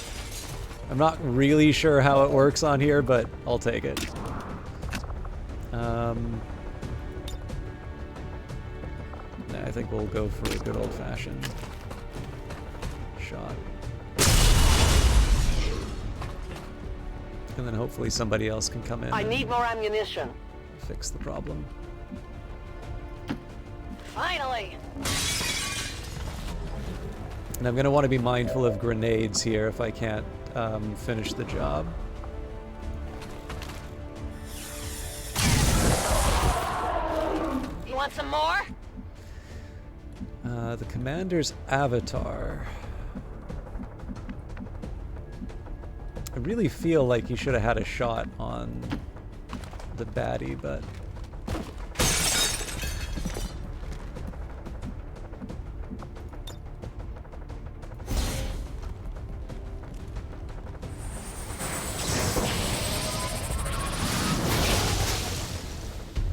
I'm not really sure how it works on here, but I'll take it. Nah, I think we'll go for a good old-fashioned shot. And then hopefully somebody else can come in I and need more ammunition. fix the problem. Finally. And I'm going to want to be mindful of grenades here if I can't finish the job. You want some more? The commander's avatar. I really feel like he should have had a shot on the baddie, but...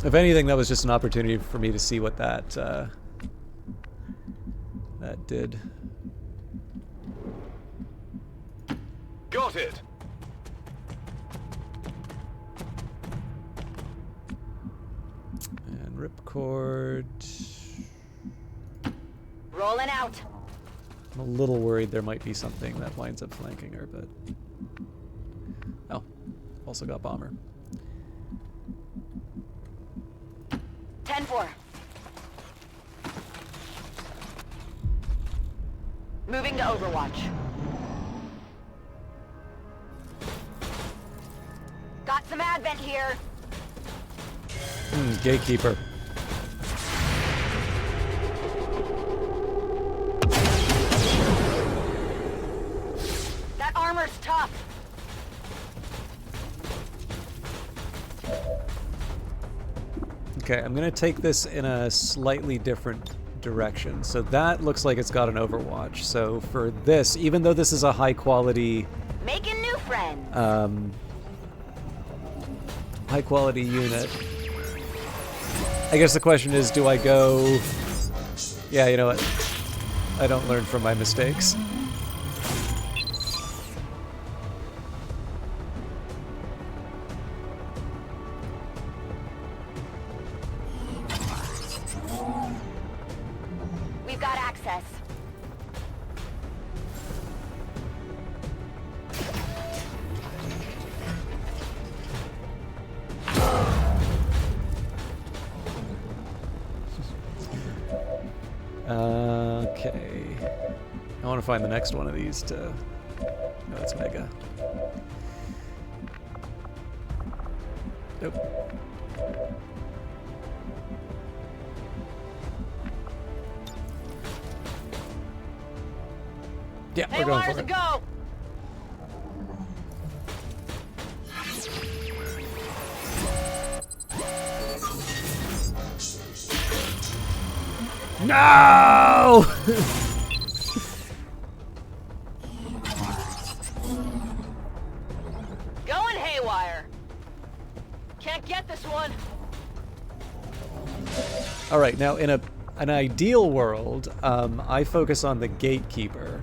If anything, that was just an opportunity for me to see what that that did. Got it! And ripcord. Rolling out. I'm a little worried there might be something that winds up flanking her, but... Oh, also got bomber. 10-4. Moving to Overwatch. Got some advent here. Gatekeeper. That armor's tough. Okay, I'm gonna take this in a slightly different direction. So that looks like it's got an Overwatch. So for this, even though this is a high quality Making new friends. high quality unit, I guess the question is, do I go... Yeah, you know what? I don't learn from my mistakes. Okay. I want to find the next one of these to... No, it's Mega. Nope. Yeah, Hey, we're going wires for a it. go! No! Going haywire. Can't get this one. All right, now in an ideal world, I focus on the gatekeeper.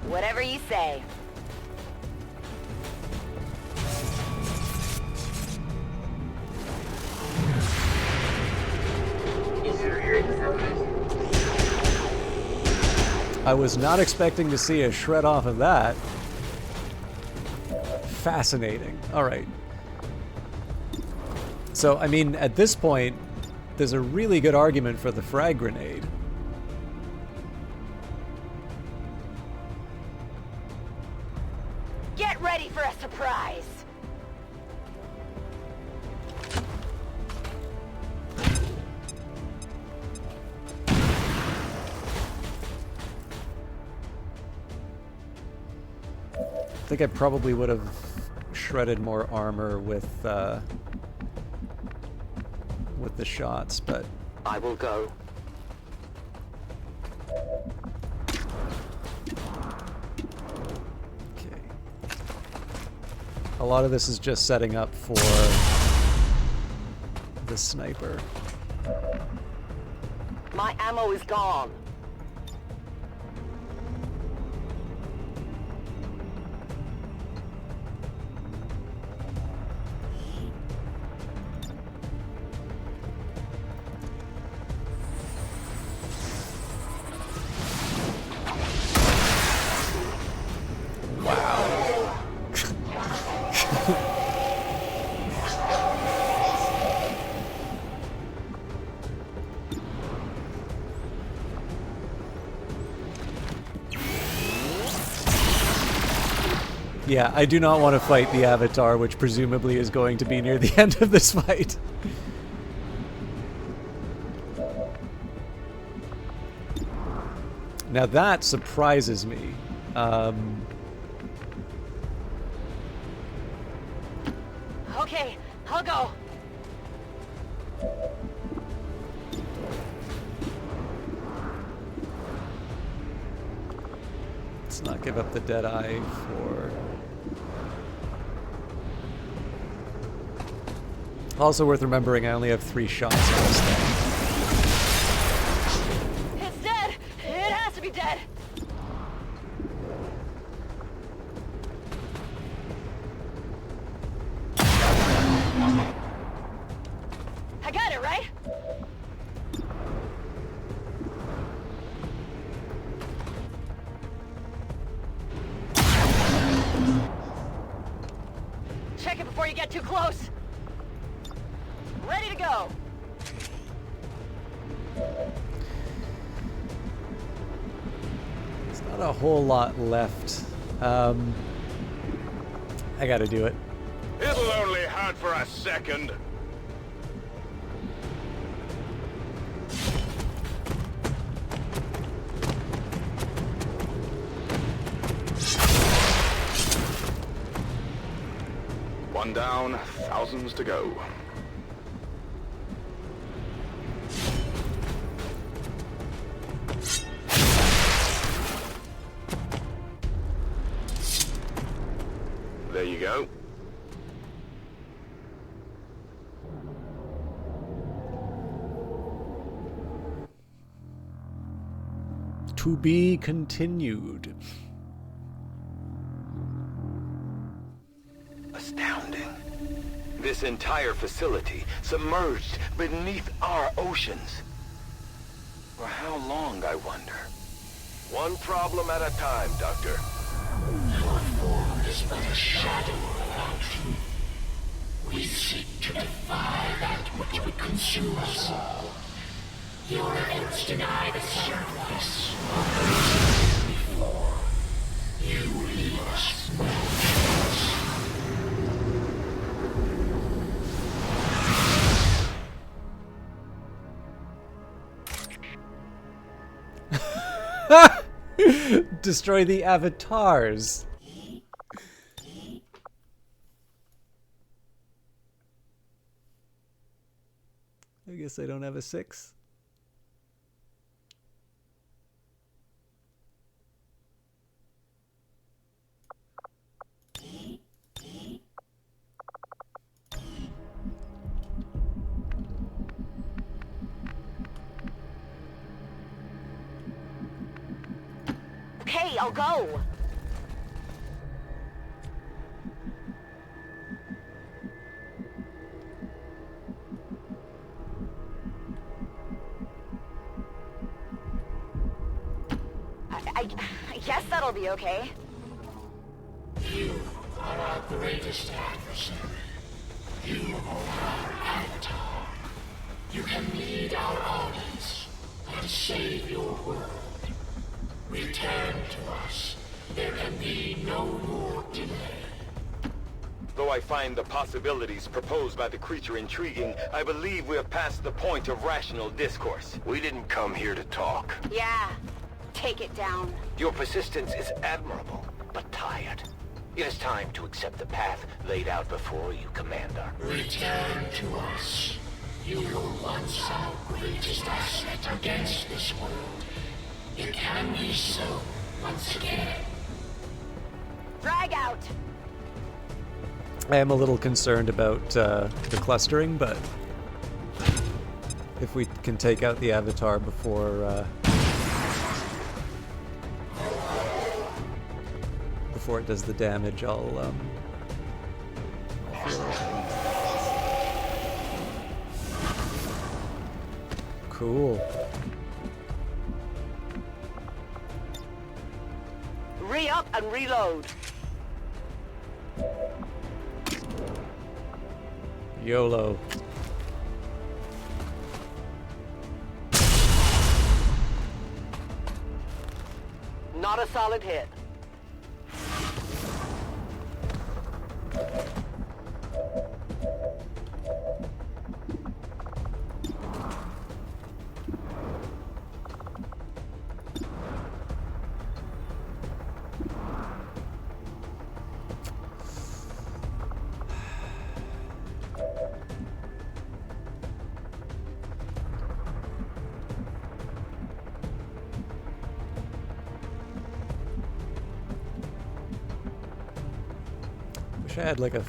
Whatever you say. I was not expecting to see a shred off of that. Fascinating. All right. So, I mean, at this point, there's a really good argument for the frag grenade. Get ready for a surprise. I think I probably would have shredded more armor with the shots, but I will go. okay. A lot of this is just setting up for the sniper. My ammo is gone. Yeah, I do not want to fight the Avatar, which presumably is going to be near the end of this fight. Now that surprises me. Okay, I'll go. Let's not give up the dead eye for... Also worth remembering, I only have 3 shots on this thing. It's dead. It has to be dead. I got it, right? Check it before you get too close. Ready to go. There's not a whole lot left. I gotta do it. It'll only hurt for a second. One down, thousands to go. There you go. To be continued. Astounding. this entire facility submerged beneath our oceans. For how long, I wonder? One problem at a time, Doctor. Your form is but a shadow of our truth. We seek to defy that which would consume us all. Your efforts deny the sacrifice of those before. You leave us no choice. Destroy the avatars. I guess I don't have a 6. Okay, I'll go. I guess that'll be okay. You are our greatest adversary. You are our avatar. You can lead our armies and save your world. Return to us. There can be no more delay. Though I find the possibilities proposed by the creature intriguing, I believe we have passed the point of rational discourse. We didn't come here to talk. Yeah, take it down. Your persistence is admirable, but tired. It is time to accept the path laid out before you, Commander. Return to us. You were once our greatest asset against this world. It can be so once again. Drag out. I am a little concerned about the clustering, but if we can take out the avatar before it does the damage, I'll feel okay. Cool. Re-up and reload. YOLO. Not a solid hit. Wish I had like a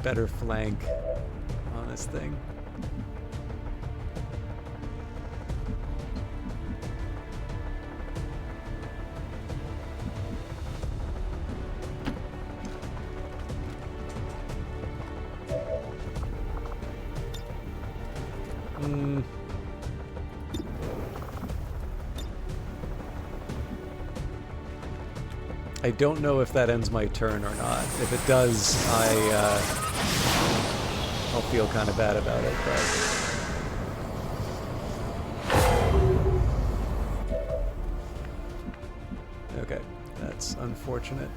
better flank on this thing. I don't know if that ends my turn or not. If it does, I'll feel kind of bad about it, but... Okay, that's unfortunate.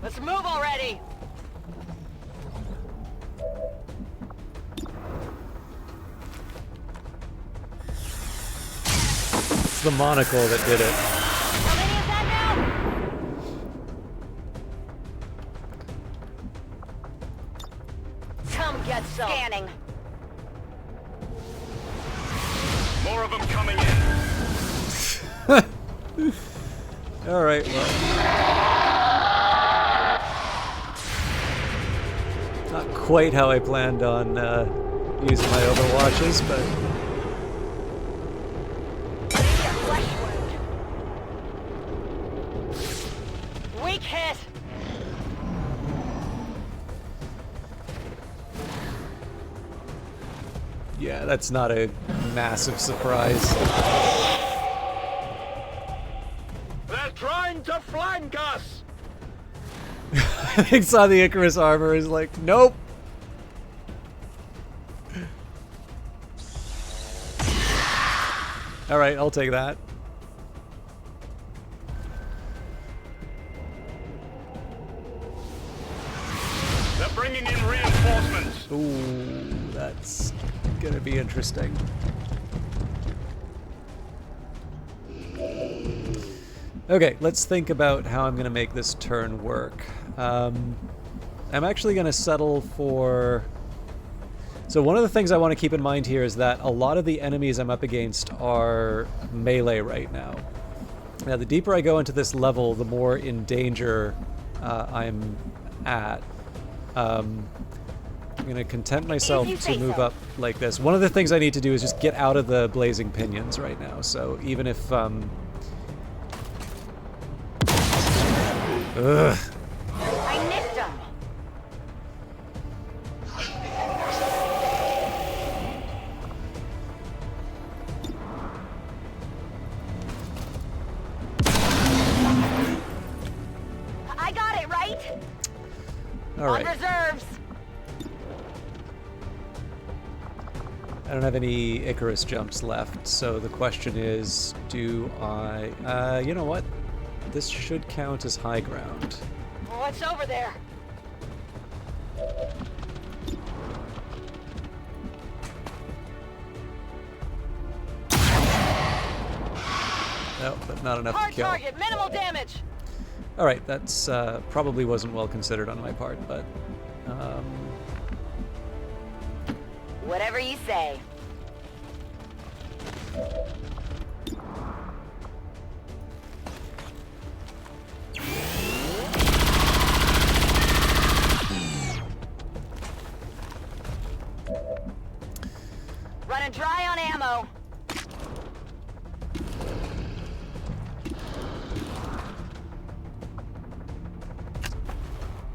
Let's move already! It's the monocle that did it. How many is that now? Come get some. Scanning. More of them coming in. All right, well. Not quite how I planned on using my overwatches, but... Weak hit! Yeah, that's not a massive surprise. They're trying to flank us! I think saw the Icarus armor is like, nope. Alright, I'll take that. They're bringing in reinforcements. Ooh, that's gonna be interesting. Okay, let's think about how I'm gonna make this turn work. I'm actually gonna settle for... So one of the things I want to keep in mind here is that a lot of the enemies I'm up against are melee right now. Now, the deeper I go into this level, the more in danger I'm at. I'm going to content myself to move up like this. One of the things I need to do is just get out of the blazing pinions right now. So even if... Ugh. I missed him! I got it, right? All right. On reserves! I don't have any Icarus jumps left, so the question is, do I... you know what? This should count as high ground. What's over there? No, but not enough Hard to kill. target, minimal damage! Alright, that's probably wasn't well considered on my part, but... Whatever you say. Running dry on ammo.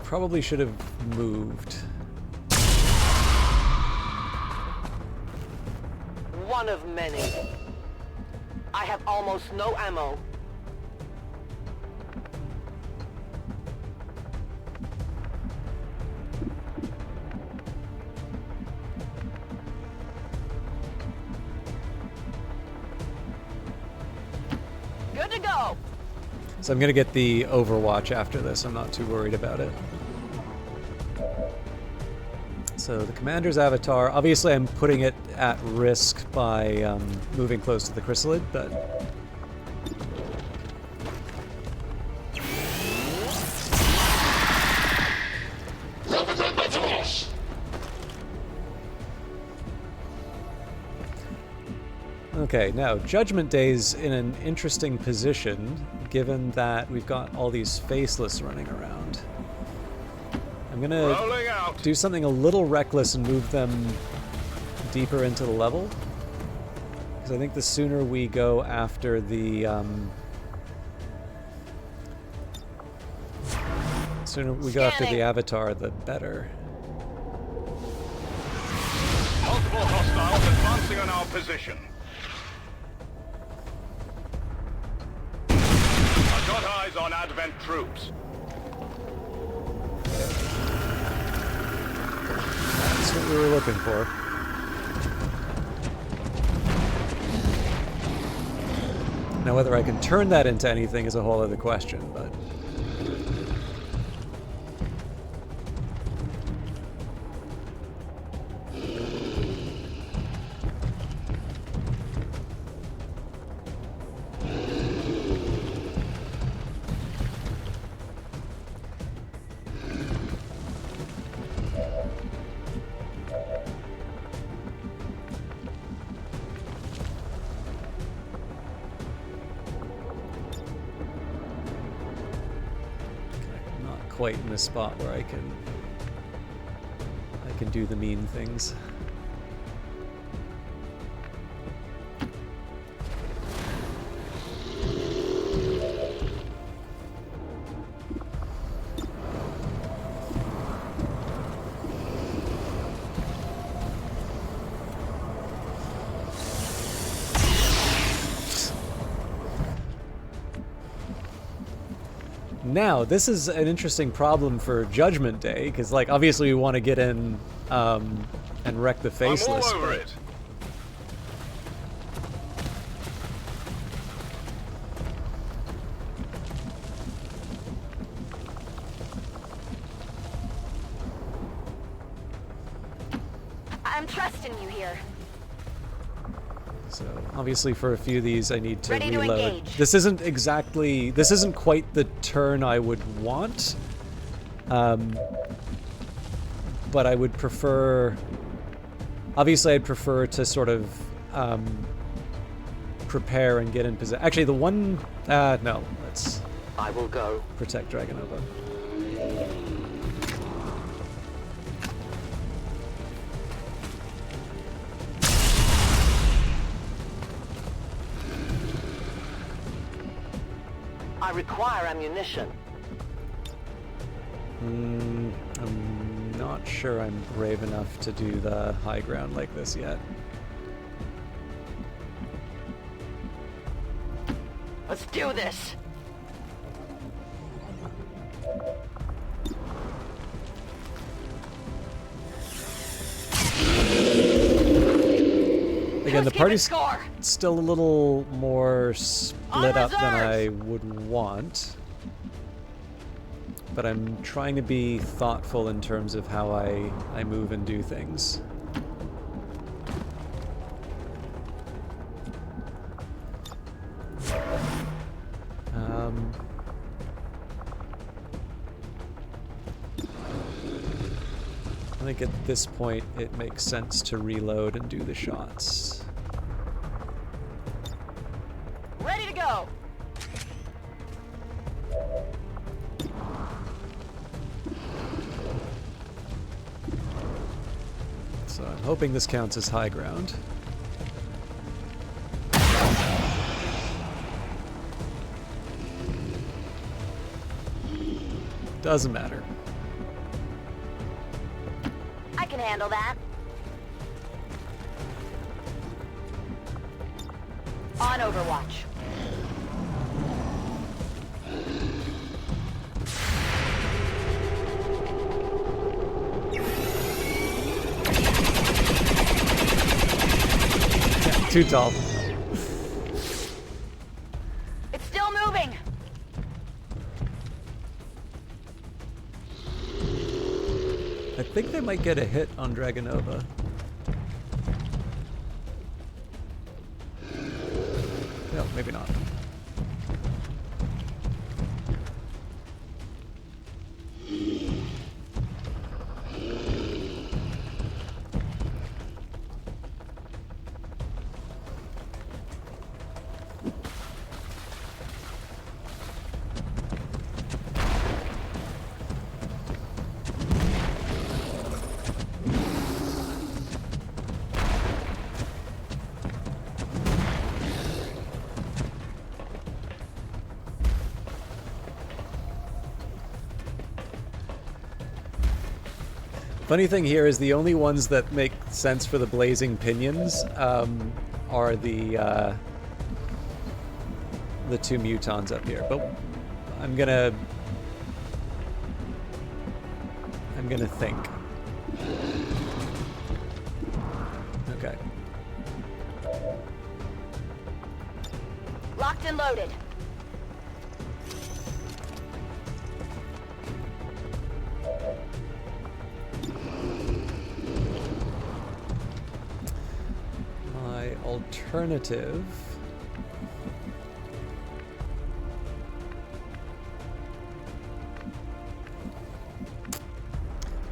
Probably should have moved. One of many. I have almost no ammo. Good to go. So I'm going to get the Overwatch after this. I'm not too worried about it. So the commander's avatar, obviously I'm putting it at risk by moving close to the chrysalid, but... Okay, now Judgment Day's in an interesting position, given that we've got all these faceless running around. I'm gonna do something a little reckless and move them deeper into the level. Because I think the sooner we go after the avatar, the better. Multiple hostiles advancing on our position. I've got eyes on Advent troops. That's what we were looking for. Now, whether I can turn that into anything is a whole other question, but... quite in the spot where I can I can do the mean things. Now, this is an interesting problem for Judgment Day, because, like, obviously we want to get in and wreck the Faceless. I'm all over it. I'm trusting you here. So obviously for a few of these I need to Ready to reload. engage. This isn't quite the turn I would want. But I would prefer, obviously I'd prefer to sort of prepare and get in position. Actually the one, no, let's I will go. protect Dragonova. I require ammunition. I'm not sure I'm brave enough to do the high ground like this yet. Let's do this. Again, the party's still a little more split up than I would want. But I'm trying to be thoughtful in terms of how I move and do things. I think at this point it makes sense to reload and do the shots. Ready to go. So I'm hoping this counts as high ground. Doesn't matter. I can handle that. On Overwatch. Yeah, too tall. It's still moving. I think they might get a hit on Dragonova. No, maybe not. Funny thing here is the only ones that make sense for the blazing pinions are the two mutons up here. But I'm gonna think. Okay. Locked and loaded. My alternative.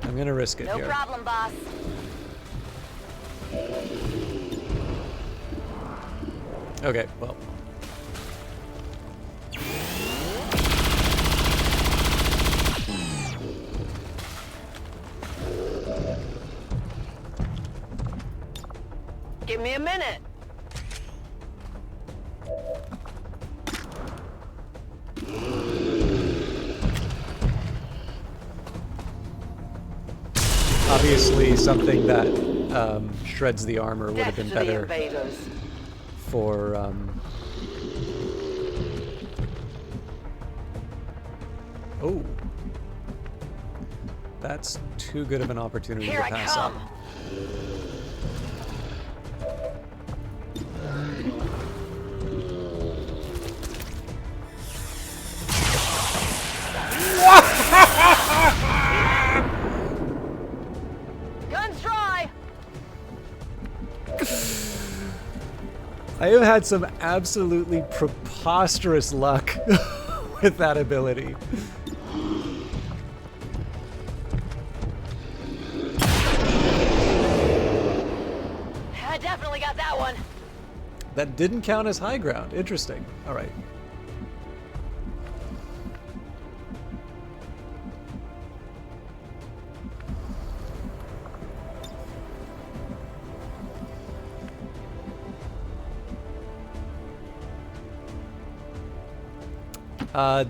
I'm gonna risk it No here. problem, boss. Okay, well. Give me a minute. Obviously, something that shreds the armor would have been Death to the better invaders. for. Oh, that's too good of an opportunity Here to I pass come. up. Guns dry. I have had some absolutely preposterous luck with that ability. I definitely got that one. That didn't count as high ground. Interesting. All right.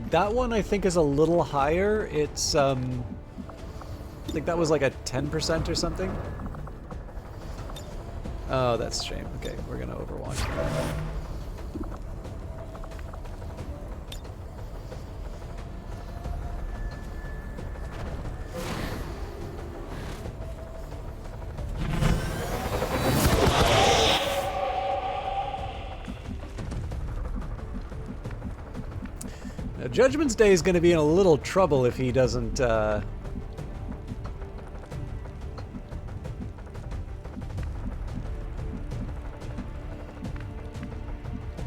That one I think is a little higher. It's I think that was like a 10% or something. Oh, that's a shame. Okay, we're gonna overwatch. Now, Judgment's Day is going to be in a little trouble if he doesn't.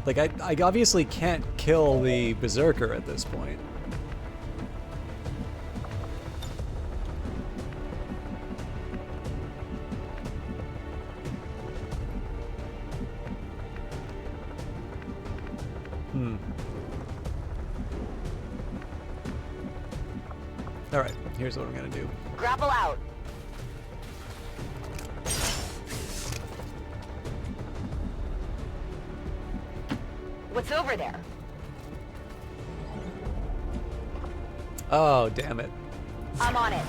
Like, I obviously can't kill the Berserker at this point. Alright, here's what I'm gonna do. Grapple out. What's over there? Oh, damn it. I'm on it.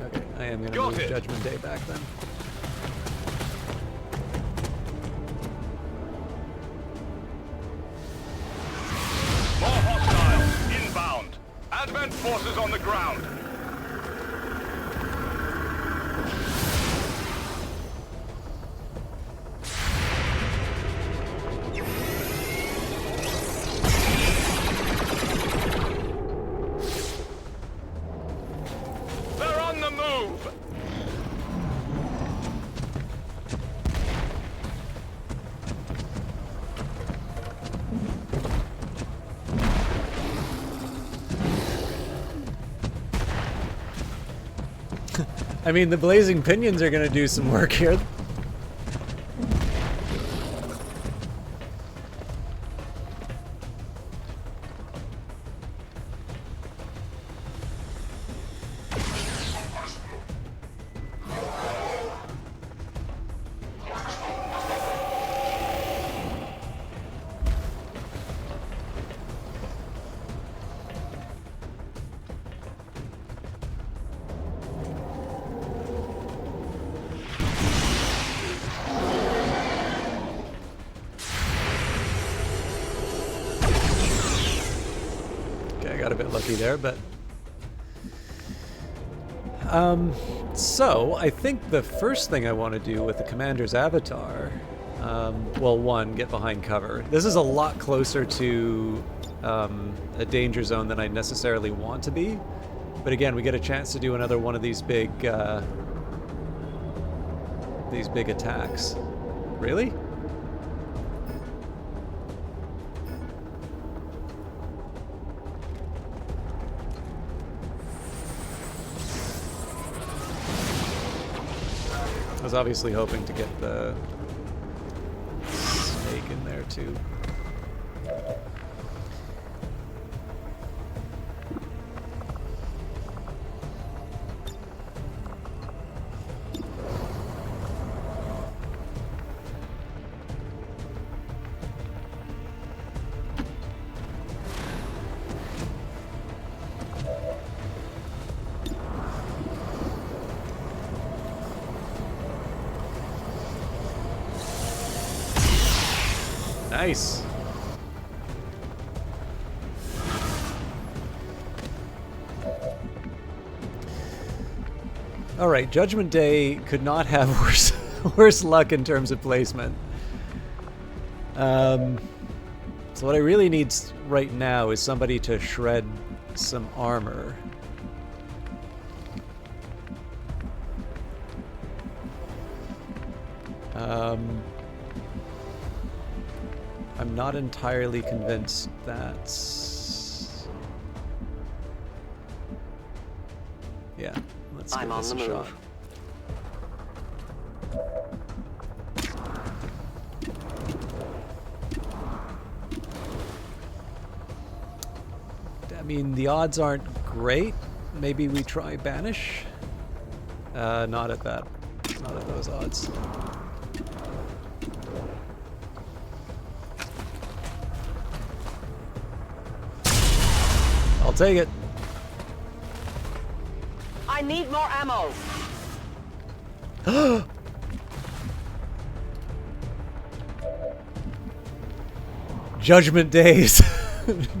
Okay, I am gonna move Judgment Day back then. More hostiles inbound. Advent forces on the ground. They're on the move. I mean, the Blazing Pinions are gonna do some work here. Got a bit lucky there, but so I think the first thing I want to do with the commander's avatar, well, one, get behind cover. This is a lot closer to a danger zone than I necessarily want to be, but again, we get a chance to do another one of these big attacks. Really? I was obviously hoping to get the snake in there too. Nice. All right, Judgment Day could not have worse luck in terms of placement. So what I really need right now is somebody to shred some armor. I'm not entirely convinced that's... Yeah, let's give this a shot. I mean, the odds aren't great. Maybe we try Banish? Not at those odds. I'll take it. I need more ammo. Judgment Days.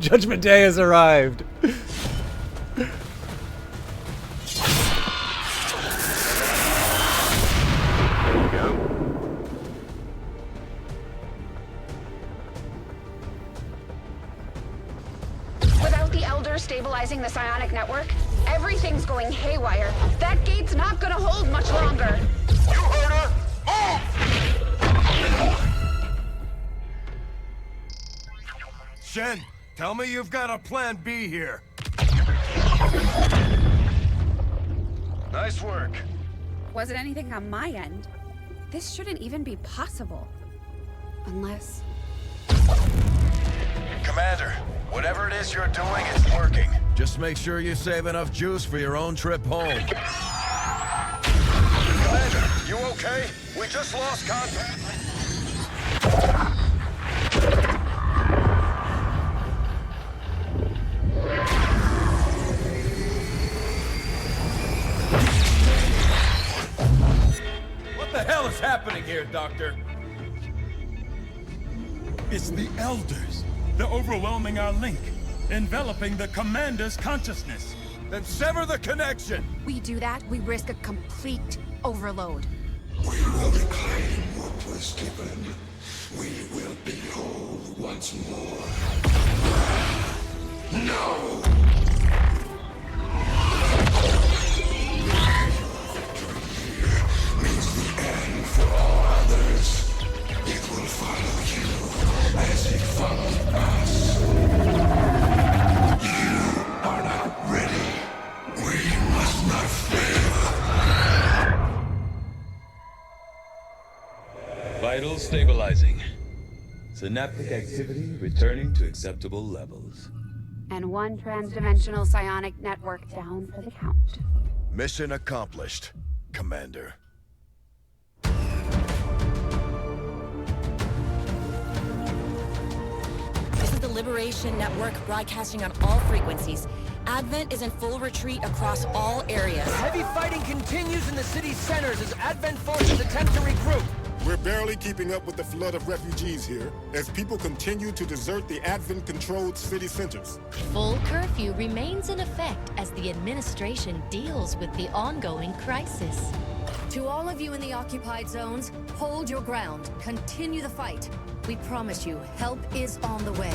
Judgment Day has arrived. Stabilizing the psionic network, everything's going haywire. That gate's not gonna hold much longer. You heard her! Shen, tell me you've got a plan B here. Nice work. Wasn't anything on my end. This shouldn't even be possible. Unless... Commander, whatever it is you're doing, it's working. Just make sure you save enough juice for your own trip home. Commander, you okay? We just lost contact. What the hell is happening here, Doctor? It's the Elders. They're overwhelming our link, enveloping the Commander's consciousness. Then sever the connection! we do that, we risk a complete overload. We will reclaim what was given. We will be whole once more. No! Means the end for all others. It will follow you as it followed us. You are not ready. We must not fail. Vital stabilizing. Synaptic activity returning to acceptable levels. And one transdimensional psionic network down for the count. Mission accomplished, Commander. This is the Liberation Network broadcasting on all frequencies. Advent is in full retreat across all areas. Heavy fighting continues in the city's centers as Advent forces attempt to regroup. We're barely keeping up with the flood of refugees here, as people continue to desert the Advent-controlled city centers. Full curfew remains in effect as the administration deals with the ongoing crisis. To all of you in the occupied zones, hold your ground. Continue the fight. We promise you, help is on the way.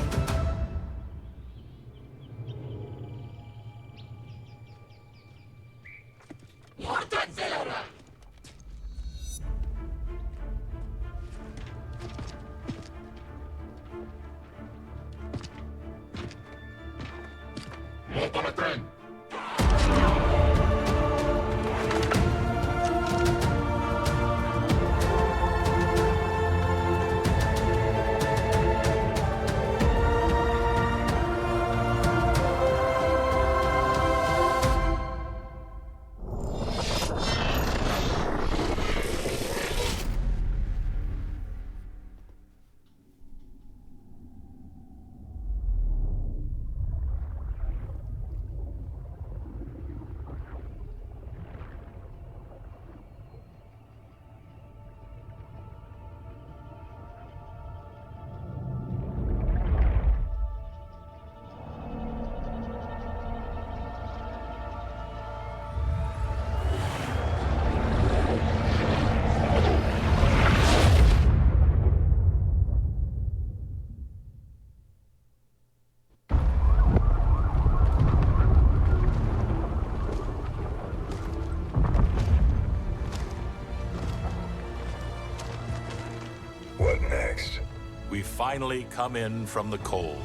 finally come in from the cold.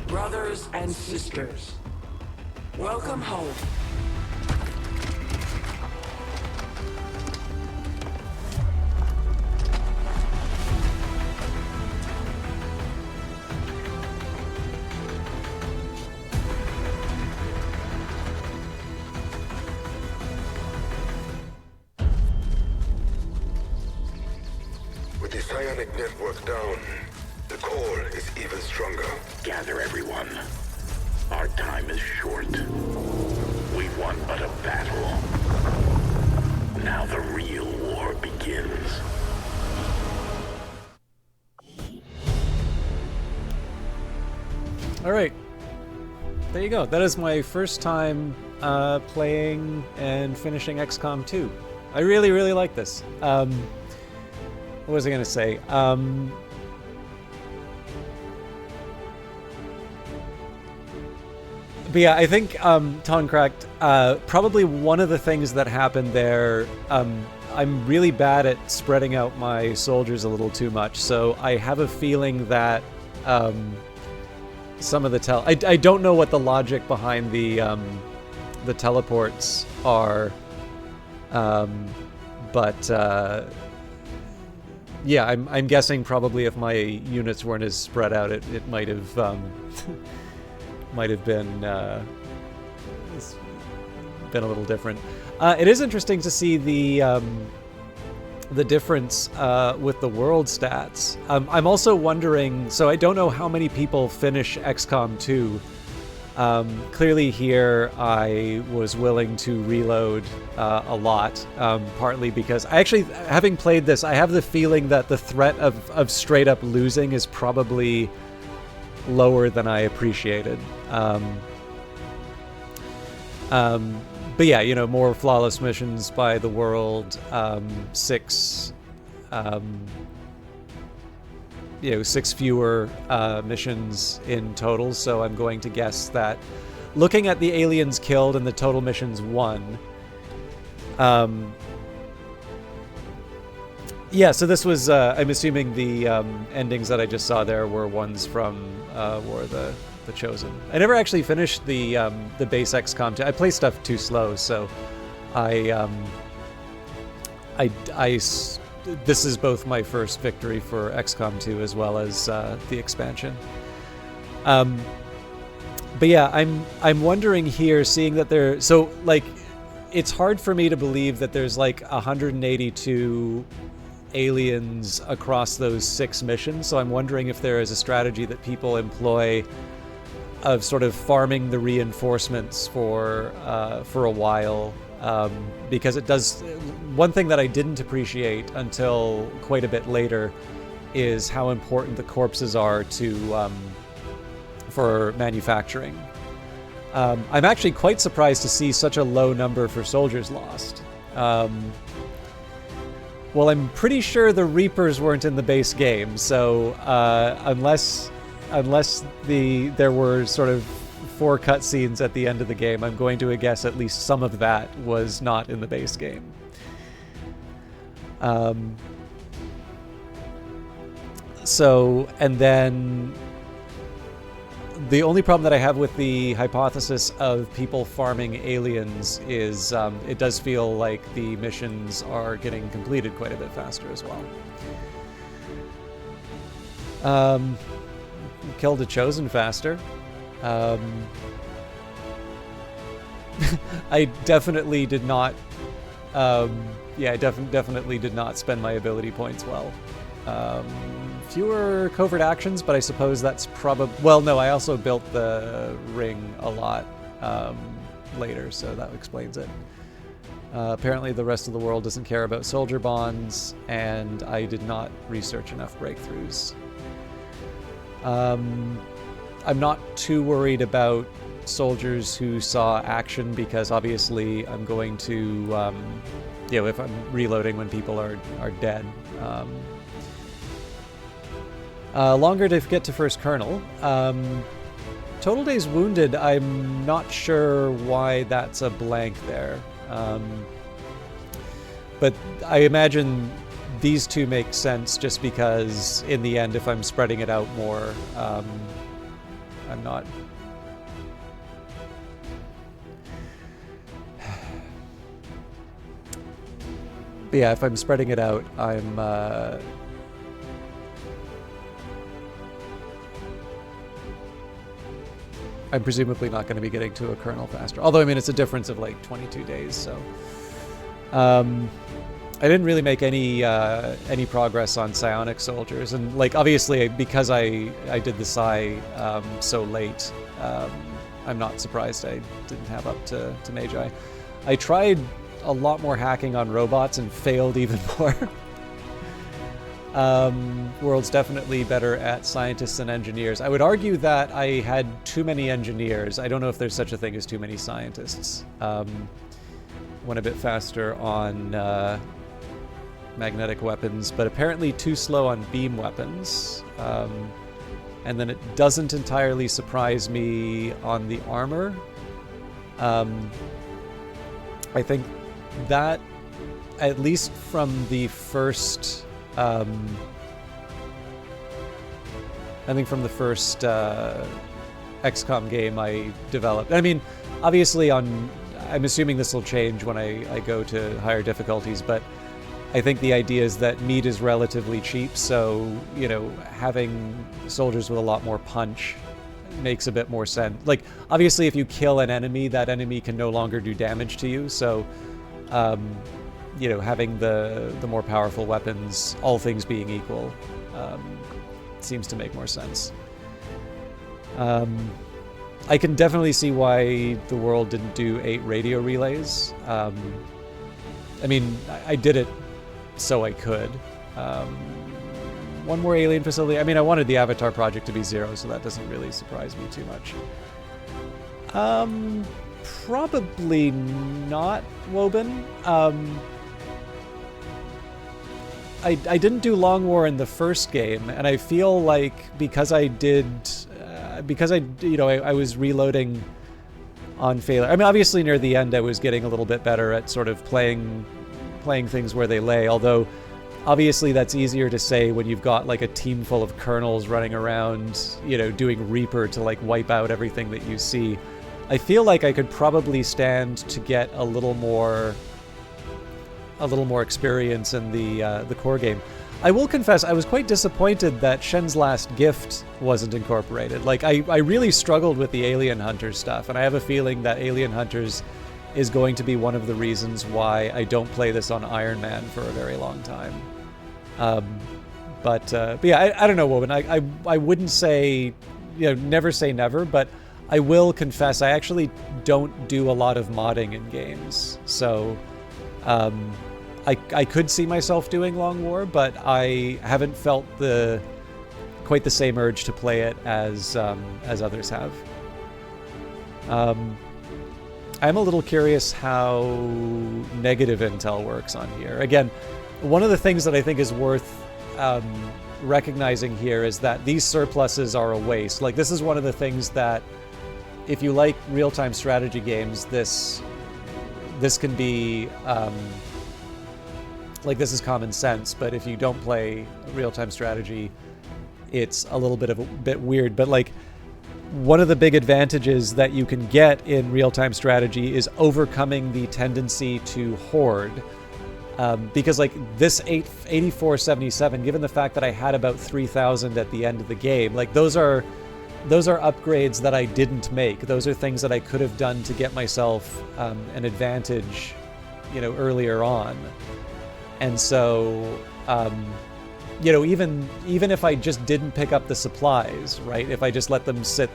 Brothers and sisters, welcome home. With the psionic network down, the core is even stronger. Gather everyone. Our time is short. We won but a battle. Now the real war begins. All right. There you go. That is my first time playing and finishing XCOM 2. I really, really like this. What was I going to say? But yeah, I think, Toncracked, probably one of the things that happened there, I'm really bad at spreading out my soldiers a little too much, so I have a feeling that some of the I don't know what the logic behind the teleports are, but yeah, I'm guessing probably if my units weren't as spread out, it might have been a little different. It is interesting to see the difference with the world stats. I'm also wondering, so I don't know how many people finish XCOM 2. Clearly here I was willing to reload a lot, partly because I actually, having played this, I have the feeling that the threat of straight up losing is probably lower than I appreciated. But yeah, you know, more flawless missions by the world, 6 fewer missions in total, so I'm going to guess that looking at the aliens killed and the total missions won, yeah, so this was, I'm assuming the endings that I just saw there were ones from War of the Chosen. I never actually finished the base XCOM 2. I play stuff too slow, so this is both my first victory for XCOM 2 as well as the expansion. But yeah, I'm wondering here, seeing that there, so like, it's hard for me to believe that there's like 182 aliens across those 6 missions. So I'm wondering if there is a strategy that people employ of sort of farming the reinforcements for a while, because it does. One thing that I didn't appreciate until quite a bit later is how important the corpses are to for manufacturing. I'm actually quite surprised to see such a low number for soldiers lost. Well, I'm pretty sure the Reapers weren't in the base game, so unless there were sort of 4 cutscenes at the end of the game, I'm going to guess at least some of that was not in the base game. So, and then the only problem that I have with the hypothesis of people farming aliens is it does feel like the missions are getting completed quite a bit faster as well. Killed a Chosen faster. I definitely did not. Yeah, I definitely did not spend my ability points well. Fewer covert actions, but I suppose that's probably... Well, no, I also built the ring a lot later, so that explains it. Apparently the rest of the world doesn't care about soldier bonds, and I did not research enough breakthroughs. I'm not too worried about soldiers who saw action, because obviously I'm going to, if I'm reloading when people are dead. Longer to get to first colonel. Total days wounded, I'm not sure why that's a blank there. But I imagine these two make sense just because in the end, if I'm spreading it out more, I'm not... But yeah, if I'm spreading it out, I'm presumably not going to be getting to a colonel faster. Although, I mean, it's a difference of like 22 days, so... I didn't really make any progress on psionic soldiers, and like obviously because I did the psi so late, I'm not surprised I didn't have up to Magi. I tried a lot more hacking on robots and failed even more. World's definitely better at scientists and engineers. I would argue that I had too many engineers. I don't know if there's such a thing as too many scientists. Went a bit faster on magnetic weapons, but apparently too slow on beam weapons. And then it doesn't entirely surprise me on the armor. I think that, at least from the first... XCOM game I developed. I mean, obviously I'm assuming this will change when I go to higher difficulties, but I think the idea is that meat is relatively cheap, so, having soldiers with a lot more punch makes a bit more sense. Like, obviously if you kill an enemy, that enemy can no longer do damage to you, so, having the more powerful weapons, all things being equal, seems to make more sense. I can definitely see why the world didn't do 8 radio relays. I mean, I did it so I could. One more alien facility. I mean, I wanted the Avatar project to be 0, so that doesn't really surprise me too much. Probably not, Woban. I didn't do Long War in the first game, and I feel like because I was reloading on failure. I mean, obviously near the end I was getting a little bit better at sort of playing things where they lay, although obviously that's easier to say when you've got like a team full of colonels running around, doing Reaper to like wipe out everything that you see. I feel like I could probably stand to get a little more experience in the core game. I will confess, I was quite disappointed that Shen's Last Gift wasn't incorporated. Like, I really struggled with the Alien Hunters stuff, and I have a feeling that Alien Hunters is going to be one of the reasons why I don't play this on Iron Man for a very long time. But yeah, I don't know, Woman. I wouldn't say, never say never, but I will confess I actually don't do a lot of modding in games. So, I could see myself doing Long War, but I haven't felt quite the same urge to play it as others have. I'm a little curious how negative intel works on here. Again, one of the things that I think is worth recognizing here is that these surpluses are a waste. Like, this is one of the things that, if you like real-time strategy games, this can be like, this is common sense, but if you don't play real-time strategy, it's a little bit weird. But like, one of the big advantages that you can get in real-time strategy is overcoming the tendency to hoard. Because like this 8477, given the fact that I had about 3,000 at the end of the game, like those are upgrades that I didn't make. Those are things that I could have done to get myself an advantage, earlier on. And so, even if I just didn't pick up the supplies, right? If I just let them sit,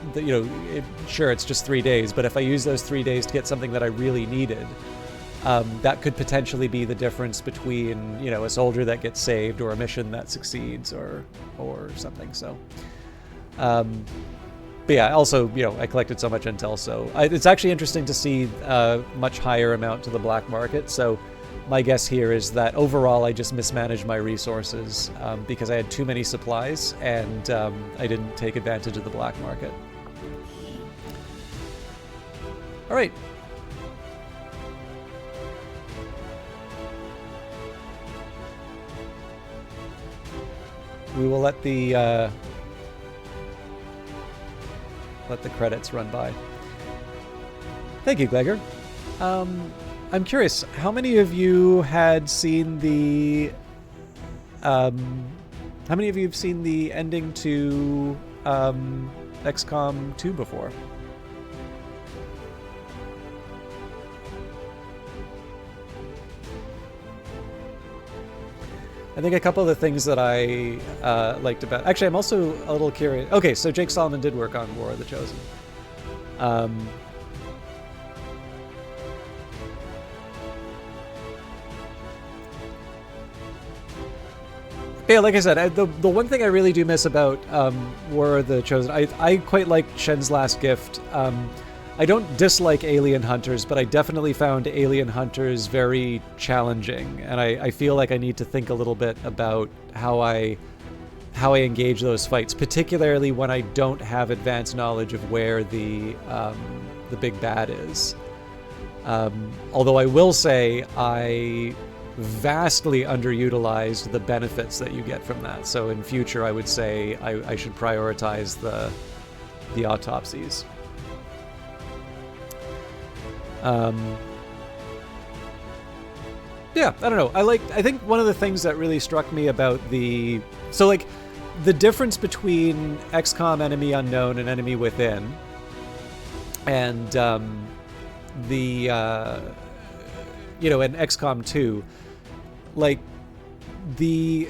sure, it's just 3 days, but if I use those 3 days to get something that I really needed, that could potentially be the difference between, a soldier that gets saved or a mission that succeeds or something. So, But yeah, also, I collected so much intel, so it's actually interesting to see a much higher amount to the black market. So my guess here is that overall I just mismanaged my resources because I had too many supplies and I didn't take advantage of the black market. All right. We will let the credits run by. Thank you, Glegor. I'm curious, how many of you had seen the how many of you have seen the ending to XCOM 2 before? I think a couple of the things that I liked about... Actually, I'm also a little curious. Okay, so Jake Solomon did work on War of the Chosen. Yeah, like I said, the one thing I really do miss about War of the Chosen, I quite liked Shen's Last Gift. I don't dislike Alien Hunters, but I definitely found Alien Hunters very challenging, and I feel like I need to think a little bit about how I engage those fights, particularly when I don't have advanced knowledge of where the big bad is. Although I will say I vastly underutilized the benefits that you get from that. So in future, I would say I should prioritize the autopsies. Yeah, I don't know. I think one of the things that really struck me about the difference between XCOM Enemy Unknown and Enemy Within, and in XCOM 2, like the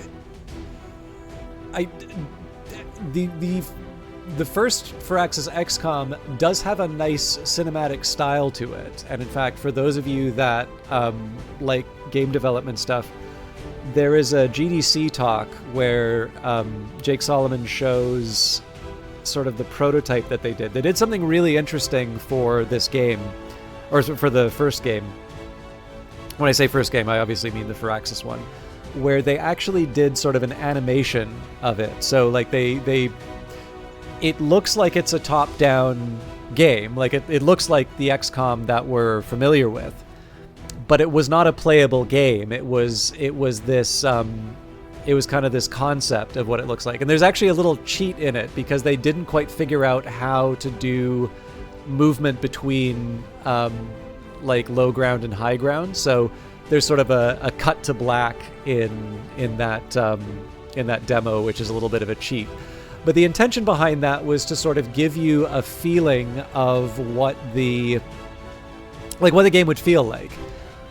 first Firaxis XCOM does have a nice cinematic style to it, and in fact, for those of you that like game development stuff, there is a GDC talk where Jake Solomon shows sort of the prototype that they did. They did something really interesting for this game, or for the first game. When I say first game, I obviously mean the Firaxis one, where they actually did sort of an animation of it. So like it looks like it's a top-down game. Like it looks like the XCOM that we're familiar with, but it was not a playable game. It was this it was kind of this concept of what it looks like. And there's actually a little cheat in it because they didn't quite figure out how to do movement between like low ground and high ground. So there's sort of a cut to black in that demo, which is a little bit of a cheat. But the intention behind that was to sort of give you a feeling of what the game would feel like.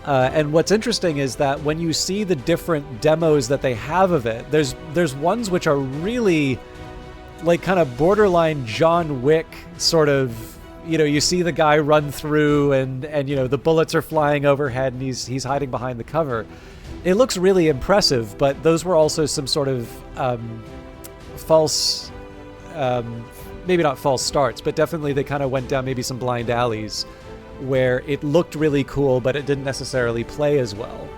And what's interesting is that when you see the different demos that they have of it, there's ones which are really like kind of borderline John Wick sort of. You see the guy run through and the bullets are flying overhead and he's hiding behind the cover. It looks really impressive, but those were also some sort of false, maybe not false starts, but definitely they kind of went down maybe some blind alleys where it looked really cool, but it didn't necessarily play as well.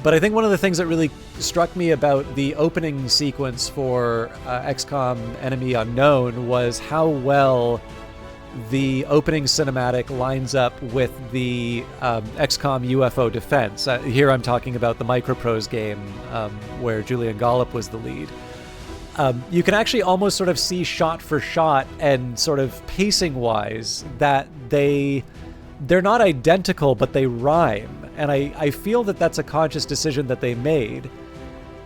But I think one of the things that really struck me about the opening sequence for XCOM Enemy Unknown was how well the opening cinematic lines up with the XCOM UFO defense. Here I'm talking about the Microprose game where Julian Gollop was the lead. You can actually almost sort of see shot for shot and sort of pacing-wise that they're not identical, but they rhyme. And I feel that that's a conscious decision that they made.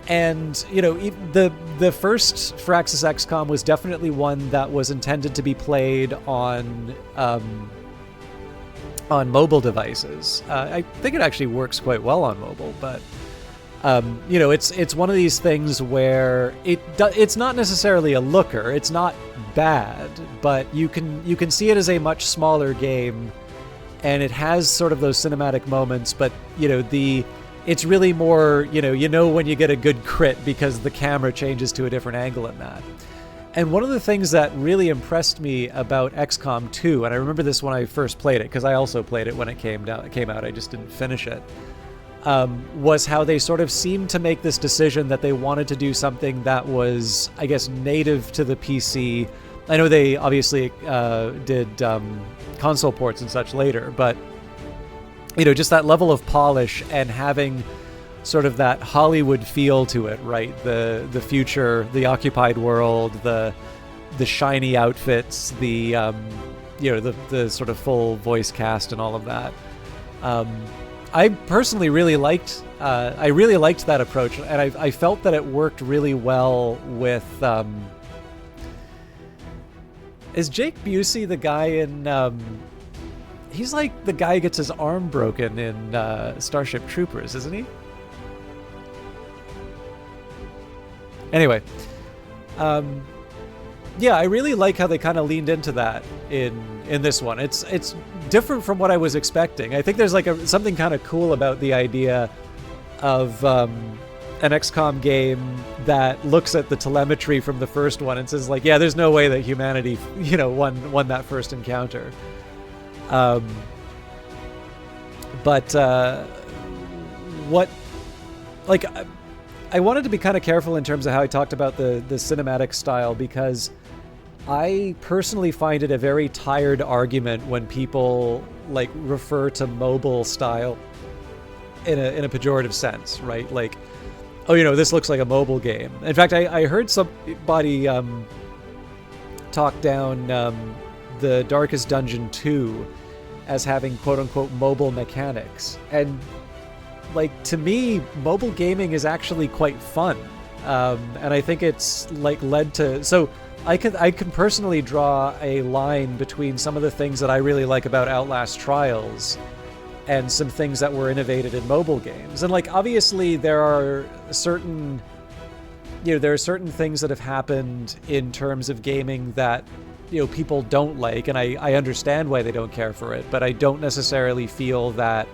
And, the first Firaxis XCOM was definitely one that was intended to be played on mobile devices. I think it actually works quite well on mobile, but, it's one of these things where it's not necessarily a looker. It's not bad, but you can see it as a much smaller game. And it has sort of those cinematic moments, but it's really more when you get a good crit because the camera changes to a different angle in that. And one of the things that really impressed me about XCOM 2, and I remember this when I first played it, because I also played it when it came out, I just didn't finish it, was how they sort of seemed to make this decision that they wanted to do something that was, I guess, native to the PC. I know they obviously did console ports and such later, but, you know, just that level of polish and having sort of that Hollywood feel to it, right? The future, the occupied world, the shiny outfits, the you know, the sort of full voice cast and all of that. I personally really liked that approach, and I felt that it worked really well with. Is Jake Busey the guy in? He's like the guy who gets his arm broken in Starship Troopers, isn't he? Anyway, yeah, I really like how they kind of leaned into that in this one. It's different from what I was expecting. I think there's like something kind of cool about the idea of an XCOM game that looks at the telemetry from the first one and says like, yeah, there's no way that humanity, you know, won that first encounter. But what, like, I wanted to be kind of careful in terms of how I talked about the cinematic style, because I personally find it a very tired argument when people like refer to mobile style in a pejorative sense, right? Like, oh, you know, this looks like a mobile game. In fact, I heard somebody talk down the Darkest Dungeon 2 as having quote-unquote mobile mechanics, and like, to me, mobile gaming is actually quite fun, and I think it's like led to. So I can personally draw a line between some of the things that I really like about Outlast Trials and some things that were innovated in mobile games. And like, obviously, there are certain things that have happened in terms of gaming that, you know, people don't like, and I understand why they don't care for it, but I don't necessarily feel that.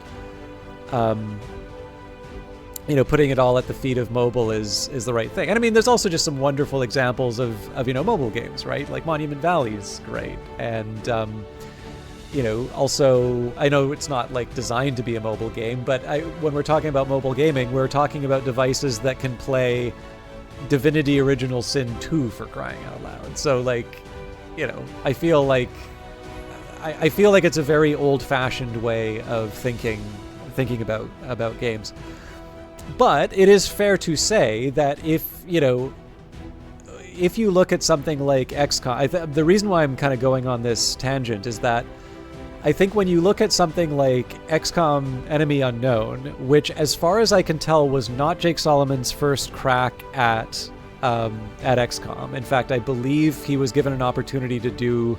You know, putting it all at the feet of mobile is the right thing. And I mean, there's also just some wonderful examples of you know, mobile games, right? Like Monument Valley is great. And, you know, also, I know it's not like designed to be a mobile game, but when we're talking about mobile gaming, we're talking about devices that can play Divinity Original Sin 2, for crying out loud. So like, you know, I feel like it's a very old-fashioned way of thinking about games. But it is fair to say that if you look at something like XCOM, the reason why I'm kind of going on this tangent is that I think when you look at something like XCOM Enemy Unknown, which as far as I can tell was not Jake Solomon's first crack at XCOM. In fact, I believe he was given an opportunity to do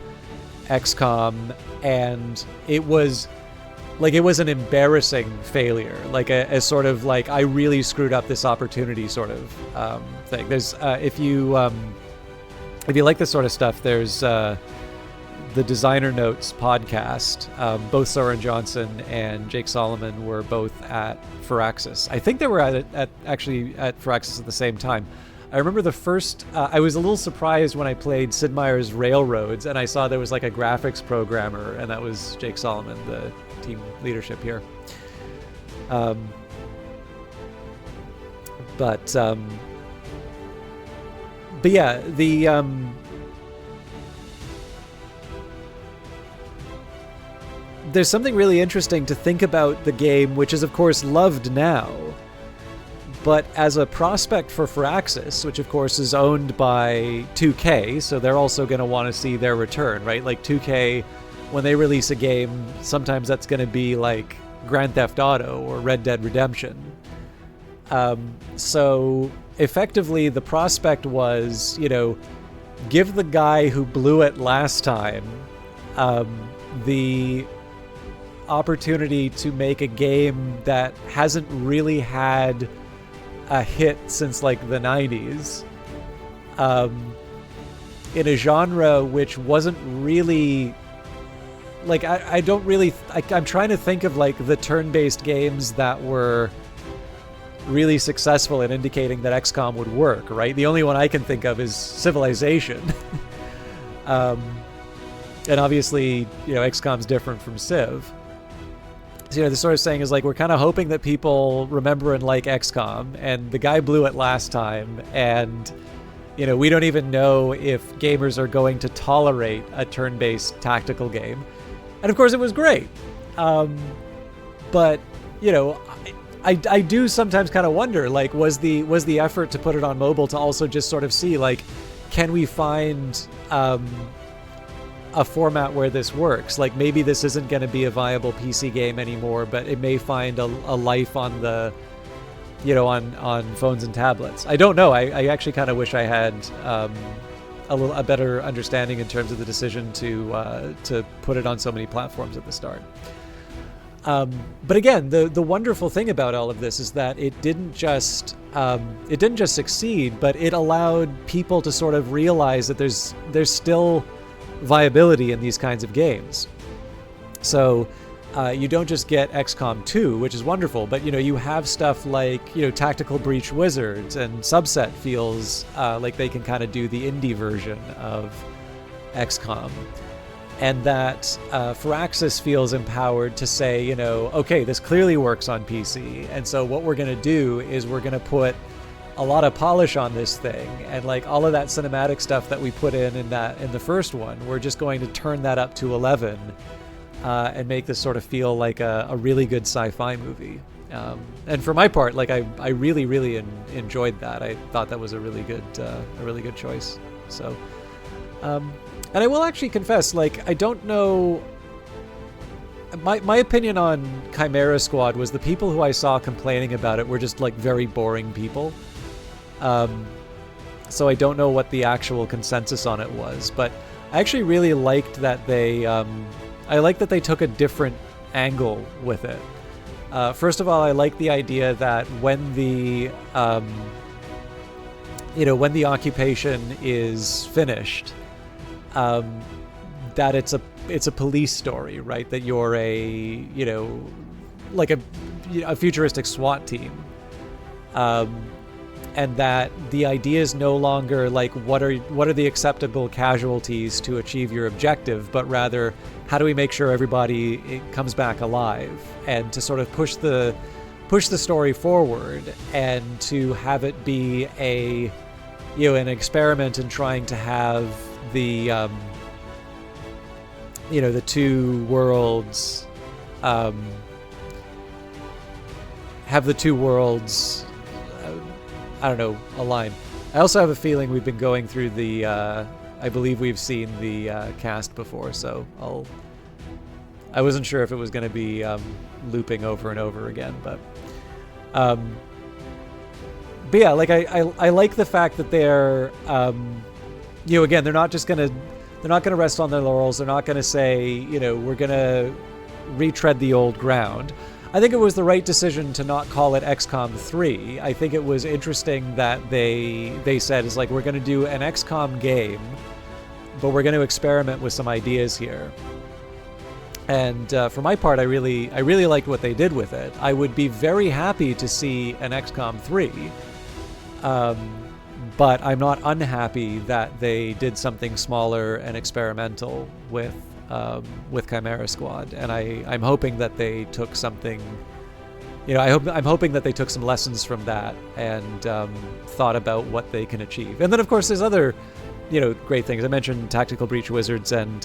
XCOM, and it was an embarrassing failure, like a sort of like, I really screwed up this opportunity sort of thing. There's if you like this sort of stuff, there's the Designer Notes podcast. Both Soren Johnson and Jake Solomon were both at Firaxis. I think they were actually at Firaxis at the same time. I remember the first, I was a little surprised when I played Sid Meier's Railroads and I saw there was like a graphics programmer, and that was Jake Solomon, the team leadership here. But yeah, there's something really interesting to think about the game, which is of course loved now, but as a prospect for Firaxis, which of course is owned by 2K, so they're also going to want to see their return, right? Like 2K, when they release a game, sometimes that's going to be like Grand Theft Auto or Red Dead Redemption. So effectively the prospect was, you know, give the guy who blew it last time the opportunity to make a game that hasn't really had a hit since like the 90s, in a genre which wasn't really like, I'm trying to think of like the turn-based games that were really successful in indicating that XCOM would work, right? The only one I can think of is Civilization. And obviously, XCOM's different from Civ. So, the sort of saying is like, we're kind of hoping that people remember and like XCOM, and the guy blew it last time, and, we don't even know if gamers are going to tolerate a turn-based tactical game. And of course it was great. But, I do sometimes kind of wonder, like, was the effort to put it on mobile to also just sort of see, like, can we find a format where this works? Like, maybe this isn't going to be a viable PC game anymore, but it may find a life on the, on phones and tablets. I don't know. I actually kind of wish I had a better understanding in terms of the decision to put it on so many platforms at the start. But again, the wonderful thing about all of this is that it didn't just succeed, but it allowed people to sort of realize that there's still viability in these kinds of games. So you don't just get XCOM 2, which is wonderful, but you have stuff like Tactical Breach Wizards, and Subset feels like they can kind of do the indie version of XCOM. And that Firaxis feels empowered to say, okay, this clearly works on PC, and so what we're going to do is we're going to put a lot of polish on this thing, and like all of that cinematic stuff that we put in the first one, we're just going to turn that up to 11 and make this sort of feel like a really good sci-fi movie. And for my part, like I really, really enjoyed that. I thought that was a really good choice. So. And I will actually confess, like, I don't know. My opinion on Chimera Squad was the people who I saw complaining about it were just like very boring people. So I don't know what the actual consensus on it was, but I actually really liked that they. I liked that they took a different angle with it. First of all, I like the idea that when the when the occupation is finished, that it's a police story, right? That you're a like a futuristic SWAT team, and that the idea is no longer like what are the acceptable casualties to achieve your objective, but rather how do we make sure everybody comes back alive, and to sort of push the story forward, and to have it be a an experiment in trying to have the the two worlds align. I also have a feeling we've been going through the I believe we've seen the cast before, so I wasn't sure if it was going to be looping over and over again, but yeah, like I like the fact that they're again, they're not gonna rest on their laurels. They're not gonna say, we're gonna retread the old ground. I think it was the right decision to not call it XCOM 3. I think it was interesting that they said, it's like, we're gonna do an XCOM game, but we're gonna experiment with some ideas here. And for my part, I really liked what they did with it. I would be very happy to see an XCOM 3. But I'm not unhappy that they did something smaller and experimental with Chimera Squad, and I'm hoping that they took something. I'm hoping that they took some lessons from that and thought about what they can achieve. And then, of course, there's other, great things. I mentioned Tactical Breach Wizards and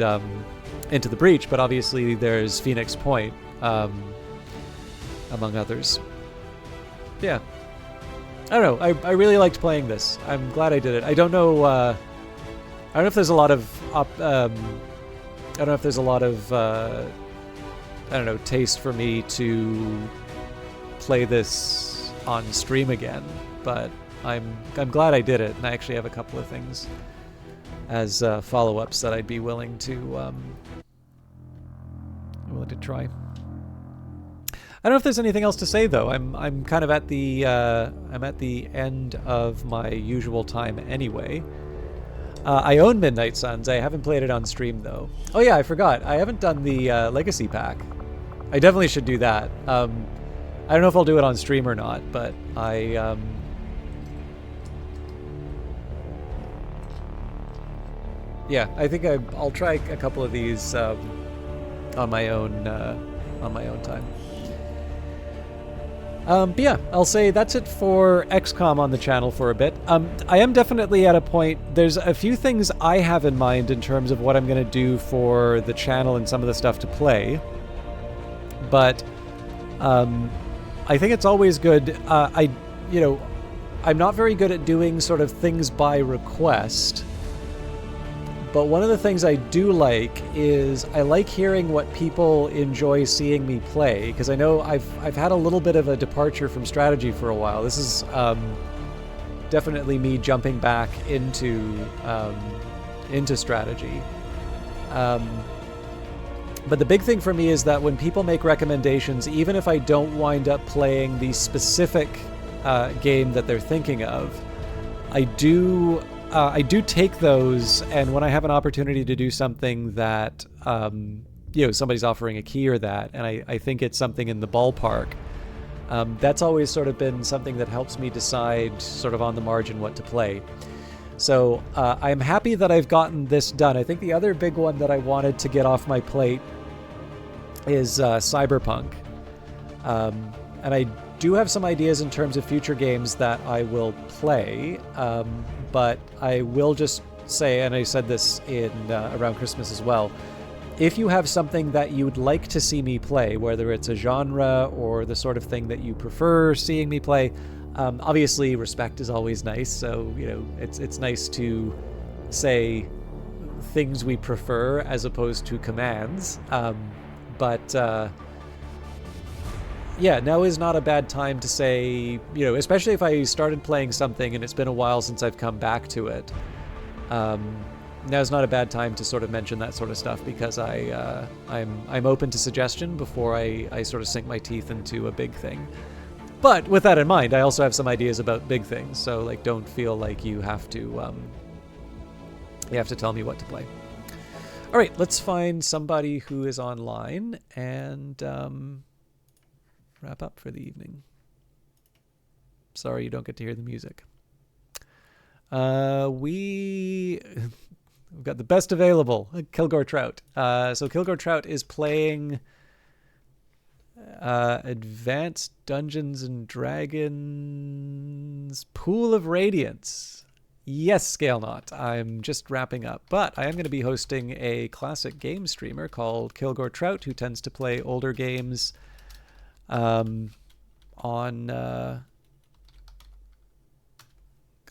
Into the Breach, but obviously there's Phoenix Point, among others. Yeah. I don't know. I really liked playing this. I'm glad I did it. I don't know. I don't know if there's a lot of. I don't know if there's a lot of. Taste for me to play this on stream again, but I'm glad I did it, and I actually have a couple of things as follow-ups that I'd be willing to try. I don't know if there's anything else to say, though. I'm kind of at the end of my usual time anyway. I own Midnight Suns. I haven't played it on stream, though. Oh yeah, I forgot. I haven't done the Legacy Pack. I definitely should do that. I don't know if I'll do it on stream or not, but yeah, I think I'll try a couple of these on my own time. But yeah, I'll say that's it for XCOM on the channel for a bit. I am definitely at a point, there's a few things I have in mind in terms of what I'm going to do for the channel and some of the stuff to play. But I think it's always good. I'm not very good at doing sort of things by request. But one of the things I do like is I like hearing what people enjoy seeing me play, because I know I've had a little bit of a departure from strategy for a while. This is definitely me jumping back into strategy. But the big thing for me is that when people make recommendations, even if I don't wind up playing the specific game that they're thinking of, I do take those, and when I have an opportunity to do something that, somebody's offering a key or that, and I think it's something in the ballpark, that's always sort of been something that helps me decide sort of on the margin what to play. So I'm happy that I've gotten this done. I think the other big one that I wanted to get off my plate is Cyberpunk. And I do have some ideas in terms of future games that I will play, but I will just say, and I said this in around Christmas as well, if you have something that you would like to see me play, whether it's a genre or the sort of thing that you prefer seeing me play, obviously respect is always nice, so it's nice to say things we prefer as opposed to commands, but yeah, now is not a bad time to say, especially if I started playing something and it's been a while since I've come back to it. Now's not a bad time to sort of mention that sort of stuff, because I'm open to suggestion before I sort of sink my teeth into a big thing. But with that in mind, I also have some ideas about big things, so don't feel like you have to tell me what to play. All right, let's find somebody who is online and wrap up for the evening. Sorry you don't get to hear the music. We've got the best available, Kilgore Trout. So Kilgore Trout is playing Advanced Dungeons and Dragons Pool of Radiance. Yes, Scale Not. I'm just wrapping up, but I am going to be hosting a classic game streamer called Kilgore Trout, who tends to play older games on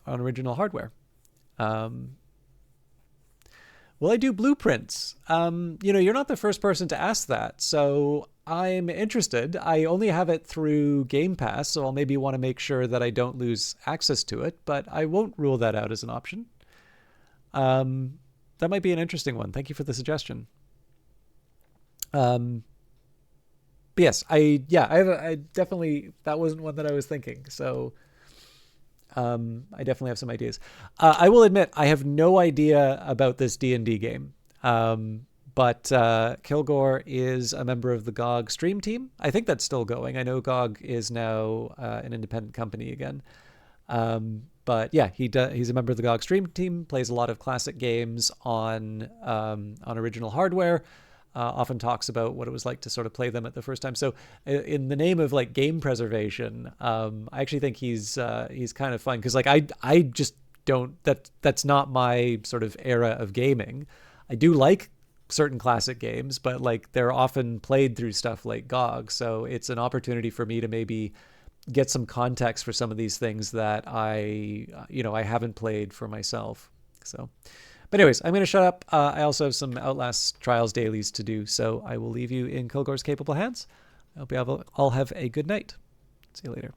original hardware. Will I do blueprints? You're not the first person to ask that, so I'm interested. I only have it through Game Pass, so I'll maybe want to make sure that I don't lose access to it, but I won't rule that out as an option. That might be an interesting one. Thank you for the suggestion. But yes, I definitely, that wasn't one that I was thinking. So I definitely have some ideas. I will admit, I have no idea about this D&D game. But Kilgore is a member of the GOG stream team. I think that's still going. I know GOG is now an independent company again. But yeah, he's a member of the GOG stream team, plays a lot of classic games on original hardware. Often talks about what it was like to sort of play them at the first time. So in the name of game preservation, I actually think he's kind of fun, because I just don't, that's not my sort of era of gaming. I do like certain classic games, but they're often played through stuff like GOG. So it's an opportunity for me to maybe get some context for some of these things that I haven't played for myself. So. But anyways, I'm going to shut up. I also have some Outlast Trials dailies to do, so I will leave you in Kilgore's capable hands. I hope you all have a good night. See you later.